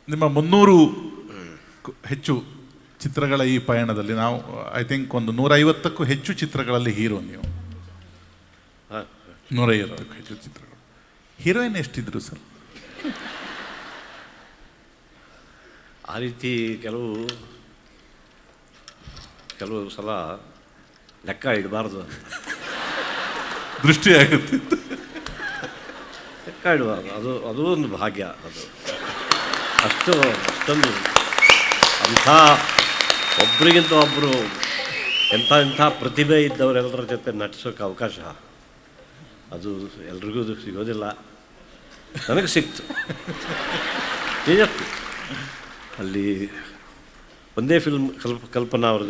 ನಿಮ್ಮ 300 ಹೆಚ್ಚು ಚಿತ್ರಗಳ ಈ ಪಯಣದಲ್ಲಿ ನಾವು ಐ ಥಿಂಕ್ ಒಂದು 150ಕ್ಕೂ ಹೆಚ್ಚು ಚಿತ್ರಗಳಲ್ಲಿ ಹೀರೋ ನೀವು. 150ಕ್ಕೂ ಹೆಚ್ಚು ಚಿತ್ರಗಳು. ಹೀರೋಯಿನ್ ಎಷ್ಟಿದ್ರು ಸರ್? ಆ ರೀತಿ ಕೆಲವು ಸಲ ಲೆಕ್ಕ ಇಡಬಾರ್ದು, ದೃಷ್ಟಿ ಆಗುತ್ತೆ. ಲೆಕ್ಕ ಇಡಬಾರ್ದು. ಅದು ಒಂದು ಭಾಗ್ಯ. ಅಷ್ಟೊಂದು ಅಂಥ ಒಬ್ರಿಗಿಂತ ಒಬ್ಬರು ಎಂಥ ಪ್ರತಿಭೆ ಇದ್ದವರೆಲ್ಲರ ಜೊತೆ ನಟಿಸೋಕೆ ಅವಕಾಶ ಅದು ಎಲ್ರಿಗೂ ಸಿಗೋದಿಲ್ಲ. ನನಗೆ ಸಿಕ್ತು ನಿಜಕ್ಕೂ. ಅಲ್ಲಿ ಒಂದೇ ಫಿಲ್ಮ್ ಕಲ್ಪನಾ ಅವ್ರ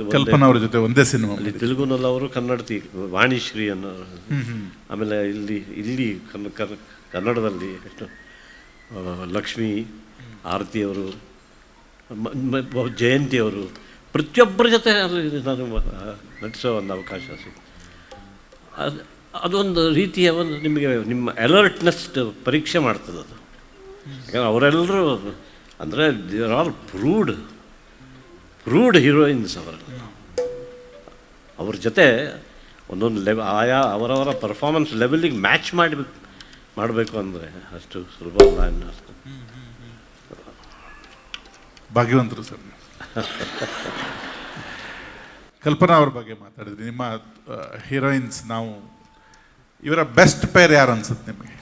ಜೊತೆ ಒಂದೇ ಸಿನಿಮಾ. ಅಲ್ಲಿ ತೆಲುಗುನಲ್ಲಿ ಅವರು ಕನ್ನಡತಿ ವಾಣಿಶ್ರೀ ಅನ್ನೋ, ಆಮೇಲೆ ಇಲ್ಲಿ ಕನ್ನಡದಲ್ಲಿ ಲಕ್ಷ್ಮಿ, ಆರತಿಯವರು, ಜಯಂತಿಯವರು, ಪ್ರತಿಯೊಬ್ಬರ ಜೊತೆ ನಾನು ನಟಿಸೋ ಒಂದು ಅವಕಾಶ ಸಿಕ್ತು. ಅದೊಂದು ರೀತಿಯ ಒಂದು ನಿಮಗೆ ನಿಮ್ಮ ಅಲರ್ಟ್ನೆಸ್ ಪರೀಕ್ಷೆ ಮಾಡ್ತದೆ ಅದು. ಯಾಕಂದರೆ ಅವರೆಲ್ಲರೂ ಅಂದರೆ they are all proved heroines. ಅವ್ರ ಜೊತೆ ಒಂದೊಂದು ಆಯಾ ಅವರವರ ಪರ್ಫಾರ್ಮೆನ್ಸ್ ಲೆವೆಲಿಗೆ ಮ್ಯಾಚ್ ಮಾಡಬೇಕು ಅಂದರೆ ಅಷ್ಟು ಸುಲಭ ಅಲ್ಲ ಅನ್ನೋ. ಭಾಗ್ಯವಂತರು ಸರ್. ಕಲ್ಪನಾ ಅವ್ರ ಬಗ್ಗೆ ಮಾತಾಡಿದ್ರಿ. ನಿಮ್ಮ ಹೀರೋಯಿನ್ಸ್, ನಾವು ಇವರ ಬೆಸ್ಟ್ ಪೇರ್ ಯಾರು ಅನ್ಸುತ್ತೆ ನಿಮಗೆ?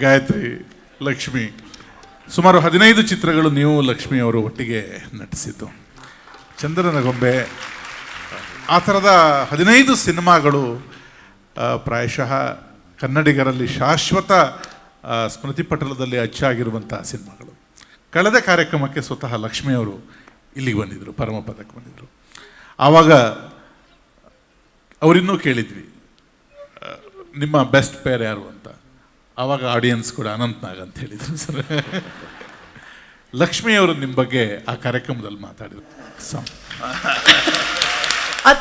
ಗಾಯತ್ರಿ, ಲಕ್ಷ್ಮಿ. ಸುಮಾರು 15 ಚಿತ್ರಗಳು ನೀವು ಲಕ್ಷ್ಮಿ ಅವರು ಒಟ್ಟಿಗೆ ನಟಿಸಿದ್ದು. ಚಂದ್ರನ ಗೊಂಬೆ, ಆ ಥರದ 15 ಸಿನಿಮಾಗಳು ಪ್ರಾಯಶಃ ಕನ್ನಡಿಗರಲ್ಲಿ ಶಾಶ್ವತ ಸ್ಮೃತಿಪಟಲದಲ್ಲಿ ಅಚ್ಚಾಗಿರುವಂಥ ಸಿನಿಮಾಗಳು. ಕಳೆದ ಕಾರ್ಯಕ್ರಮಕ್ಕೆ ಸ್ವತಃ ಲಕ್ಷ್ಮಿಯವರು ಇಲ್ಲಿಗೆ ಬಂದಿದ್ದರು, ಪರಮಪದಕ್ಕೆ ಬಂದಿದ್ದರು. ಆವಾಗ ಅವರಿನ್ನೂ ಕೇಳಿದ್ವಿ ನಿಮ್ಮ ಬೆಸ್ಟ್ ಪೇರ್ ಯಾರು ಅಂತ. ಆವಾಗ ಆಡಿಯನ್ಸ್ ಕೂಡ ಅನಂತ್ನಾಗ್ ಅಂತ ಹೇಳಿದರು ಸರ್. ಲಕ್ಷ್ಮಿಯವರು ನಿಮ್ಮ ಬಗ್ಗೆ ಆ ಕಾರ್ಯಕ್ರಮದಲ್ಲಿ ಮಾತಾಡಿದರು.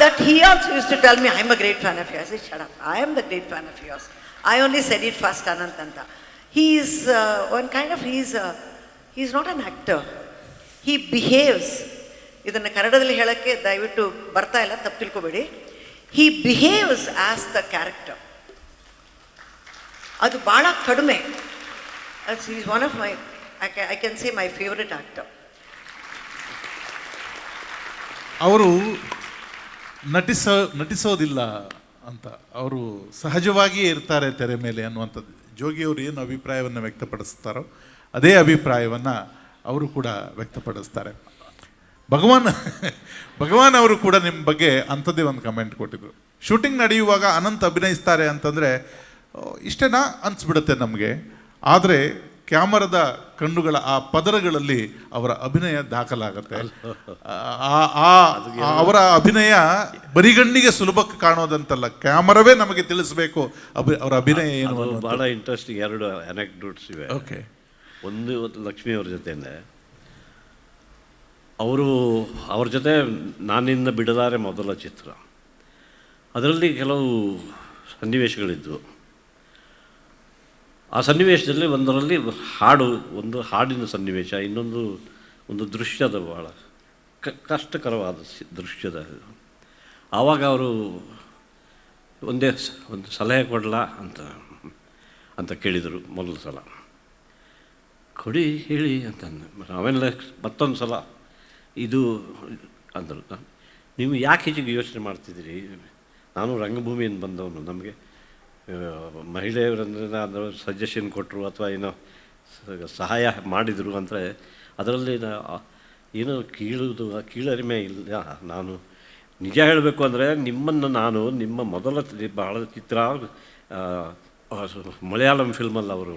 That he also used to tell me, I'm a great fan of yours. I said, shut up, I am the great fan of yours. I only said it first, Anantanta. He is he's not an actor. He behaves. ಇದನ್ನು ಕನ್ನಡದಲ್ಲಿ ಹೇಳೋಕ್ಕೆ ದಯವಿಟ್ಟು ಬರ್ತಾ ಇಲ್ಲ, ತಪ್ಪು ತಿಳ್ಕೊಬೇಡಿ. He behaves as the character. ಅದು ಭಾಳ ಕಡಿಮೆ. He's one of my, I can say my favorite actor. ಅವರು ನಟಿಸೋದಿಲ್ಲ ಅಂತ, ಅವರು ಸಹಜವಾಗಿಯೇ ಇರ್ತಾರೆ ತೆರೆ ಮೇಲೆ ಅನ್ನುವಂಥದ್ದು. ಜೋಗಿಯವರು ಏನು ಅಭಿಪ್ರಾಯವನ್ನು ವ್ಯಕ್ತಪಡಿಸ್ತಾರೋ ಅದೇ ಅಭಿಪ್ರಾಯವನ್ನು ಅವರು ಕೂಡ ವ್ಯಕ್ತಪಡಿಸ್ತಾರೆ. ಭಗವಾನ್ ಅವರು ಕೂಡ ನಿಮ್ಮ ಬಗ್ಗೆ ಅಂಥದ್ದೇ ಒಂದು ಕಮೆಂಟ್ ಕೊಟ್ಟಿದ್ರು. ಶೂಟಿಂಗ್ ನಡೆಯುವಾಗ ಅನಂತ್ ಅಭಿನಯಿಸ್ತಾರೆ ಅಂತಂದರೆ ಇಷ್ಟೇನಾ ಅನಿಸ್ಬಿಡುತ್ತೆ ನಮಗೆ. ಆದರೆ ಕ್ಯಾಮರಾದ ಕಣ್ಣುಗಳ ಆ ಪದರಗಳಲ್ಲಿ ಅವರ ಅಭಿನಯ ದಾಖಲಾಗತ್ತೆ. ಅವರ ಅಭಿನಯ ಬರಿಗಣ್ಣಿಗೆ ಸುಲಭಕ್ಕೆ ಕಾಣೋದಂತಲ್ಲ, ಕ್ಯಾಮರಾವೇ ನಮಗೆ ತಿಳಿಸ್ಬೇಕು ಅವರ ಅಭಿನಯ ಏನು. ಭಾಳ ಇಂಟ್ರೆಸ್ಟಿಂಗ್ 2 ಅನೆಕ್ಡೋಟ್ಸ್ ಇವೆ. ಓಕೆ. ಒಂದು ಲಕ್ಷ್ಮಿ ಅವ್ರ ಜೊತೆನೆ ಅವ್ರ ಜೊತೆ ನಾನಿನ್ನ ಬಿಡದಾರೆ ಮೊದಲ ಚಿತ್ರ. ಅದರಲ್ಲಿ ಕೆಲವು ಸನ್ನಿವೇಶಗಳಿದ್ದವು. ಆ ಸನ್ನಿವೇಶದಲ್ಲಿ ಒಂದರಲ್ಲಿ ಒಂದು ಹಾಡಿನ ಸನ್ನಿವೇಶ, ಇನ್ನೊಂದು ಒಂದು ದೃಶ್ಯದ ಭಾಳ ಕಷ್ಟಕರವಾದ ದೃಶ್ಯದ. ಆವಾಗ ಅವರು ಒಂದು ಸಲಹೆ ಕೊಡಲಾ ಅಂತ ಕೇಳಿದರು. ಮೊದಲ ಸಲ ಕೊಡಿ ಹೇಳಿ ಅಂತ ಆಮೇಲೆ ಮತ್ತೊಂದು ಸಲ ಇದು ಅಂದರು. ನೀವು ಯಾಕೆ ಹೀಗೆ ಯೋಚನೆ ಮಾಡ್ತಿದ್ದೀರಿ? ನಾನು ರಂಗಭೂಮಿಯಿಂದ ಬಂದವನು. ನಮಗೆ ಮಹಿಳೆಯರಂದ್ರೆ ಅದರ ಸಜೆಷನ್ ಕೊಟ್ಟರು ಅಥವಾ ಏನೋ ಸಹಾಯ ಮಾಡಿದರು ಅಂದರೆ ಅದರಲ್ಲಿ ಏನೋ ಕೀಳರಿಮೆ ಇಲ್ಲ. ನಾನು ನಿಜ ಹೇಳಬೇಕು ಅಂದರೆ ನಿಮ್ಮನ್ನು ನಿಮ್ಮ ಮೊದಲ ಬಹಳ ಚಿತ್ರ ಮಲಯಾಳಂ ಫಿಲ್ಮಲ್ಲಿ ಅವರು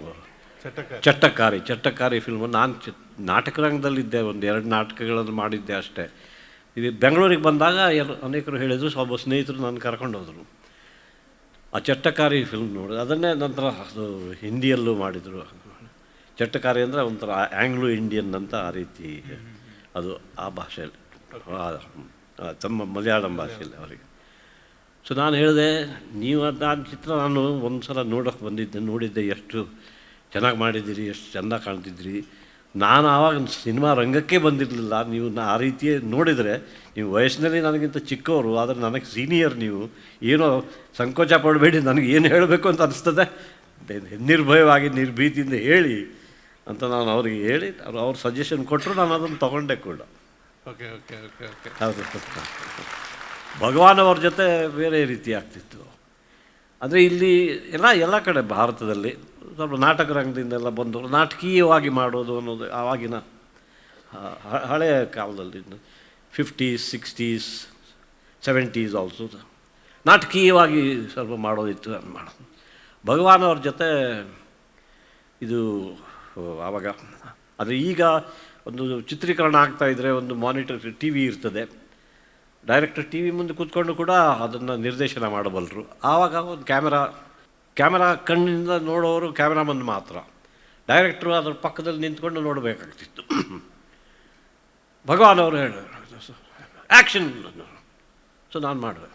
ಚಟ್ಟಕ್ಕಾರಿ ಫಿಲ್ಮು ನಾನು ನಾಟಕ ರಂಗದಲ್ಲಿದ್ದೆ, ಒಂದು 2 ನಾಟಕಗಳನ್ನು ಮಾಡಿದ್ದೆ ಅಷ್ಟೇ. ಇದು ಬೆಂಗಳೂರಿಗೆ ಬಂದಾಗ ಅನೇಕರು ಹೇಳಿದರು, ಸ್ವಲ್ಪ ಸ್ನೇಹಿತರು ನಾನು ಕರ್ಕೊಂಡು ಹೋದರು. ಆ ಚಟ್ಟಕ್ಕಾರಿ ಫಿಲ್ಮ್ ನೋಡಿ ಅದನ್ನೇ ನಂತರ ಅದು ಹಿಂದಿಯಲ್ಲೂ ಮಾಡಿದರು. ಚಟ್ಟಕ್ಕಾರಿ ಅಂದರೆ ಒಂಥರ ಆಂಗ್ಲೋ ಇಂಡಿಯನ್ ಅಂತ ಆ ರೀತಿ ಅದು ಆ ಭಾಷೆಯಲ್ಲಿ ತಮ್ಮ ಮಲಯಾಳಂ ಭಾಷೆಯಲ್ಲಿ ಅವರಿಗೆ. ಸೊ ನಾನು ಹೇಳಿದೆ, ನೀವು ಆ ಚಿತ್ರ ನಾನು ಒಂದು ಸಲ ನೋಡೋಕ್ಕೆ ನೋಡಿದ್ದೆ, ಎಷ್ಟು ಚೆನ್ನಾಗಿ ಮಾಡಿದ್ದೀರಿ, ಎಷ್ಟು ಚೆಂದ ಕಾಣ್ತಿದ್ರಿ. ನಾನು ಆವಾಗ ಸಿನಿಮಾ ರಂಗಕ್ಕೆ ಬಂದಿರಲಿಲ್ಲ. ನೀವು ಆ ರೀತಿಯೇ ನೋಡಿದರೆ, ನೀವು ವಯಸ್ಸಿನಲ್ಲಿ ನನಗಿಂತ ಚಿಕ್ಕವರು, ಆದರೆ ನನಗೆ ಸೀನಿಯರ್. ನೀವು ಏನೋ ಸಂಕೋಚ ಪಡಬೇಡಿ, ನನಗೆ ಏನು ಹೇಳಬೇಕು ಅಂತ ಅನಿಸ್ತದೆ ನಿರ್ಭಯವಾಗಿ ನಿರ್ಭೀತಿಯಿಂದ ಹೇಳಿ ಅಂತ ನಾನು ಅವ್ರಿಗೆ ಹೇಳಿ ಅವ್ರು ಸಜೆಷನ್ ಕೊಟ್ಟರು. ನಾನು ಅದನ್ನು ತೊಗೊಂಡೆ ಕೂಡ. ಓಕೆ ಓಕೆ ಓಕೆ ಓಕೆ ಹೌದು. ಭಗವಾನ್ ಅವ್ರ ಜೊತೆ ಬೇರೆ ರೀತಿ ಆಗ್ತಿತ್ತು. ಅಂದರೆ ಇಲ್ಲಿ ಎಲ್ಲ ಕಡೆ ಭಾರತದಲ್ಲಿ ಸ್ವಲ್ಪ ನಾಟಕ ರಂಗದಿಂದೆಲ್ಲ ಬಂದವರು ನಾಟಕೀಯವಾಗಿ ಮಾಡೋದು ಅನ್ನೋದು ಆವಾಗಿನ ಹಳೆಯ ಕಾಲದಲ್ಲಿ 50s 60s 70s ಆಲ್ಸೋ ನಾಟಕೀಯವಾಗಿ ಸ್ವಲ್ಪ ಮಾಡೋದಿತ್ತು ಮಾಡೋದು. ಭಗವಾನ್ ಅವ್ರ ಜೊತೆ ಇದು ಆವಾಗ ಆದರೆ ಈಗ ಒಂದು ಚಿತ್ರೀಕರಣ ಆಗ್ತಾಯಿದ್ರೆ ಒಂದು ಮಾನಿಟರ್ ಟಿ ವಿ ಇರ್ತದೆ. ಡೈರೆಕ್ಟರ್ ಟಿ ವಿ ಮುಂದೆ ಕೂತ್ಕೊಂಡು ಕೂಡ ಅದನ್ನು ನಿರ್ದೇಶನ ಮಾಡಬಲ್ಲರು. ಆವಾಗ ಒಂದು ಕ್ಯಾಮೆರಾ ಕಣ್ಣಿಂದ ನೋಡೋರು ಕ್ಯಾಮ್ರಾಮನ್ ಮಾತ್ರ. ಡೈರೆಕ್ಟ್ರು ಅದರ ಪಕ್ಕದಲ್ಲಿ ನಿಂತ್ಕೊಂಡು ನೋಡಬೇಕಾಗ್ತಿತ್ತು. ಭಗವಾನ್ ಅವರು ಹೇಳೋರು ಆ್ಯಕ್ಷನ್. ಸೊ ನಾನು ಮಾಡಿದೆ.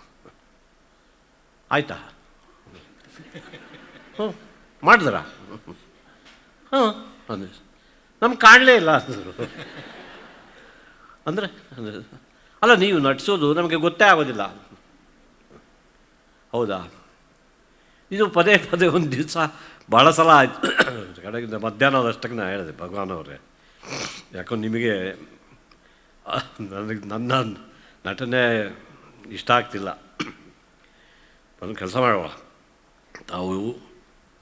ಆಯಿತಾ? ಹ್ಞೂ ಮಾಡಿದ್ರಾ? ಹಾಂ ಅಂದೆ. ನಮ್ಗೆ ಕಾಣಲೇ ಇಲ್ಲ ಅಂದರು. ಅಂದರೆ ಅಲ್ಲ, ನೀವು ನಟಿಸೋದು ನಮಗೆ ಗೊತ್ತೇ ಆಗೋದಿಲ್ಲ. ಹೌದಾ? ಇದು ಪದೇ ಒಂದು ದಿವಸ ಭಾಳ ಸಲ ಆಯಿತು. ಕಡೆಗಿಂದ ಮಧ್ಯಾಹ್ನದಷ್ಟಕ್ಕೆ ನಾನು ಹೇಳಿದೆ, ಭಗವಾನ್ ಅವರೇ, ಯಾಕೋ ನಿಮಗೆ ನನ್ನ ನಟನೆ ಇಷ್ಟ ಆಗ್ತಿಲ್ಲ. ಒಂದು ಕೆಲಸ ಮಾಡುವ, ತಾವು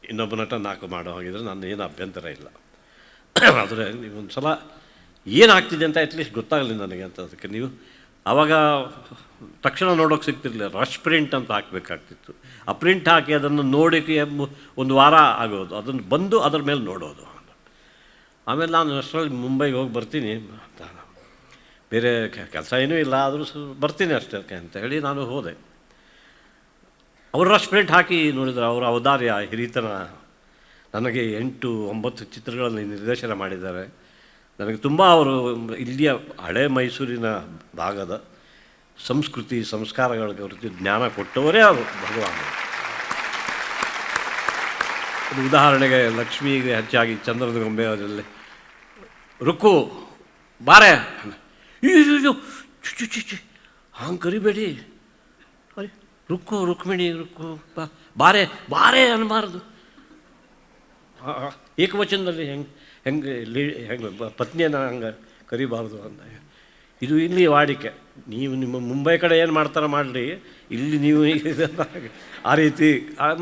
ಇನ್ನೊಬ್ಬ ನಟ 4 ಮಾಡೋ ಹಾಗಿದ್ರೆ ನನ್ನ ಏನು ಅಭ್ಯಂತರ ಇಲ್ಲ. ಆದರೆ ನೀವೊಂದು ಸಲ ಏನಾಗ್ತಿದೆ ಅಂತ ಅಟ್ಲೀಸ್ಟ್ ಗೊತ್ತಾಗಲಿ ನನಗೆ ಅಂತ. ಅದಕ್ಕೆ ನೀವು ಆವಾಗ ತಕ್ಷಣ ನೋಡೋಕೆ ಸಿಗ್ತಿರ್ಲಿಲ್ಲ. ರಶ್ ಪ್ರಿಂಟ್ ಅಂತ ಹಾಕಬೇಕಾಗ್ತಿತ್ತು. ಆ ಪ್ರಿಂಟ್ ಹಾಕಿ ಅದನ್ನು ನೋಡೋಕ್ಕೆ 1 ವಾರ ಆಗೋದು, ಅದನ್ನು ಬಂದು ಅದರ ಮೇಲೆ ನೋಡೋದು. ಆಮೇಲೆ ನಾನು ಅಷ್ಟರಲ್ಲಿ ಮುಂಬೈಗೆ ಹೋಗಿ ಬರ್ತೀನಿ, ಬೇರೆ ಕೆಲಸ ಏನೂ ಇಲ್ಲ, ಆದರೂ ಬರ್ತೀನಿ ಅಷ್ಟೇ ಅಂತ ಹೇಳಿ ನಾನು ಹೋದೆ. ಅವರು ರಶ್ ಪ್ರಿಂಟ್ ಹಾಕಿ ನೋಡಿದ್ರು. ಅವರ ಔದಾರ್ಯ, ಹಿರಿತನ. ನನಗೆ 8-9 ಚಿತ್ರಗಳಲ್ಲಿ ನಿರ್ದೇಶನ ಮಾಡಿದ್ದಾರೆ. ನನಗೆ ತುಂಬ ಅವರು ಇಲ್ಲಿಯ ಹಳೆ ಮೈಸೂರಿನ ಭಾಗದ ಸಂಸ್ಕೃತಿ ಸಂಸ್ಕಾರಗಳ ಕುರಿತು ಜ್ಞಾನ ಕೊಟ್ಟವರೇ ಅವರು ಭಗವಾನ್. ಅದು ಉದಾಹರಣೆಗೆ ಲಕ್ಷ್ಮಿಗೆ ಹೆಚ್ಚಾಗಿ ಚಂದ್ರದ ಗೊಂಬೆ ಅದರಲ್ಲಿ ರುಕ್ಕು ಬಾರೆ, ಚುಚ್ಚು ಹಂಗೆ ಕರಿಬೇಡಿ, ಅರೆ ರುಕ್ಮಿಣಿ ರುಕ್ಕು ಬಾರೆ ಬಾರೆ ಅನ್ನಬಾರ್ದು. ಏಕವಚನದಲ್ಲಿ ಹೆಂಗೆ ಪತ್ನಿಯನ್ನು ಹಂಗೆ ಕರಿಬಾರ್ದು ಅಂತ. ಇದು ಇಲ್ಲಿ ವಾಡಿಕೆ. ನೀವು ನಿಮ್ಮ ಮುಂಬೈ ಕಡೆ ಏನು ಮಾಡ್ತಾರೋ ಮಾಡಲಿ, ಇಲ್ಲಿ ನೀವು ಆ ರೀತಿ.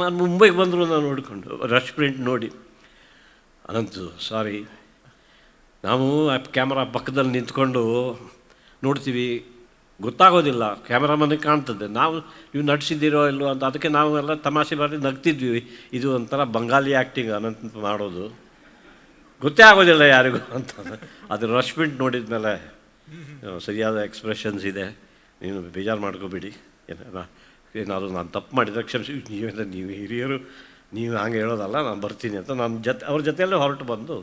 ನಾನು ಮುಂಬೈಗೆ ಬಂದರೂ ನಾನು ನೋಡಿಕೊಂಡು ರಶ್ ಪ್ರಿಂಟ್ ನೋಡಿ ಅನಂತು ಸಾರಿ, ನಾವು ಕ್ಯಾಮ್ರಾ ಪಕ್ಕದಲ್ಲಿ ನಿಂತ್ಕೊಂಡು ನೋಡ್ತೀವಿ, ಗೊತ್ತಾಗೋದಿಲ್ಲ, ಕ್ಯಾಮ್ರಾಮನ್ನಿಗೆ ಕಾಣ್ತದೆ ನೀವು ನಟಿಸಿದ್ದೀರೋ ಇಲ್ಲೋ ಅಂತ. ಅದಕ್ಕೆ ನಾವು ಎಲ್ಲ ತಮಾಷೆ ಮಾಡಿ ನಗ್ತಿದ್ವಿ. ಇದು ಒಂಥರ ಬಂಗಾಲಿ ಆ್ಯಕ್ಟಿಂಗ್ ಅನಂತ ಮಾಡೋದು, ಗೊತ್ತೇ ಆಗೋದಿಲ್ಲ ಯಾರಿಗೂ ಅಂತ. ಅದು ರಶ್ ಪ್ರಿಂಟ್ ನೋಡಿದ ಮೇಲೆ ಸರಿಯಾದ ಎಕ್ಸ್ಪ್ರೆಷನ್ಸ್ ಇದೆ, ನೀನು ಬೇಜಾರು ಮಾಡ್ಕೋಬೇಡಿ, ಏನಾದರೂ ನಾನು ತಪ್ಪು ಮಾಡಿದರೆ ಕ್ಷಮಿಸಿ, ನೀವು ಹಿರಿಯರು, ನೀವು ಹಾಗೆ ಹೇಳೋದಲ್ಲ, ನಾನು ಬರ್ತೀನಿ ಅಂತ ನಾನು ಅವ್ರ ಜೊತೆಯಲ್ಲೇ ಹೊರಟು ಬಂದು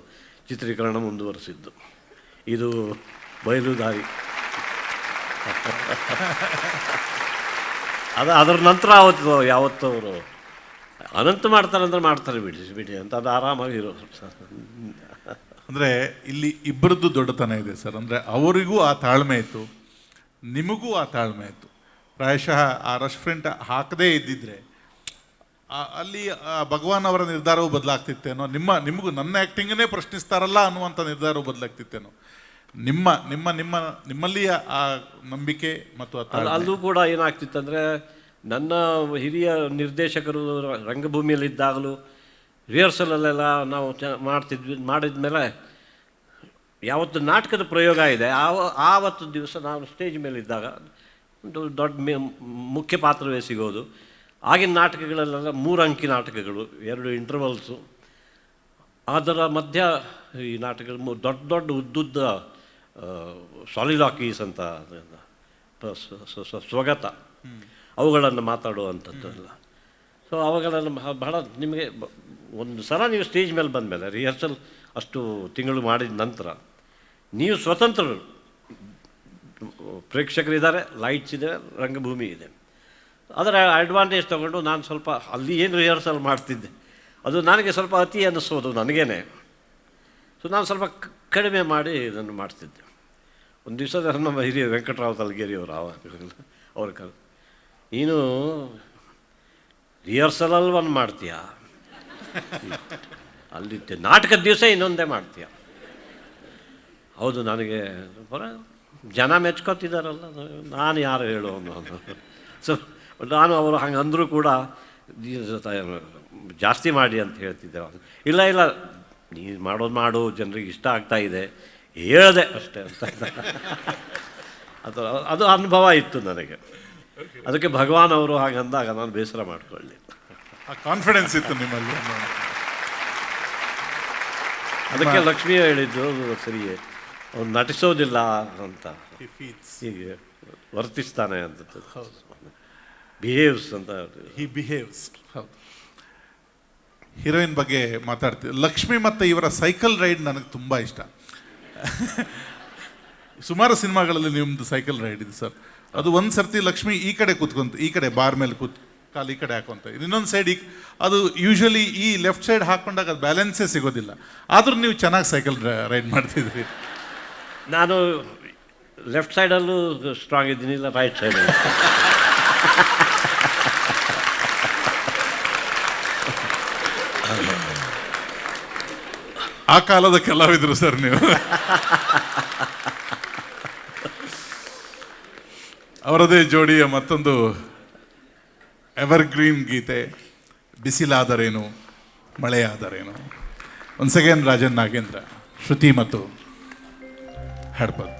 ಚಿತ್ರೀಕರಣ ಮುಂದುವರಿಸಿದ್ದು. ಇದು ಬಯಲು ದಾರಿ. ಅದರ ನಂತರ ಯಾವತ್ತು ಅವರು ಅನಂತ ಮಾಡ್ತಾರೆ ಅಂದರೆ ಮಾಡ್ತಾರೆ, ಬಿಡಿ ಅಂತ ಅದು ಆರಾಮಾಗಿರೋ. ಅಂದರೆ ಇಲ್ಲಿ ಇಬ್ಬರದ್ದು ದೊಡ್ಡತನ ಇದೆ ಸರ್. ಅಂದರೆ ಅವರಿಗೂ ಆ ತಾಳ್ಮೆ ಇತ್ತು, ನಿಮಗೂ ಆ ತಾಳ್ಮೆ ಇತ್ತು. ಪ್ರಾಯಶಃ ಆ ರಶ್ ಫ್ರಂಟ್ ಹಾಕದೇ ಇದ್ದಿದ್ರೆ ಅಲ್ಲಿ ಭಗವಾನ್ ಅವರ ನಿರ್ಧಾರವೂ ಬದಲಾಗ್ತಿತ್ತೇನೋ, ನಿಮಗೂ ನನ್ನ ಆ್ಯಕ್ಟಿಂಗನ್ನೇ ಪ್ರಶ್ನಿಸ್ತಾರಲ್ಲ ಅನ್ನುವಂಥ ನಿರ್ಧಾರವೂ ಬದಲಾಗ್ತಿತ್ತೇನೋ. ನಿಮ್ಮಲ್ಲಿಯ ಆ ನಂಬಿಕೆ ಮತ್ತು ಅಲ್ಲೂ ಕೂಡ ಏನಾಗ್ತಿತ್ತಂದರೆ, ನನ್ನ ಹಿರಿಯ ನಿರ್ದೇಶಕರು ರಂಗಭೂಮಿಯಲ್ಲಿದ್ದಾಗಲೂ ರಿಹರ್ಸಲಲ್ಲೆಲ್ಲ ನಾವು ಮಾಡಿದ ಮೇಲೆ ಯಾವತ್ತು ನಾಟಕದ ಪ್ರಯೋಗ ಇದೆ ಆವತ್ತು ದಿವಸ ನಾನು ಸ್ಟೇಜ್ ಮೇಲಿದ್ದಾಗ ದೊಡ್ಡ ಮುಖ್ಯ ಪಾತ್ರವೇ ಸಿಗೋದು. ಆಗಿನ ನಾಟಕಗಳಲ್ಲೆಲ್ಲ 3 ಅಂಕಿ ನಾಟಕಗಳು, 2 ಇಂಟರ್ವಲ್ಸು, ಅದರ ಮಧ್ಯ ಈ ನಾಟಕಗಳು ದೊಡ್ಡ ಉದ್ದುದ್ದ ಸಾಲಿಲಾಕೀಸ್ ಅಂತ ಸ್ವಗತ ಅವುಗಳನ್ನು ಮಾತಾಡುವಂಥದ್ದೆಲ್ಲ. ಸೊ ಅವುಗಳೆಲ್ಲ ಬಹಳ ನಿಮಗೆ ಒಂದು ಸಲ ನೀವು ಸ್ಟೇಜ್ ಮೇಲೆ ಬಂದಮೇಲೆ ರಿಹರ್ಸಲ್ ಅಷ್ಟು ತಿಂಗಳು ಮಾಡಿದ ನಂತರ ನೀವು ಸ್ವತಂತ್ರರು. ಪ್ರೇಕ್ಷಕರಿದ್ದಾರೆ, ಲೈಟ್ಸ್ ಇದೆ, ರಂಗಭೂಮಿ ಇದೆ. ಅದರ ಅಡ್ವಾಂಟೇಜ್ ತೊಗೊಂಡು ನಾನು ಸ್ವಲ್ಪ ಅಲ್ಲಿ ಏನು ರಿಹರ್ಸಲ್ ಮಾಡ್ತಿದ್ದೆ ಅದು ನನಗೆ ಸ್ವಲ್ಪ ಅತಿ ಅನ್ನಿಸೋದು ನನಗೇನೆ. ಸೊ ನಾನು ಸ್ವಲ್ಪ ಕಡಿಮೆ ಮಾಡಿ ಇದನ್ನು ಮಾಡ್ತಿದ್ದೆ. ಒಂದು ದಿವಸ ನಮ್ಮ ಹಿರಿಯ ವೆಂಕಟರಾವ್ ತಲಗೇರಿಯವರು ಅವ್ರ ನೀನು ರಿಹರ್ಸಲಲ್ಲಿ ಒಂದು ಮಾಡ್ತೀಯ, ಅಲ್ಲಿ ನಾಟಕದ ದಿವಸ ಇನ್ನೊಂದೇ ಮಾಡ್ತೀಯ. ಹೌದು, ನನಗೆ ಜನ ಮೆಚ್ಕೊತಿದ್ದಾರಲ್ಲ, ನಾನು ಯಾರು ಹೇಳು ಅನ್ನೋದು. ಸೊ ನಾನು ಅವರು ಹಂಗೆ ಅಂದರೂ ಕೂಡ ಜಾಸ್ತಿ ಮಾಡಿ ಅಂತ ಹೇಳ್ತಿದ್ದೆ. ಇಲ್ಲ ನೀನು ಮಾಡು, ಜನರಿಗೆ ಇಷ್ಟ ಆಗ್ತಾ ಇದೆ, ಹೇಳಿದೆ ಅಷ್ಟೇ ಅಂತ. ಅದು ಅನುಭವ ಇತ್ತು ನನಗೆ. ಅದಕ್ಕೆ ಭಗವಾನ್ ಅವರು ಹಾಗಂದಾಗ ನಾನು ಬೇಸರ ಮಾಡಿಕೊಳ್ಳಿ. ಕಾನ್ಫಿಡೆನ್ಸ್ ಇತ್ತು ನಿಮ್ಮಲ್ಲಿ. ಅದಕ್ಕೆ ಲಕ್ಷ್ಮಿ ಹೇಳಿದ್ದು ಸರಿಯೇ, ಅವ್ನು ನಟಿಸೋದಿಲ್ಲ ಅಂತ, ಹೀಗೆ ವರ್ತಿಸ್ತಾನೆ ಅಂತ. ಬಿಹೇವ್ಸ್ ಅಂತ. ಹಿ ಬಿಹೇವ್ಸ್. ಹೌದು. ಹೀರೋಯಿನ್ ಬಗ್ಗೆ ಮಾತಾಡ್ತೀವಿ. ಲಕ್ಷ್ಮಿ ಮತ್ತು ಇವರ ಸೈಕಲ್ ರೈಡ್ ನನಗೆ ತುಂಬ ಇಷ್ಟ. ಸುಮಾರು ಸಿನಿಮಾಗಳಲ್ಲಿ ನಿಮ್ಮದು ಸೈಕಲ್ ರೈಡ್ ಇದೆ ಸರ್. ಅದು ಒಂದು ಸರ್ತಿ ಲಕ್ಷ್ಮಿ ಈ ಕಡೆ ಕೂತ್ಕೊಂತ, ಈ ಕಡೆ ಬಾರ್ ಮೇಲೆ ಕಾಲು ಈ ಕಡೆ ಹಾಕೊಂತ, ಇನ್ನೊಂದು ಸೈಡ್ ಅದು ಯೂಶ್ವಲಿ ಈ ಲೆಫ್ಟ್ ಸೈಡ್ ಹಾಕೊಂಡಾಗ ಅದು ಬ್ಯಾಲೆನ್ಸೇ ಸಿಗೋದಿಲ್ಲ. ಆದರೂ ನೀವು ಚೆನ್ನಾಗಿ ಸೈಕಲ್ ರೈಡ್ ಮಾಡ್ತಿದ್ರಿ. ನಾನು ಲೆಫ್ಟ್ ಸೈಡಲ್ಲೂ ಸ್ಟ್ರಾಂಗ್ ಇದ್ದೀನಿ, ಇಲ್ಲ ರೈಟ್ ಸೈಡಲ್ಲಿ. ಆ ಕಾಲದ ಕಲಾವಿದರು ಸರ್ ನೀವು. ಅವರದೇ ಜೋಡಿಯ ಮತ್ತೊಂದು ಎವರ್ಗ್ರೀನ್ ಗೀತೆ ಬಿಸಿಲಾದರೇನು ಮಳೆಯಾದರೇನು. ಒನ್ಸ್ ಅಗೇನ್ ರಾಜನ್ ನಾಗೇಂದ್ರ, ಶ್ರುತಿ ಮತ್ತು ಹಡ್ಪದ್.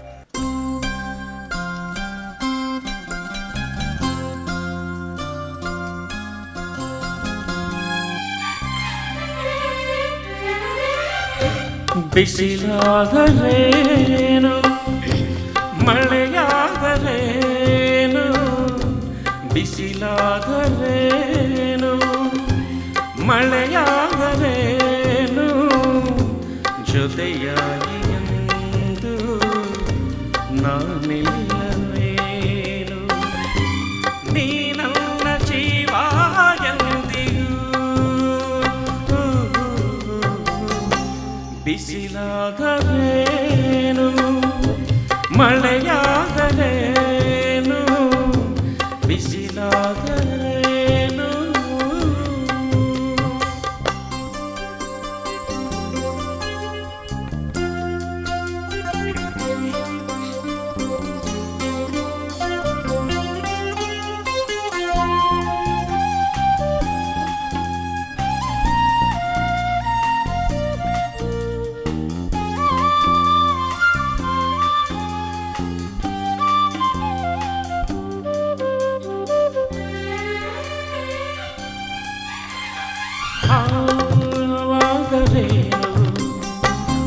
ಬಿಸಿಲಾದರೇನು ಮಳೆಯಾದರೇನು, ಬಿಸಿಲಾದರೇನು ಮಳೆಯಾದರೇನು, ಜೊತೆಯಾಗಿ ಎಂದು ನಾನಿಲ್ಲವೇನು, ನೀ ನನ್ನ ಜೀವ ಎಂದಿಗೂ. ಬಿಸಿಲಾದರೇನು ಮಳೆಯಾದರೇನು, ಬಿಸಿಲಾದರೇನು.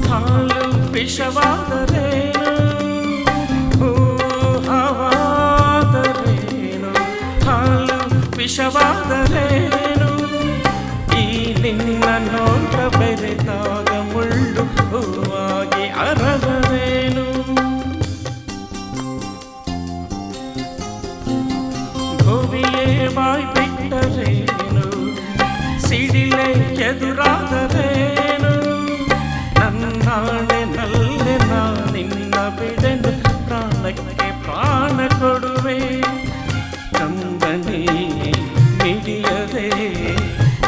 ಹಾಲು ವಿಷವಾದರೇನು, ಹವಾದರೇನು, ಹಾಲು ವಿಷವಾದರೇನು, ಈ ನಿನ್ನ ನೋಟ ಬೆರೆತಾಗ ಮುಳ್ಳು ಹೂವಾಗಿ ಅರದರೇನು, ಭುವಿಯೇ ಬಿಟ್ಟರೇನು, ಸಿಡಿಲೆ ಎದುರಾದರೇನು, ನನ್ನಾಣೆನಲ್ಲೇ ನಾ ನಿನ್ನ ಬಿಡೆನು, ಪ್ರಾಣಕ್ಕೆ ಪ್ರಾಣ ಕೊಡುವೆ. ಕಂಬನಿ ಮಿಡಿಯದೆ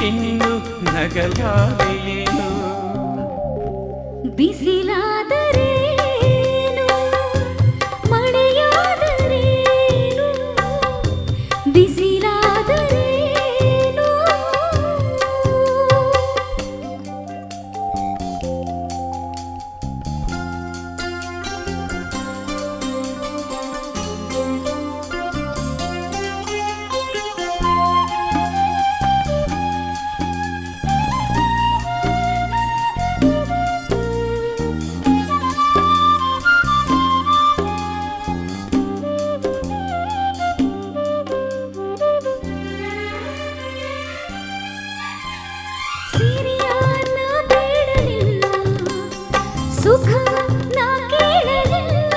ಇನ್ನು ನಗಲಾರೆಯೇನು, ಬಿಸಿಲಾದರೇನು ಮಳೆಯಾದರೇನು, ಬಿಸಿಲಾದರೇನು. ಸಿರಿಯಾನ ಬೇಡಲಿಲ್ಲ, ಸುಖ ನಾ ಕೇಳಲಿಲ್ಲ.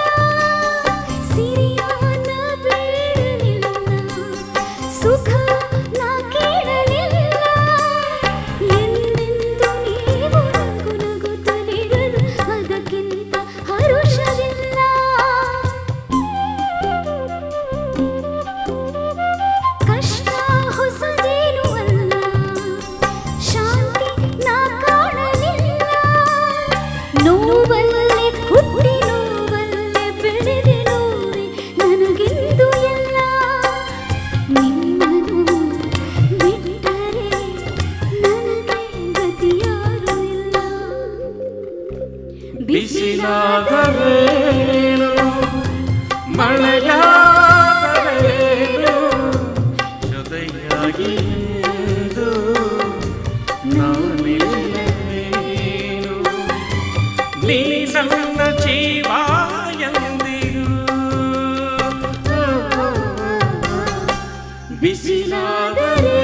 ಸಿರಿಯಾನ ಬೇಡಲಿಲ್ಲ, ಸುಖ ನಾ ಕೇಳಲಿಲ್ಲ. ಎಂದೆಂದು ನೀವು ನಗು ನಗುತ್ತಲಿರಲು ಅದಕ್ಕಿಂತ ಹರುಷವಿಲ್ಲ. ಕಷ್ಟ ಹೊಸದೇನು ಅಲ್ಲ, ಶಾಂತಿ ನಾ ಕಾಣಲಿಲ್ಲ. ನೋವಲ್ಲೇ ಹುಟ್ಟಿ ನೋವಲ್ಲೇ ಬೆಳೆದೆ ನೋವೆ ನನಗೆಂದು ಎಲ್ಲ. ನಿನ್ನನ್ನು ಬಿಟ್ಟರೆ ನನಗೆ ಗತಿಯಾರು ಇಲ್ಲ. ಬಿಸಿಲಾದರೇನು ಮಳೆಯಾದರೇನು, ಜೊತೆಯಾಗಿ ಎಂದು ನಾನಿಲ್ಲೇನು, ನೀ ನನ್ನ ಜೀವ ಎಂದಿರು. ಬಿಸಿಲಾದರೇನು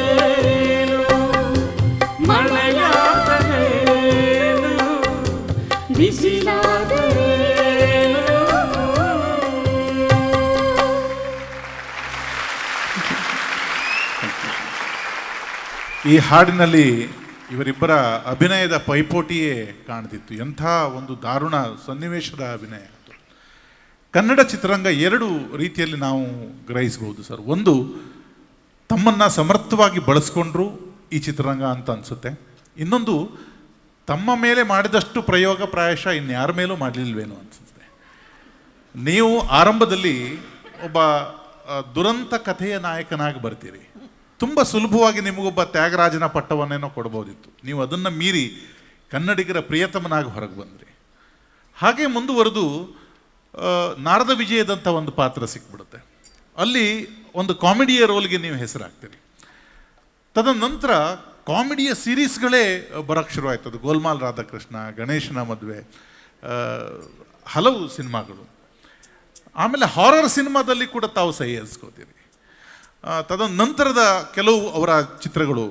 ಮಳೆಯಾದರೇನು, ಬಿಸಿಲಾದರೇನು. ಈ ಹಾಡಿನಲ್ಲಿ ಇವರಿಬ್ಬರ ಅಭಿನಯದ ಪೈಪೋಟಿಯೇ ಕಾಣ್ತಿತ್ತು. ಎಂಥ ಒಂದು ದಾರುಣ ಸನ್ನಿವೇಶದ ಅಭಿನಯ ಅದು. ಕನ್ನಡ ಚಿತ್ರರಂಗ ಎರಡು ರೀತಿಯಲ್ಲಿ ನಾವು ಗ್ರಹಿಸ್ಬೋದು ಸರ್. ಒಂದು, ತಮ್ಮನ್ನು ಸಮರ್ಥವಾಗಿ ಬಳಸ್ಕೊಂಡ್ರು ಈ ಚಿತ್ರರಂಗ ಅಂತ ಅನಿಸುತ್ತೆ. ಇನ್ನೊಂದು, ತಮ್ಮ ಮೇಲೆ ಮಾಡಿದಷ್ಟು ಪ್ರಯೋಗ ಪ್ರಾಯಶಃ ಇನ್ಯಾರ ಮೇಲೂ ಮಾಡಲಿಲ್ವೇನೋ ಅನಿಸುತ್ತೆ. ನೀವು ಆರಂಭದಲ್ಲಿ ಒಬ್ಬ ದುರಂತ ಕಥೆಯ ನಾಯಕನಾಗಿ ಬರ್ತೀರಿ. ತುಂಬ ಸುಲಭವಾಗಿ ನಿಮಗೊಬ್ಬ ತ್ಯಾಗರಾಜನ ಪಟ್ಟವನ್ನೇನೋ ಕೊಡ್ಬೋದಿತ್ತು. ನೀವು ಅದನ್ನು ಮೀರಿ ಕನ್ನಡಿಗರ ಪ್ರಿಯತಮನಾಗಿ ಹೊರಗೆ ಬಂದ್ರಿ. ಹಾಗೆ ಮುಂದುವರೆದು ನಾರದ ವಿಜಯದಂಥ ಒಂದು ಪಾತ್ರ ಸಿಕ್ಬಿಡುತ್ತೆ. ಅಲ್ಲಿ ಒಂದು ಕಾಮಿಡಿಯ ರೋಲ್ಗೆ ನೀವು ಹೆಸರಾಗ್ತೀರಿ. ತದನಂತರ ಕಾಮಿಡಿಯ ಸೀರೀಸ್ಗಳೇ ಬರೋಕ್ಕೆ ಶುರುವಾಯ್ತು. ಅದು ಗೋಲ್ಮಾಲ್ ರಾಧಾಕೃಷ್ಣ, ಗಣೇಶನ ಮದುವೆ, ಹಲವು ಸಿನಿಮಾಗಳು. ಆಮೇಲೆ ಹಾರರ್ ಸಿನಿಮಾದಲ್ಲಿ ಕೂಡ ತಾವು ಸಹಿ ಹರಿಸ್ಕೋತೀರಿ. ತದನಂತರದ ಕೆಲವು ಅವರ ಚಿತ್ರಗಳು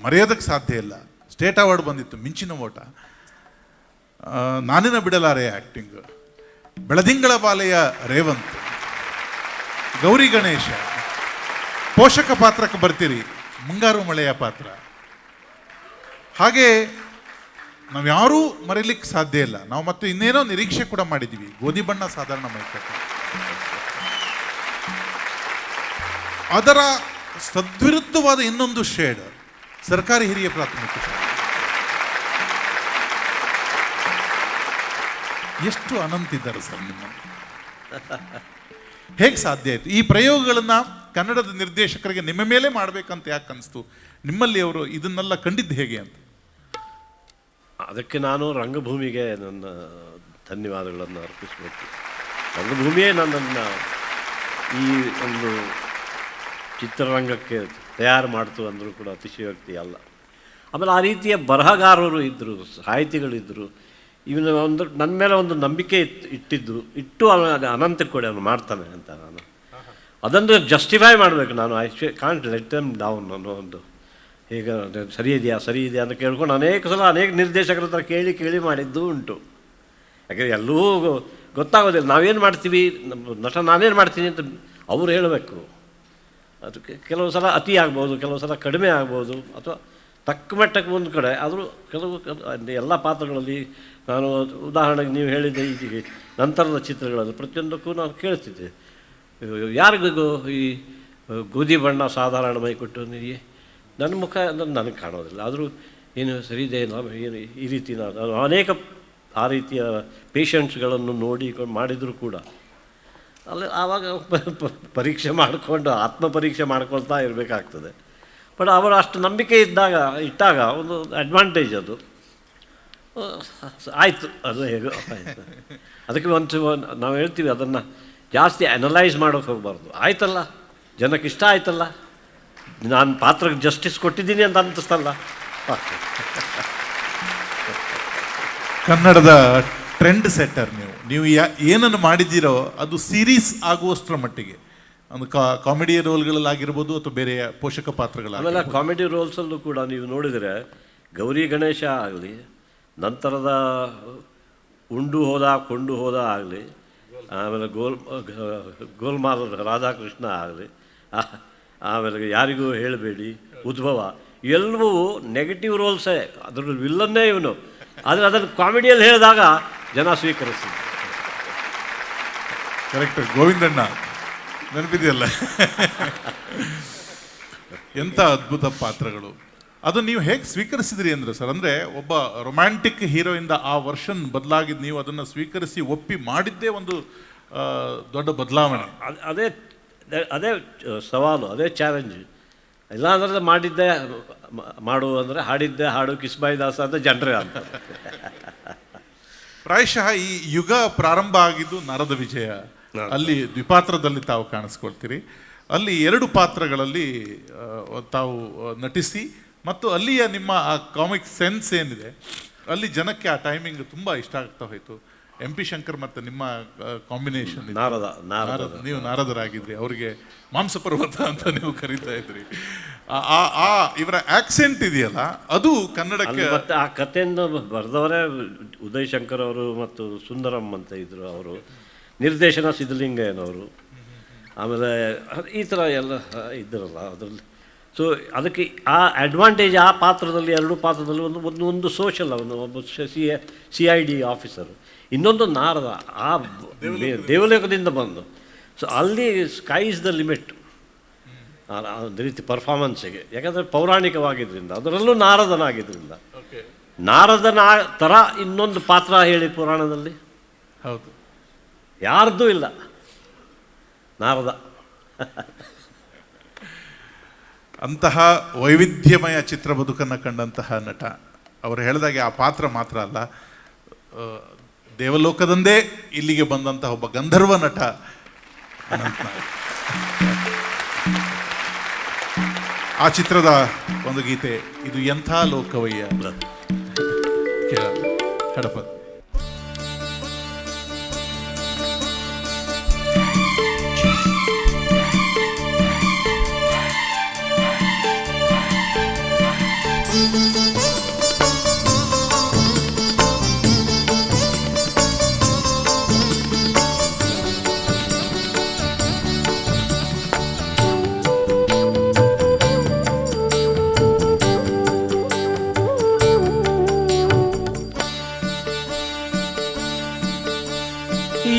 ಮರೆಯೋದಕ್ಕೆ ಸಾಧ್ಯ ಇಲ್ಲ. ಸ್ಟೇಟ್ ಅವಾರ್ಡ್ ಬಂದಿತ್ತು, ಮಿಂಚಿನ ಓಟ, ನಾನಿನ ಬಿಡಲಾರೆ ಆ್ಯಕ್ಟಿಂಗ್, ಬೆಳದಿಂಗಳ ಬಾಲೆಯ ರೇವಂತ್, ಗೌರಿ ಗಣೇಶ, ಪೋಷಕ ಪಾತ್ರಕ್ಕೆ ಬರ್ತೀರಿ, ಮುಂಗಾರು ಮಳೆಯ ಪಾತ್ರ. ಹಾಗೆ ನಾವ್ಯಾರೂ ಮರೀಲಿಕ್ಕೆ ಸಾಧ್ಯ ಇಲ್ಲ. ನಾವು ಮತ್ತೆ ಇನ್ನೇನೋ ನಿರೀಕ್ಷೆ ಕೂಡ ಮಾಡಿದ್ದೀವಿ. ಗೋಧಿ ಬಣ್ಣ ಸಾಧಾರಣ ಮೈಕಟ್ಟು, ಅದರ ಸದ್ವಿರುದ್ಧವಾದ ಇನ್ನೊಂದು ಶೇಡ್ ಸರ್ಕಾರಿ ಹಿರಿಯ ಪ್ರಾಥಮಿಕ ಶಾಲೆ. ಎಷ್ಟು ಅನಂತಿದ್ದಾರೆ ಸರ್ ನಿಮ್ಮನ್ನು. ಹೇಗೆ ಸಾಧ್ಯ ಆಯಿತು ಈ ಪ್ರಯೋಗಗಳನ್ನು ಕನ್ನಡದ ನಿರ್ದೇಶಕರಿಗೆ ನಿಮ್ಮ ಮೇಲೆ ಮಾಡಬೇಕಂತ ಯಾಕೆ ಅನಿಸ್ತು ನಿಮ್ಮಲ್ಲಿ? ಅವರು ಇದನ್ನೆಲ್ಲ ಕಂಡಿದ್ದು ಹೇಗೆ ಅಂತ? ಅದಕ್ಕೆ ನಾನು ರಂಗಭೂಮಿಗೆ ನನ್ನ ಧನ್ಯವಾದಗಳನ್ನು ಅರ್ಪಿಸಬೇಕು. ರಂಗಭೂಮಿಯೇ ನನ್ನನ್ನು ಈ ಒಂದು ಚಿತ್ರರಂಗಕ್ಕೆ ತಯಾರು ಮಾಡ್ತು ಅಂದರೂ ಕೂಡ ಅತಿಶಯೋಕ್ತಿ ಅಲ್ಲ. ಆಮೇಲೆ ಆ ರೀತಿಯ ಬರಹಗಾರರು ಇದ್ದರು, ಸಾಹಿತಿಗಳಿದ್ದರು. ಇವನು ಒಂದು ನನ್ನ ಮೇಲೆ ಒಂದು ನಂಬಿಕೆ ಇಟ್ಟು ಅವನು ಅನಂತಕ್ಕೆ ಕೊಡಿ ಅವನು ಮಾಡ್ತಾನೆ ಅಂತ. ನಾನು ಅದನ್ನು ಜಸ್ಟಿಫೈ ಮಾಡಬೇಕು. ನಾನು ಕಾಂಟ್ ಲೆಟ್ ದೆಮ್ ಡೌನ್ ಅನ್ನೋ ಒಂದು, ಈಗ ಸರಿ ಇದೆಯಾ ಅಂತ ಕೇಳ್ಕೊಂಡು ಅನೇಕ ಸಲ ಅನೇಕ ನಿರ್ದೇಶಕರ ಹತ್ರ ಕೇಳಿ ಮಾಡಿದ್ದು ಉಂಟು. ಯಾಕೆಂದರೆ ಎಲ್ಲೂ ಗೊತ್ತಾಗೋದಿಲ್ಲ. ನಾವೇನು ಮಾಡ್ತೀವಿ, ನಮ್ಮ ನಟ ನಾನೇನು ಮಾಡ್ತೀನಿ ಅಂತ ಅವ್ರು ಹೇಳಬೇಕು. ಅದಕ್ಕೆ ಕೆಲವು ಸಲ ಅತಿ ಆಗ್ಬೋದು, ಕೆಲವು ಸಲ ಕಡಿಮೆ ಆಗ್ಬೋದು, ಅಥವಾ ತಕ್ಕ ಮಟ್ಟಕ್ಕೆ ಒಂದು ಕಡೆ. ಆದರೂ ಕೆಲವು ಎಲ್ಲ ಪಾತ್ರಗಳಲ್ಲಿ ನಾನು ಉದಾಹರಣೆಗೆ ನೀವು ಹೇಳಿದ ಈ ನಂತರದ ಚಿತ್ರಗಳಲ್ಲಿ ಪ್ರತಿಯೊಂದಕ್ಕೂ ನಾನು ಕೇಳ್ತಿದ್ದೆ, ಯಾರಿಗೂ ಈ ಗೋಧಿ ಬಣ್ಣ ಸಾಧಾರಣ ಮೈ ಕೊಟ್ಟು ನನ್ನ ಮುಖ ನನಗೆ ಕಾಣೋದಿಲ್ಲ, ಆದರೂ ಏನು ಸರಿ ಇದೆ ಏನು ಈ ರೀತಿ ನಾನು ಅನೇಕ ಆ ರೀತಿಯ ಪೇಷಂಟ್ಸ್ಗಳನ್ನು ನೋಡಿ ಮಾಡಿದರೂ ಕೂಡ ಅಲ್ಲಿ ಆವಾಗ ಪರೀಕ್ಷೆ ಮಾಡಿಕೊಂಡು ಆತ್ಮ ಪರೀಕ್ಷೆ ಮಾಡ್ಕೊಳ್ತಾ ಇರಬೇಕಾಗ್ತದೆ. ಬಟ್ ಅವರು ಅಷ್ಟು ನಂಬಿಕೆ ಇಟ್ಟಾಗ ಒಂದು ಅಡ್ವಾಂಟೇಜ್ ಅದು. ಆಯಿತು, ಅದು ಹೇಗೋ ಆಯಿತು. ಅದಕ್ಕೆ ನಾವು ಹೇಳ್ತೀವಿ, ಅದನ್ನು ಜಾಸ್ತಿ ಅನಲೈಸ್ ಮಾಡೋಕ್ಕೆ ಹೋಗಬಾರ್ದು. ಆಯ್ತಲ್ಲ, ಜನಕ್ಕೆ ಇಷ್ಟ ಆಯ್ತಲ್ಲ, ನಾನು ಪಾತ್ರಕ್ಕೆ ಜಸ್ಟಿಸ್ ಕೊಟ್ಟಿದ್ದೀನಿ ಅಂತ ಅನ್ನಿಸ್ತಲ್ಲ. ಕನ್ನಡದ ಟ್ರೆಂಡ್ ಸೆಟ್ಟರ್ ನೀವು ಏನನ್ನು ಮಾಡಿದ್ದೀರೋ ಅದು ಸೀರೀಸ್ ಆಗುವಷ್ಟರ ಮಟ್ಟಿಗೆ, ಒಂದು ಕಾಮಿಡಿ ರೋಲ್ಗಳಲ್ಲಾಗಿರ್ಬೋದು ಅಥವಾ ಬೇರೆ ಪೋಷಕ ಪಾತ್ರಗಳ. ಆಮೇಲೆ ಕಾಮಿಡಿ ರೋಲ್ಸಲ್ಲೂ ಕೂಡ ನೀವು ನೋಡಿದರೆ ಗೌರಿ ಗಣೇಶ ಆಗಲಿ, ನಂತರದ ಉಂಡು ಹೋದ ಕೊಂಡು ಹೋದ ಆಗಲಿ, ಆಮೇಲೆ ಗೋಲ್ಮಾಲ್ ರಾಧಾಕೃಷ್ಣ ಆಗಲಿ, ಆಮೇಲೆ ಯಾರಿಗೂ ಹೇಳಬೇಡಿ, ಉದ್ಭವ, ಎಲ್ಲವೂ ನೆಗೆಟಿವ್ ರೋಲ್ಸೇ, ಅದರಲ್ಲಿ ವಿಲ್ಲನ್ನೇ ಇವನು. ಆದರೆ ಅದನ್ನು ಕಾಮಿಡಿಯಲ್ಲಿ ಹೇಳಿದಾಗ ಜನ ಸ್ವೀಕರಿಸ್ತಾರೆ. ಕರೆಕ್ಟ್, ಗೋವಿಂದಣ್ಣ ನೆನಪಿದೆಯಲ್ಲ, ಎಂಥ ಅದ್ಭುತ ಪಾತ್ರಗಳು. ಅದು ನೀವು ಹೇಗೆ ಸ್ವೀಕರಿಸಿದ್ರಿ ಅಂದರೆ ಸರ್, ಅಂದರೆ ಒಬ್ಬ ರೊಮ್ಯಾಂಟಿಕ್ ಹೀರೋಯಿಂದ ಆ ವರ್ಷನ್ ಬದಲಾಗಿದ್ದು ನೀವು ಅದನ್ನು ಸ್ವೀಕರಿಸಿ ಒಪ್ಪಿ ಮಾಡಿದ್ದೇ ಒಂದು ದೊಡ್ಡ ಬದಲಾವಣೆ. ಅದೇ ಸವಾಲು, ಅದೇ ಚಾಲೆಂಜ್. ಇಲ್ಲಾಂದ್ರೆ ಮಾಡಿದ್ದೆ ಮಾಡು ಅಂದರೆ ಹಾಡಿದ್ದೆ ಹಾಡು ಕಿಸ್ಬಾಯಿ ದಾಸ ಅಂತ ಜನರೇ ಅಂತ. ಪ್ರಾಯಶಃ ಈ ಯುಗ ಪ್ರಾರಂಭ ಆಗಿದ್ದು ನಾರದ ವಿಜಯ, ಅಲ್ಲಿ ದ್ವಿಪಾತ್ರದಲ್ಲಿ ತಾವು ಕಾಣಿಸ್ಕೊಳ್ತೀರಿ. ಅಲ್ಲಿ 2 ಪಾತ್ರಗಳಲ್ಲಿ ತಾವು ನಟಿಸಿ ಮತ್ತು ಅಲ್ಲಿಯ ನಿಮ್ಮ ಆ ಕಾಮಿಕ್ ಸೆನ್ಸ್ ಏನಿದೆ ಅಲ್ಲಿ ಜನಕ್ಕೆ ಆ ಟೈಮಿಂಗ್ ತುಂಬ ಇಷ್ಟ ಆಗ್ತಾ ಹೋಯಿತು. MP ಶಂಕರ್ ಮತ್ತು ನಿಮ್ಮ ಕಾಂಬಿನೇಷನ್, ನೀವು ನಾರದರಾಗಿದ್ರಿ, ಅವರಿಗೆ ಮಾಂಸಪರ್ವತ ಅಂತ ನೀವು ಕರೀತಾ ಇದ್ರಿ. ಆ ಇವರ ಆಕ್ಸೆಂಟ್ ಇದೆಯಲ್ಲ, ಅದು ಕನ್ನಡಕ್ಕೆ. ಮತ್ತು ಆ ಕಥೆಯನ್ನು ಬರೆದವರೇ ಉದಯ್ ಶಂಕರ್ ಅವರು ಮತ್ತು ಸುಂದರಂ ಅಂತ ಇದ್ದರು, ಅವರು ನಿರ್ದೇಶನ ಸಿದ್ಧಲಿಂಗಯ್ಯನವರು. ಆಮೇಲೆ ಈ ಥರ ಎಲ್ಲ ಇದ್ದರಲ್ಲ ಅದರಲ್ಲಿ. ಸೊ ಅದಕ್ಕೆ ಆ ಅಡ್ವಾಂಟೇಜ್, ಆ ಪಾತ್ರದಲ್ಲಿ 2 ಪಾತ್ರದಲ್ಲಿ ಒಂದು ಸೋಷಲ್, ಒಬ್ಬ CID ಆಫೀಸರು, ಇನ್ನೊಂದು ನಾರದ, ಆ ದೇವಲೋಕದಿಂದ ಬಂದು. ಸೊ ಅಲ್ಲಿ ಸ್ಕೈ ಇಸ್ ದ ಲಿಮಿಟ್ ಒಂದು ರೀತಿ ಪರ್ಫಾರ್ಮೆನ್ಸಿಗೆ. ಯಾಕಂದರೆ ಪೌರಾಣಿಕವಾಗಿದ್ದರಿಂದ, ಅದರಲ್ಲೂ ನಾರದನಾಗಿದ್ದರಿಂದ. ನಾರದನ ಥರ ಇನ್ನೊಂದು ಪಾತ್ರ ಹೇಳಿ ಪುರಾಣದಲ್ಲಿ ಹೌದು, ಯಾರ್ದೂ ಇಲ್ಲ, ನಾರದ. ಅಂತಹ ವೈವಿಧ್ಯಮಯ ಚಿತ್ರ ಬದುಕನ್ನು ಕಂಡಂತಹ ನಟ. ಅವರು ಹೇಳಿದಾಗೆ ಆ ಪಾತ್ರ ಮಾತ್ರ ಅಲ್ಲ, ದೇವಲೋಕದಂದೇ ಇಲ್ಲಿಗೆ ಬಂದಂತಹ ಒಬ್ಬ ಗಂಧರ್ವ ನಟ ಅನಂತನಾಗ್. ಆ ಚಿತ್ರದ ಒಂದು ಗೀತೆ, ಇದು ಎಂಥ ಲೋಕವಯ್ಯ. ಹಡಪದ್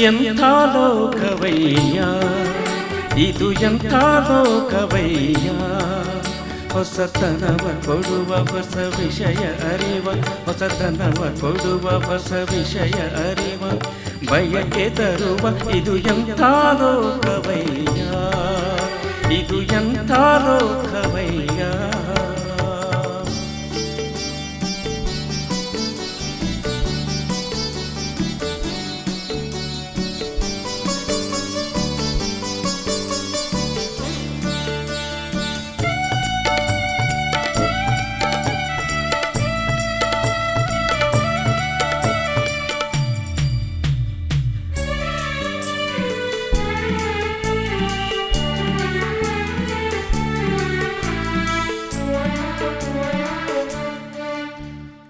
ಎಂಥ ಲೋಕವಯ್ಯ, ಇದು ಎಂಥ ಲೋಕವಯ್ಯ, ಹೊಸತನವ ಕೊಡುವ ಹೊಸ ವಿಷಯ ಅರಿವ, ಹೊಸತನವ ಕೊಡುವ ಹೊಸ ವಿಷಯ ಅರಿವ, ಬಯಕೆ ತರುವ ಇದು ಎಂಥ ಲೋಕವಯ್ಯ, ಇದು ಎಂಥ ಲೋಕವಯ್ಯ.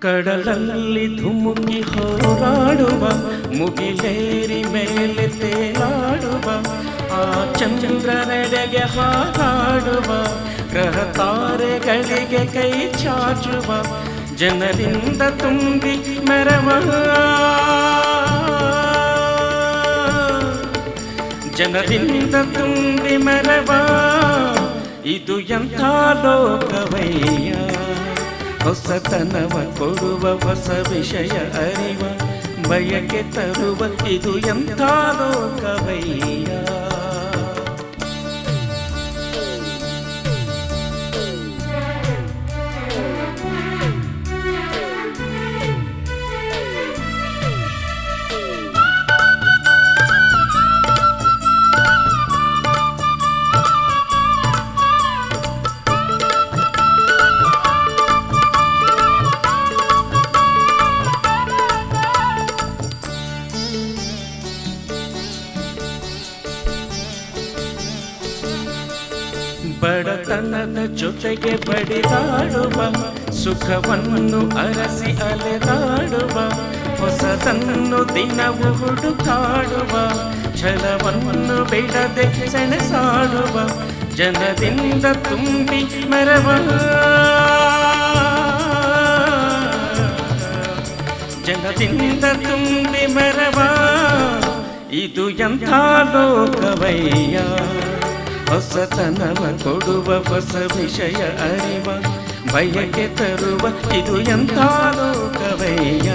ಕಡಲಲ್ಲಿ ಧುಮುಕಿ ಹೋರಾಡುವ ಮುಗಿಲೇರಿ ಮೇಲೆ ತೇಲಾಡುವ ಆ ಚಂದ್ರನೆಡೆಗೆ ಹಾರಾಡುವ ಗ್ರಹ ತಾರೆಗಳಿಗೆ ಕೈ ಚಾಚುವ ಜನರಿಂದ ತುಂಬಿ ಮೆರವ ಜನರಿಂದ ತುಂಬಿ ಮೆರವ ಇದು ಎಂಥ ಲೋಕವಯ್ಯ ಹೊಸತನವ ಕೊಡುವ ಹೊಸ ವಿಷಯ ಅರಿವ ಬಯಕೆ ತರುವ ಇದು ಎಂಥ ಲೋಕವಯ್ಯ ಬಡತನದ ಜೊತೆಗೆ ಬಡಿದಾಡುವ ಸುಖವನ್ನು ಅರಸಿ ಅಲೆದಾಡುವ ಹೊಸದನ್ನು ದಿನವು ಹುಡುಕಾಡುವ ಛಲವನ್ನು ಬಿಡದೆ ಸೆಣಸಾಡುವ ಜನದಿಂದ ತುಂಬಿ ಮೆರವ ಜನದಿಂದ ತುಂಬಿ ಮೆರವ ಇದು ಎಂಥ ಲೋಕವಯ್ಯ ಹೊಸತನವ ಕೊಡುವ ಹೊಸ ವಿಷಯ ಅರಿವ ಬಯಕೆ ತರುವ ಇದು ಎಂಥ ಲೋಕವಯ್ಯ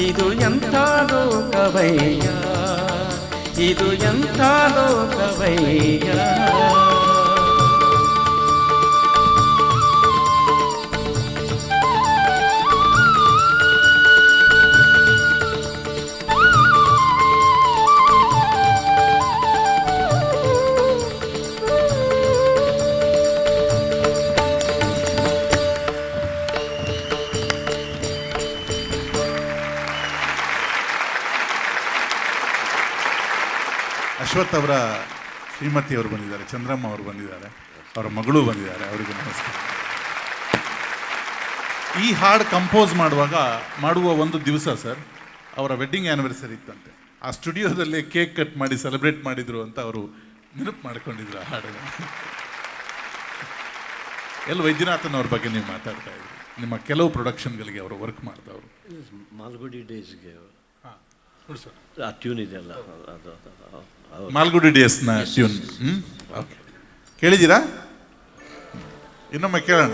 ಇದು ಎಂಥ ಲೋಕವಯ್ಯ ಇದು ಎಂಥ ಲೋಕವಯ್ಯ ಅಶ್ವಥ್ ಅವರ ಶ್ರೀಮತಿ ಅವರು ಬಂದಿದ್ದಾರೆ, ಚಂದ್ರಮ್ಮ ಅವರು ಬಂದಿದ್ದಾರೆ, ಅವರ ಮಗಳು ಬಂದಿದ್ದಾರೆ, ಅವರಿಗೆ ನಮಸ್ಕಾರ. ಈ ಹಾಡು ಕಂಪೋಸ್ ಮಾಡುವ ಒಂದು ದಿವಸ ಸರ್ ಅವರ ವೆಡ್ಡಿಂಗ್ ಆ್ಯನಿವರ್ಸರಿ ಇತ್ತಂತೆ. ಆ ಸ್ಟುಡಿಯೋದಲ್ಲಿ ಕೇಕ್ ಕಟ್ ಮಾಡಿ ಸೆಲೆಬ್ರೇಟ್ ಮಾಡಿದ್ರು ಅಂತ ಅವರು ನೆನಪು ಮಾಡ್ಕೊಂಡಿದ್ರು ಆ ಹಾಡನ್ನು. ಎಲ್ ವೈದ್ಯನಾಥನ್ ಅವ್ರ ಬಗ್ಗೆ ನೀವು ಮಾತಾಡ್ತಾ ಇದ್ರಿ, ನಿಮ್ಮ ಕೆಲವು ಪ್ರೊಡಕ್ಷನ್ಗಳಿಗೆ ಅವರು ವರ್ಕ್ ಮಾಡಿದವರು. ಮಾಲ್ಗುಡಿ ಡೇಸ್ಗೆ ಆ ಟ್ಯೂನ್ ಇದೆಯಲ್ಲ, ಮಾಲ್ಗುಡಿ ಡೇಸ್ನ ಟ್ಯೂನ್ ಓಕೆ ಕೇಳಿದ್ದೀರಾ? ಇನ್ನೊಮ್ಮೆ ಕೇಳೋಣ.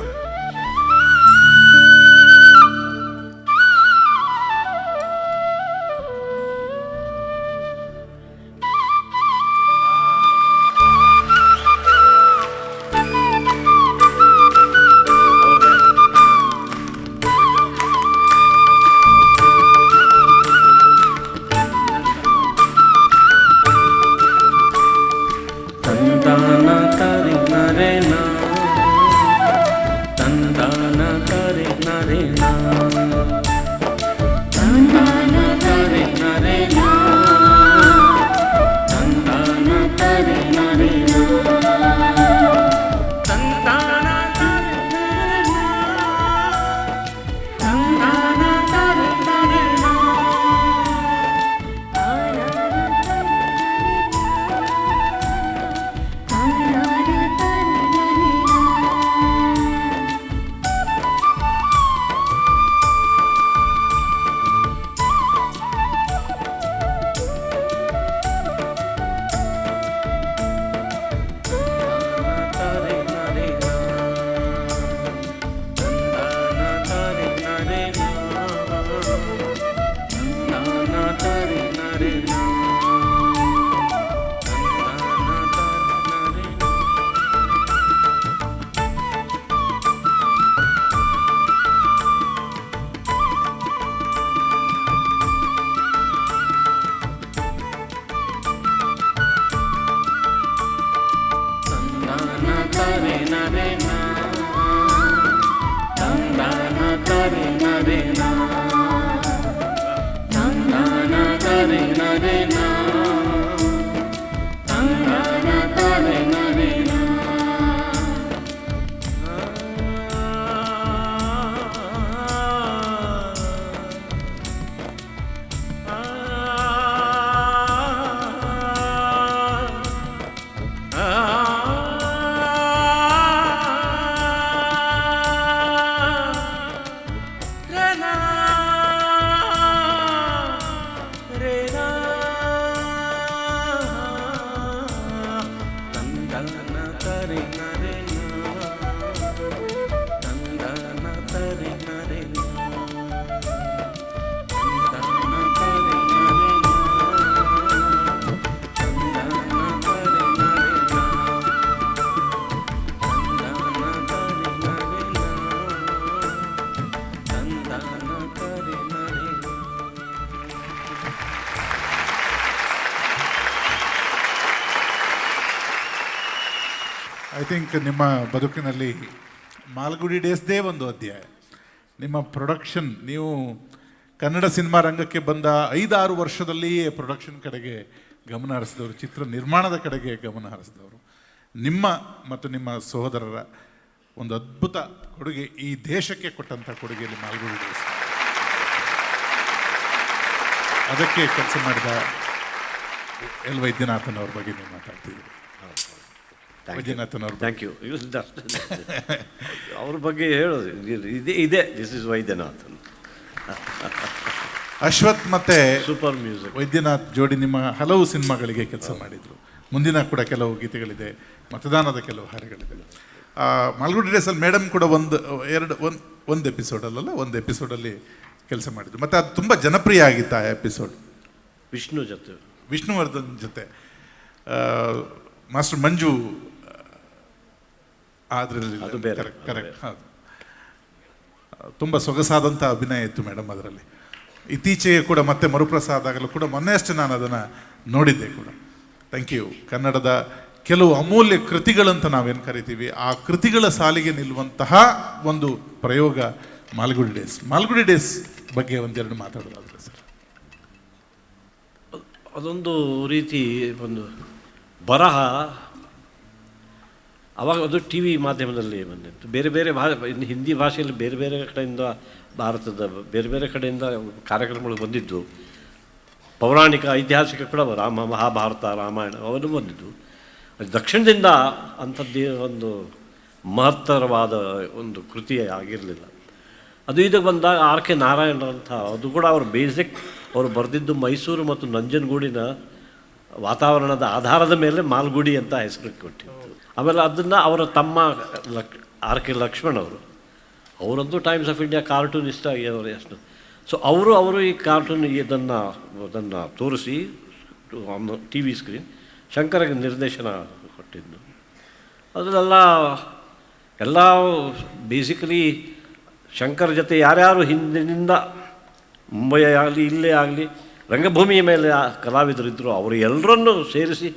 ಥಿಂಕ್ ನಿಮ್ಮ ಬದುಕಿನಲ್ಲಿ ಮಾಲ್ಗುಡಿ ಡೇಸ್ದೇ ಒಂದು ಅಧ್ಯಾಯ. ನಿಮ್ಮ ಪ್ರೊಡಕ್ಷನ್, ನೀವು ಕನ್ನಡ ಸಿನಿಮಾ ರಂಗಕ್ಕೆ ಬಂದ 5-6 ವರ್ಷದಲ್ಲಿಯೇ ಪ್ರೊಡಕ್ಷನ್ ಕಡೆಗೆ ಗಮನ ಹರಿಸಿದವರು, ಚಿತ್ರ ನಿರ್ಮಾಣದ ಕಡೆಗೆ ಗಮನ ಹರಿಸಿದವರು. ನಿಮ್ಮ ಮತ್ತು ನಿಮ್ಮ ಸಹೋದರರ ಒಂದು ಅದ್ಭುತ ಕೊಡುಗೆ, ಈ ದೇಶಕ್ಕೆ ಕೊಟ್ಟಂಥ ಕೊಡುಗೆಯಲ್ಲಿ ಮಾಲ್ಗುಡಿ ಡೇಸ್. ಅದಕ್ಕೆ ಕೆಲಸ ಮಾಡಿದ ಎಲ್ ವೈದ್ಯನಾಥನ್ ಅವ್ರ ಬಗ್ಗೆ ನೀವು ಮಾತಾಡ್ತಿದ್ದೀರಿ. ವೈದ್ಯನಾಥನ್ ಅವ್ರ ಥ್ಯಾಂಕ್ ಯು. ಅವ್ರ ಬಗ್ಗೆ ಹೇಳೋದು ಇದೆ ದಿಸ್ ಇಸ್ ವೈದ್ಯನಾಥನ್. ಅಶ್ವಥ್ ಮತ್ತೆ ಸೂಪರ್ ಮ್ಯೂಸಿಕ್. ವೈದ್ಯನಾಥ್ ಜೋಡಿ ನಿಮ್ಮ ಹಲವು ಸಿನಿಮಾಗಳಿಗೆ ಕೆಲಸ ಮಾಡಿದರು. ಮುಂದಿನ ಕೂಡ ಕೆಲವು ಗೀತೆಗಳಿದೆ, ಮತದಾನದ ಕೆಲವು ಹಾಡುಗಳಿದೆ. ಮಾಲ್ಗುಡಿ ಡೇಸಲ್ಲಿ ಮೇಡಮ್ ಕೂಡ ಒಂದು ಎಪಿಸೋಡಲ್ಲ ಒಂದು ಎಪಿಸೋಡಲ್ಲಿ ಕೆಲಸ ಮಾಡಿದ್ರು. ಮತ್ತು ಅದು ತುಂಬ ಜನಪ್ರಿಯ ಆಗಿತ್ತು ಆ ಎಪಿಸೋಡ್. ವಿಷ್ಣುವರ್ಧನ್ ಜೊತೆ ಮಾಸ್ಟರ್ ಮಂಜು ಅದರಲ್ಲಿ ಕರೆಕ್ಟ್. ಹೌದು, ತುಂಬ ಸೊಗಸಾದಂಥ ಅಭಿನಯ ಇತ್ತು ಮೇಡಮ್ ಅದರಲ್ಲಿ. ಇತ್ತೀಚೆಗೆ ಕೂಡ ಮತ್ತೆ ಮರುಪ್ರಸಾದ ಆಗಲು ಕೂಡ ಮೊನ್ನೆ ಅಷ್ಟೇ ನಾನು ಅದನ್ನು ನೋಡಿದ್ದೆ ಕೂಡ. Thank you. ಕನ್ನಡದ ಕೆಲವು ಅಮೂಲ್ಯ ಕೃತಿಗಳಂತ ನಾವೇನು ಕರಿತೀವಿ, ಆ ಕೃತಿಗಳ ಸಾಲಿಗೆ ನಿಲ್ಲುವಂತಹ ಒಂದು ಪ್ರಯೋಗ ಮಾಲ್ಗುಡಿ ಡೇಸ್. ಮಾಲ್ಗುಡಿ ಡೇಸ್ ಬಗ್ಗೆ ಒಂದೆರಡು ಮಾತಾಡೋದಾದ್ರೆ ಸರ್. ಅದೊಂದು ರೀತಿ ಒಂದು ಬರಹ. ಅವಾಗ ಅದು ಟಿ ವಿ ಮಾಧ್ಯಮದಲ್ಲಿ ಬಂದಿತ್ತು. ಬೇರೆ ಬೇರೆ ಹಿಂದಿ ಭಾಷೆಯಲ್ಲಿ ಬೇರೆ ಬೇರೆ ಕಡೆಯಿಂದ, ಭಾರತದ ಬೇರೆ ಬೇರೆ ಕಡೆಯಿಂದ ಕಾರ್ಯಕ್ರಮಗಳು ಬಂದಿದ್ದು. ಪೌರಾಣಿಕ ಐತಿಹಾಸಿಕ ಕೂಡ ಮಹಾಭಾರತ, ರಾಮಾಯಣ ಅವನ್ನು ಬಂದಿದ್ದು. ದಕ್ಷಿಣದಿಂದ ಅಂಥದ್ದೇ ಒಂದು ಮಹತ್ತರವಾದ ಒಂದು ಕೃತಿ ಆಗಿರಲಿಲ್ಲ. ಅದು ಇದು ಬಂದಾಗ ಆರ್ ಕೆ ನಾರಾಯಣರಂಥ, ಅದು ಕೂಡ ಅವರು ಬೇಸಿಕ್ ಅವರು ಬರೆದಿದ್ದು ಮೈಸೂರು ಮತ್ತು ನಂಜನಗೂಡಿನ ವಾತಾವರಣದ ಆಧಾರದ ಮೇಲೆ ಮಾಲ್ಗುಡಿ ಅಂತ ಹೆಸರು ಕೊಟ್ಟಿತ್ತು. ಆಮೇಲೆ ಅದನ್ನು ಅವರ ತಮ್ಮ ಆರ್ ಕೆ ಲಕ್ಷ್ಮಣ್ ಅವರಂತೂ ಟೈಮ್ಸ್ ಆಫ್ ಇಂಡಿಯಾ ಕಾರ್ಟೂನಿಸ್ಟ್ ಆಗಿರೋರು ಎಷ್ಟು. ಸೊ ಅವರು ಈ ಕಾರ್ಟೂನ್ ಅದನ್ನು ತೋರಿಸಿ ಟಿ ವಿ ಸ್ಕ್ರೀನ್ ಶಂಕರಗೆ ನಿರ್ದೇಶನ ಕೊಟ್ಟಿದ್ದು. ಅದರಲ್ಲೆಲ್ಲ ಎಲ್ಲ ಬೇಸಿಕಲಿ ಶಂಕರ್ ಜೊತೆ ಯಾರ್ಯಾರು ಹಿಂದಿನಿಂದ ಮುಂಬೈ ಆಗಲಿ ಇಲ್ಲೇ ಆಗಲಿ ರಂಗಭೂಮಿಯ ಮೇಲೆ ಕಲಾವಿದರಿದ್ದರು ಅವರು ಎಲ್ಲರನ್ನೂ ಸೇರಿಸಿ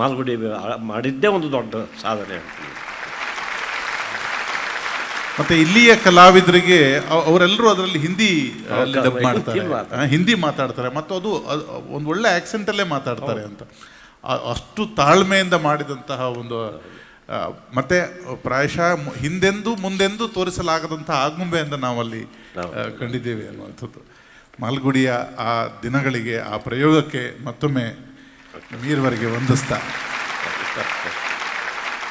ಮಾಲ್ಗುಡಿ ಮಾಡಿದ್ದೇ ಒಂದು ದೊಡ್ಡ ಸಾಧನೆ ಆಗ್ತದೆ. ಮತ್ತು ಇಲ್ಲಿಯ ಕಲಾವಿದರಿಗೆ ಅವರೆಲ್ಲರೂ ಅದರಲ್ಲಿ ಹಿಂದಿ ಡಬ್ ಮಾಡ್ತಾರೆ, ಹಿಂದಿ ಮಾತಾಡ್ತಾರೆ, ಮತ್ತು ಅದು ಒಂದು ಒಳ್ಳೆ ಆ್ಯಕ್ಸೆಂಟಲ್ಲೇ ಮಾತಾಡ್ತಾರೆ ಅಂತ. ಅಷ್ಟು ತಾಳ್ಮೆಯಿಂದ ಮಾಡಿದಂತಹ ಒಂದು, ಮತ್ತು ಪ್ರಾಯಶಃ ಹಿಂದೆಂದೂ ಮುಂದೆಂದೂ ತೋರಿಸಲಾಗದಂಥ ಆಗುಂಬೆಯಿಂದ ನಾವಲ್ಲಿ ಕಂಡಿದ್ದೇವೆ ಅನ್ನುವಂಥದ್ದು. ಮಾಲ್ಗುಡಿಯ ಆ ದಿನಗಳಿಗೆ, ಆ ಪ್ರಯೋಗಕ್ಕೆ ಮತ್ತೊಮ್ಮೆ ಮೀರ್ವರೆಗೆ ವಂದಿಸ್ತಾ